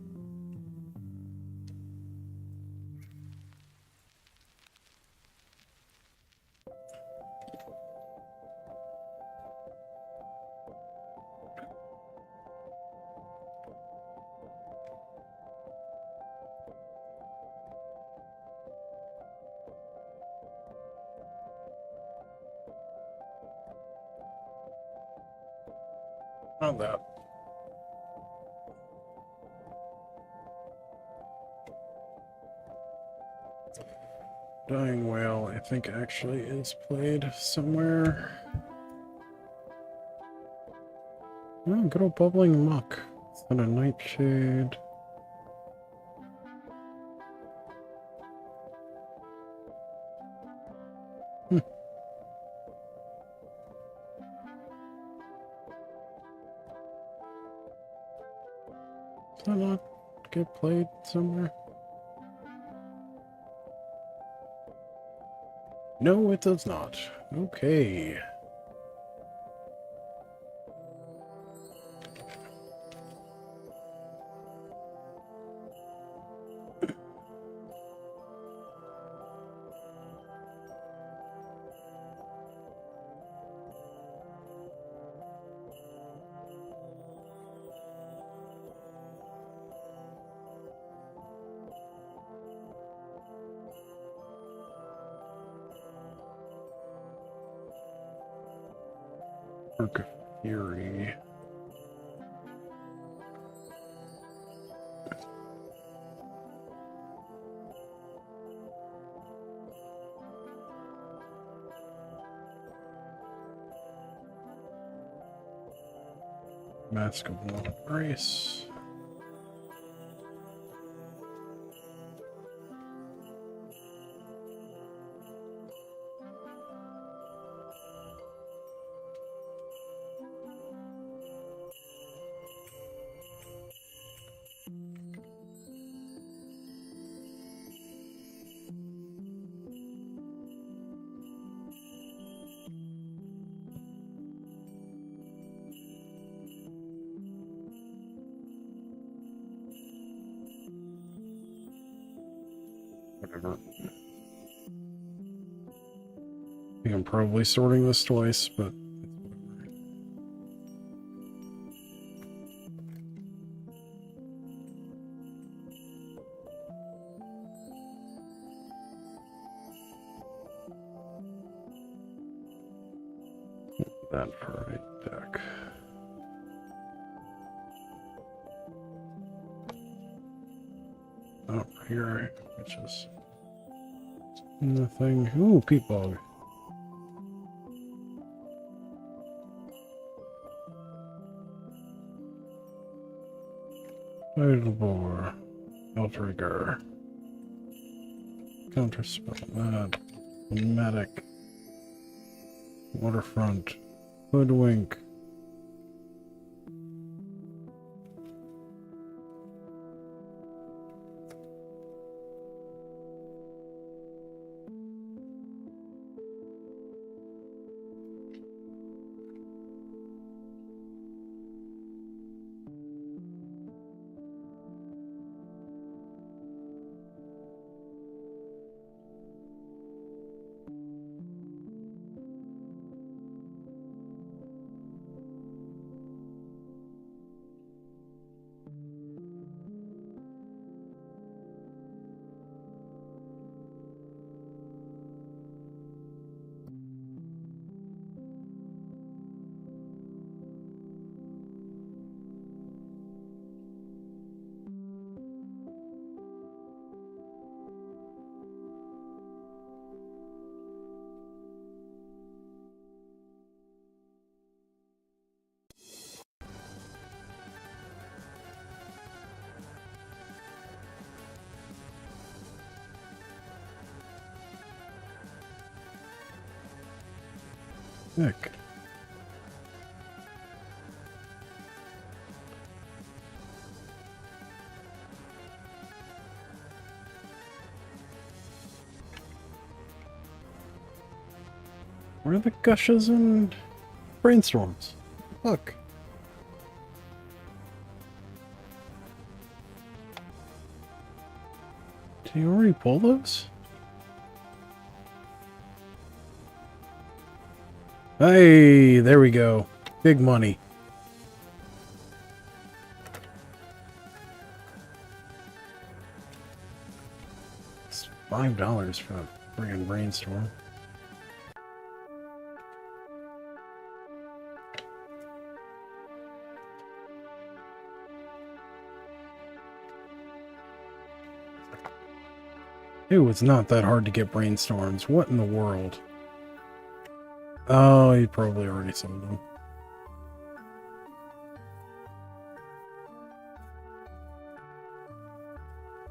Not that. Dying Whale, I think, actually is played somewhere. Oh, good old Bubbling Muck. It's not a Nightshade. Does that not get played somewhere? No, it does not. Okay. Arc of Fury. Mask of Law and Grace. Whatever. I think I'm probably sorting this twice, but that for right deck. Oh, here, which is nothing. Ooh, peat bog. Idlebore. Outrigger. Counterspell. Medic. Waterfront. Hoodwink. Nick. Where are the gushes and brainstorms? Look. Did you already pull those? Hey, there we go. Big money. It's $5 for a friggin' brainstorm. It was not that hard to get brainstorms. What in the world? Oh, he probably already sold them.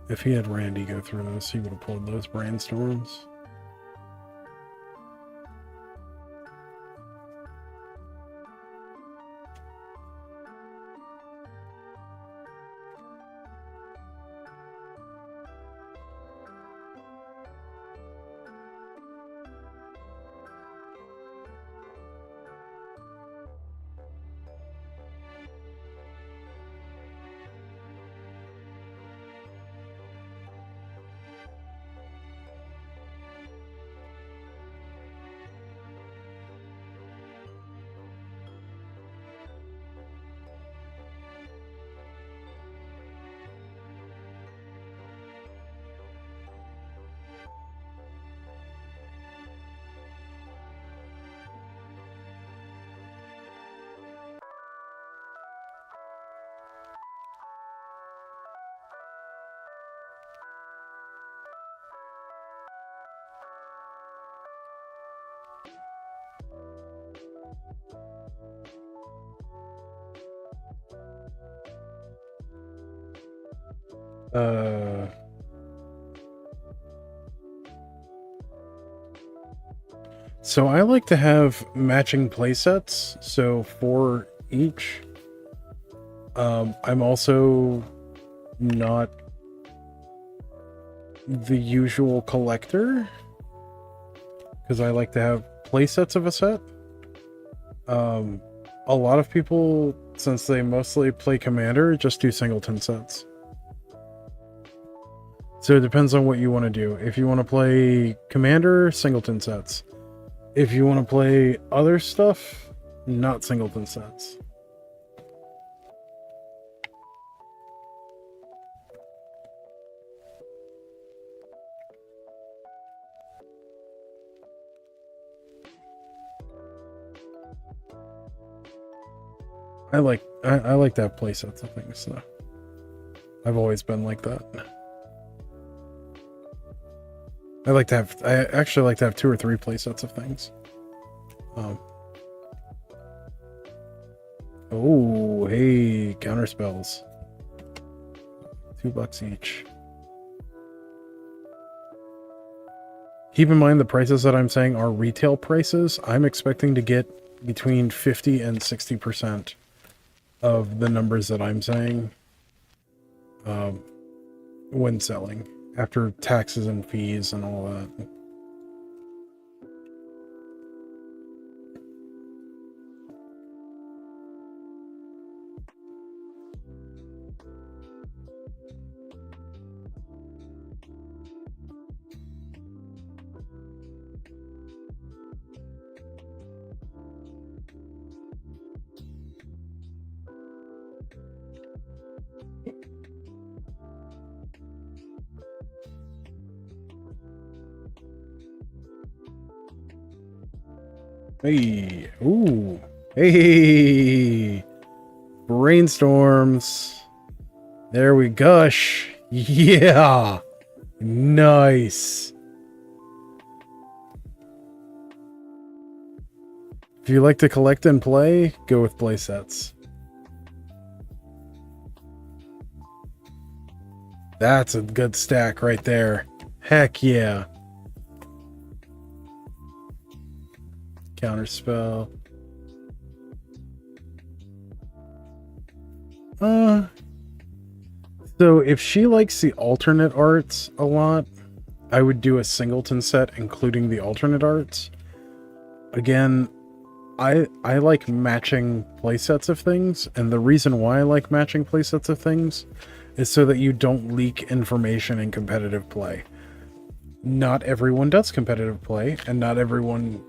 If he had Randy go through this, he would have pulled those brainstorms. So I like to have matching playsets, so for each. I'm also not the usual collector, because I like to have playsets of a set. A lot of people, since they mostly play Commander, just do singleton sets. So it depends on what you want to do. If you want to play Commander, singleton sets. If you want to play other stuff, not singleton sets. I like to have play sets of things, though. I've always been like that. I actually like to have 2 or 3 play sets of things. Oh, hey, counter spells. $2 each. Keep in mind the prices that I'm saying are retail prices. I'm expecting to get between 50 and 60% of the numbers that I'm saying when selling, after taxes and fees and all that. Hey, ooh, hey, brainstorms. There we gush. Yeah, nice. If you like to collect and play, go with play sets. That's a good stack right there. Heck yeah. Counterspell. So if she likes the alternate arts a lot, I would do a singleton set including the alternate arts. Again, I like matching playsets of things, and the reason why I like matching playsets of things is so that you don't leak information in competitive play. Not everyone does competitive play, and not everyone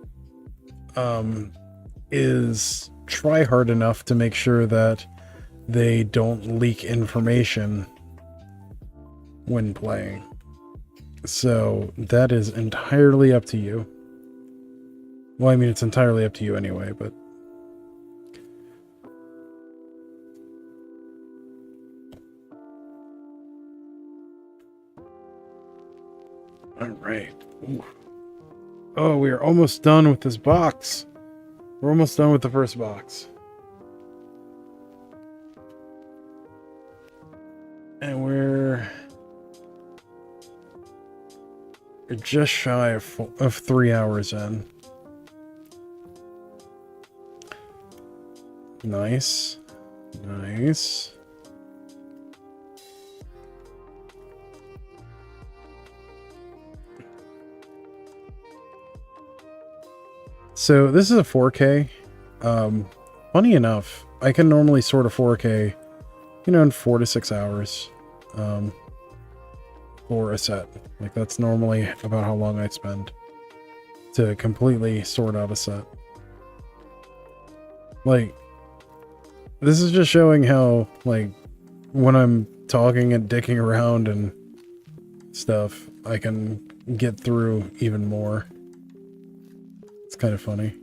is try hard enough to make sure that they don't leak information when playing. So that is entirely up to you. Well, I mean, it's entirely up to you anyway, but... Alright. Oh, we are almost done with this box. We're almost done with the first box. And we're just shy of 3 hours in. Nice. Nice. So this is a 4K. Funny enough, I can normally sort a 4K, you know, in 4 to 6 hours for a set. Like, that's normally about how long I spend to completely sort out a set. Like, this is just showing how, like, when I'm talking and dicking around and stuff, I can get through even more. It's kind of funny.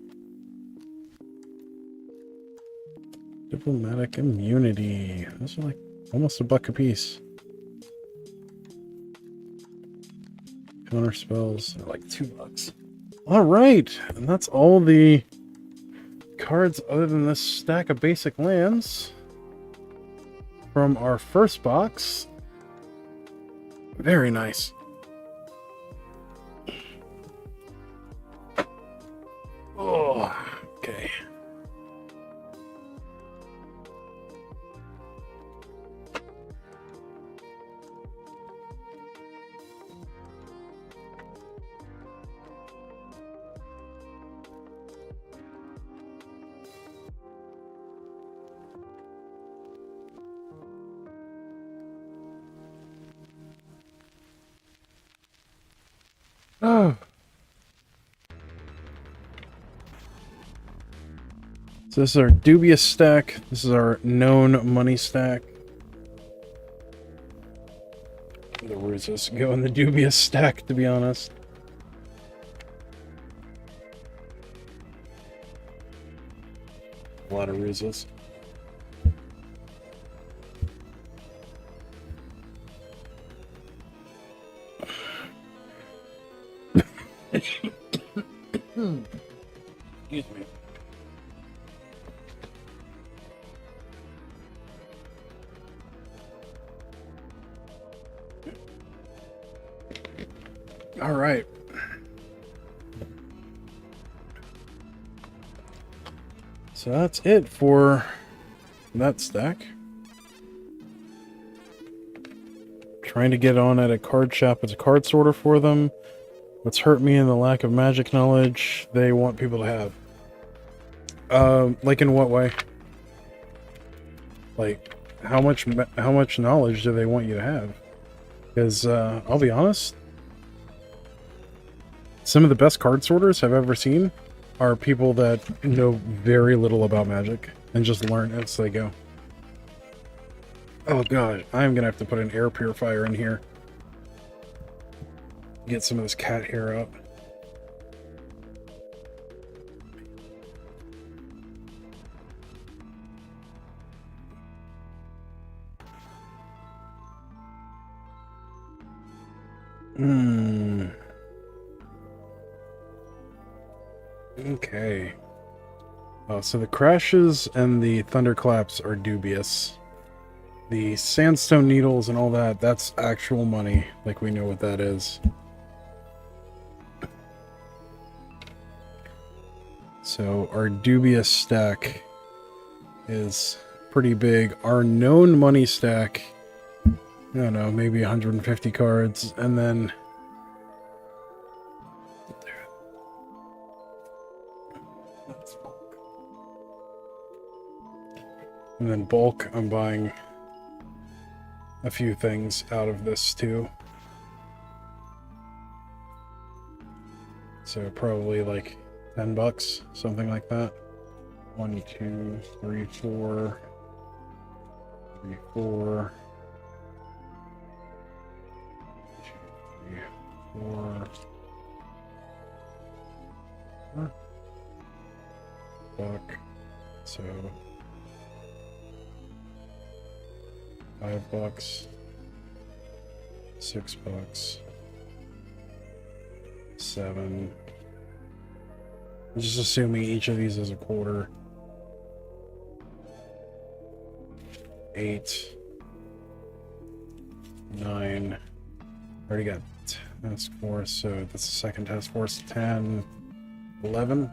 Diplomatic immunity. Those are like almost $1 a piece. Counter spells are like $2. All right, and that's all the cards other than this stack of basic lands from our first box. Very nice. Oh, okay. Oh. So this is our dubious stack. This is our known money stack. The ruses go in the dubious stack, to be honest. A lot of ruses. Excuse me. All right. So that's it for that stack. Trying to get on at a card shop as a card sorter for them. What's hurt me in the lack of magic knowledge they want people to have. Like in what way? Like, how much knowledge do they want you to have? Because, I'll be honest, some of the best card sorters I've ever seen are people that know very little about Magic and just learn as they go. Oh god, I'm gonna have to put an air purifier in here. Get some of this cat hair up. Okay. Oh, so the crashes and the thunderclaps are dubious. The sandstone needles and all that, that's actual money. Like, we know what that is. So, our dubious stack is pretty big. Our known money stack, I don't know, maybe 150 cards. And then... And then bulk, I'm buying a few things out of this too. So probably like $10, something like that. 1, 2, 3, 4. 3, 4. 2, 3, 4. Buck. So $5, $6, 7. I'm just assuming each of these is a quarter. 8, 9. Already got task force, so that's the second task force. 10, 11.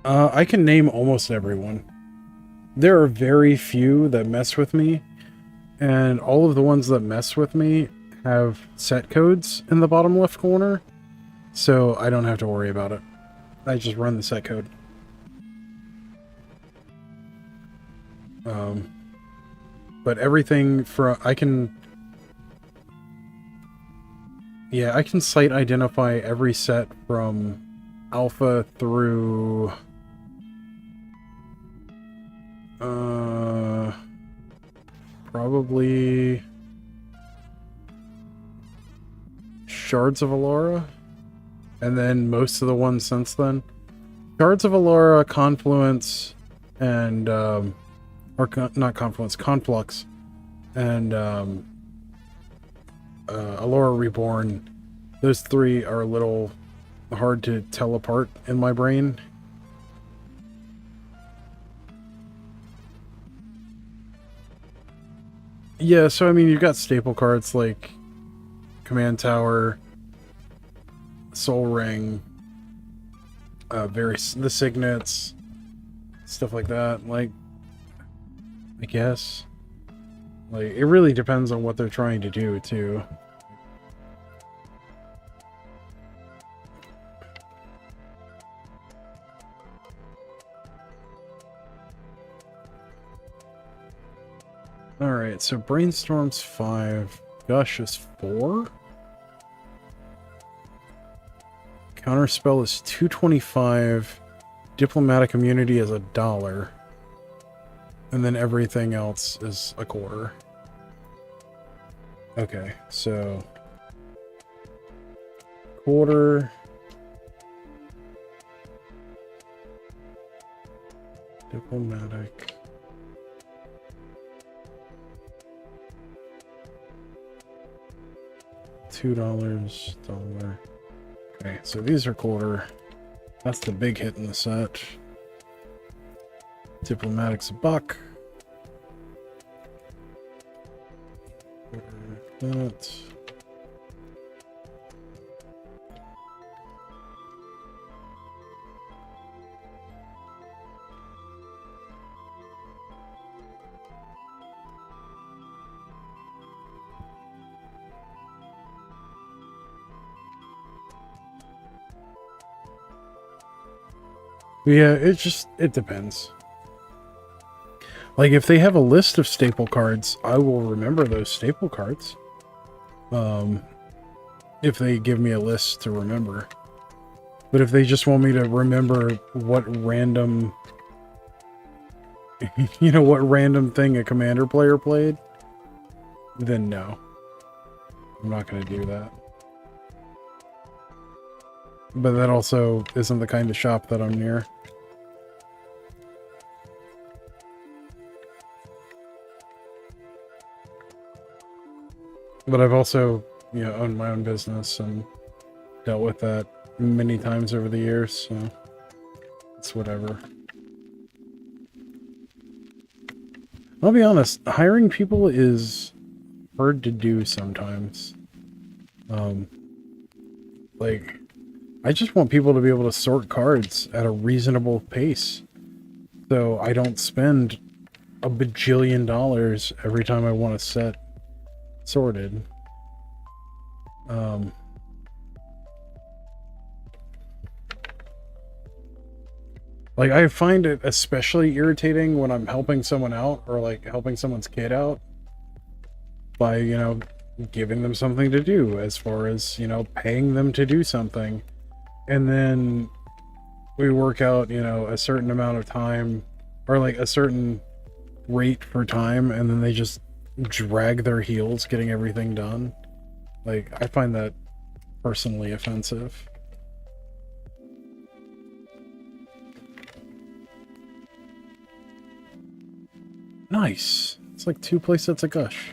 I can name almost everyone. There are very few that mess with me, and all of the ones that mess with me have set codes in the bottom left corner, so I don't have to worry about it. I just run the set code. But everything for I can site identify every set from alpha through probably Shards of Alara, and then most of the ones since then. Shards of Alara, Confluence, and not Confluence, Conflux, and Alara Reborn. Those three are a little hard to tell apart in my brain. Yeah, so I mean, you've got staple cards like Command Tower, Soul Ring, the Signets, stuff like that. Like, I guess, like, it really depends on what they're trying to do too. Alright, so Brainstorm's 5. Gush is 4. Counterspell is 225. Diplomatic immunity is $1. And then everything else is a quarter. Okay, so quarter. Diplomatic. $2, dollar. Okay, so these are quarter. That's the big hit in the set. Diplomatic's $1. That. Yeah, it depends. Like, if they have a list of staple cards, I will remember those staple cards. If they give me a list to remember. But if they just want me to remember what random, you know, what random thing a commander player played, then no. I'm not going to do that. But that also isn't the kind of shop that I'm near. But I've also, you know, owned my own business and dealt with that many times over the years, so it's whatever. I'll be honest, hiring people is hard to do sometimes. Like, I just want people to be able to sort cards at a reasonable pace, so I don't spend a bajillion dollars every time I want a set sorted. Like, I find it especially irritating when I'm helping someone out, or like helping someone's kid out by, you know, giving them something to do, as far as, you know, paying them to do something, and then we work out, you know, a certain amount of time, or like a certain rate for time, and then they just drag their heels getting everything done. Like, I find that personally offensive. Nice. It's like 2 play sets of Gush.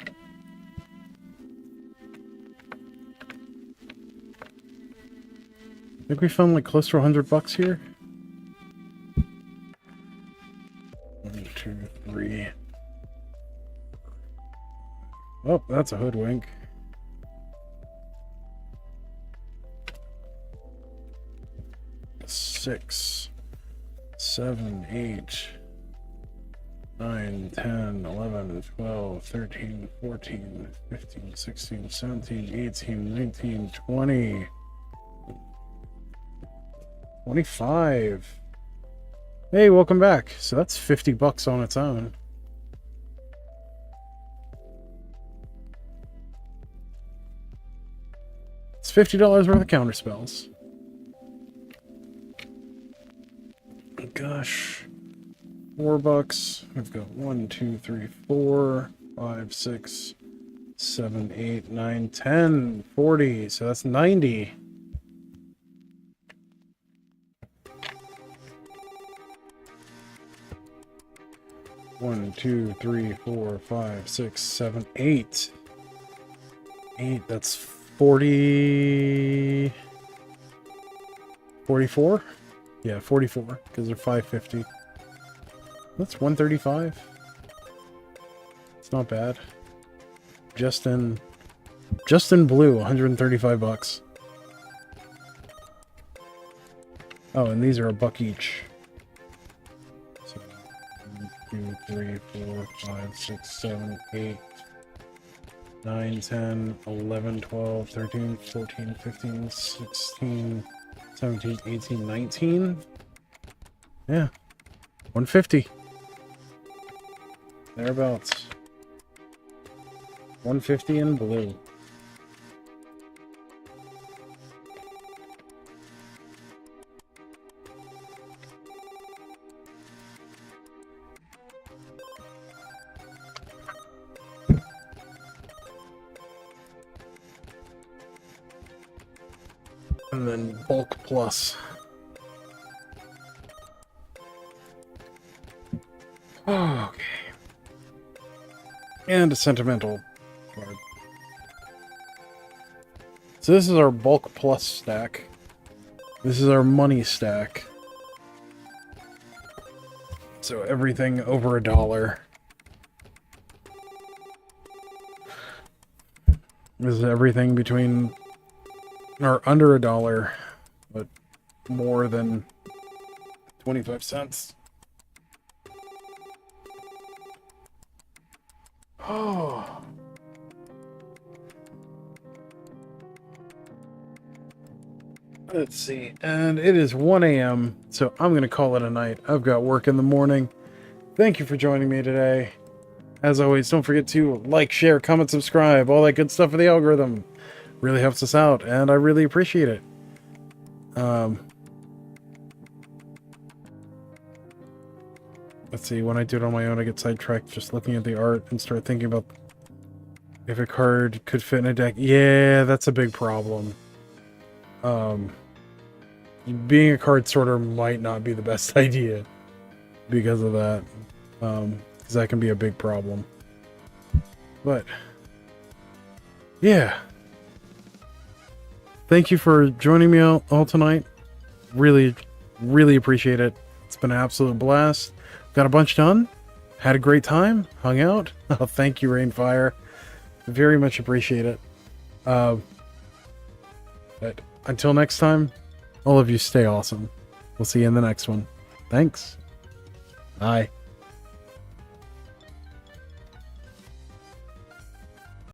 I think we found like close to $100 here. 1, 2, 3. Oh, that's a hoodwink. Six, 7, 8, 9, 10, 11, 12, 13, 14, 15, 16, 17, 18, 19, 20, 25. Hey, welcome back. So that's $50 on its own. It's $50 worth of counter spells. Gosh. $4. We've got 1, 2, 3, 4, 5, 6, 7, 8, 9, 10, 40. So that's 90. One, 2, 3, 4, 5, 6, 7, 8. 8, that's 40. 44? Yeah, 44, because they're 550. That's 135. It's not bad. Just in blue, $135. Oh, and these are $1 each. So 1, 2, 3, 4, 5, 6, 7, 8, 9, 10, 11, 12, 13, 14, 15, 16, 17, 18, 19. Yeah. 150. Thereabouts. 150 in blue. And then bulk plus. Oh, okay. And a sentimental card. So this is our bulk plus stack. This is our money stack. So everything over $1. This is everything between or under $1, but more than 25 cents. Oh. Let's see. And it is 1 a.m., so I'm going to call it a night. I've got work in the morning. Thank you for joining me today. As always, don't forget to like, share, comment, subscribe, all that good stuff for the algorithm. Really helps us out, and I really appreciate it. Let's see, when I do it on my own, I get sidetracked just looking at the art and start thinking about if a card could fit in a deck. Yeah, that's a big problem. Being a card sorter might not be the best idea because of that. Because that can be a big problem. But, yeah. Thank you for joining me all tonight. Really, really appreciate it. It's been an absolute blast. Got a bunch done. Had a great time. Hung out. Oh, thank you, Rainfire. Very much appreciate it. But until next time, all of you stay awesome. We'll see you in the next one. Thanks. Bye.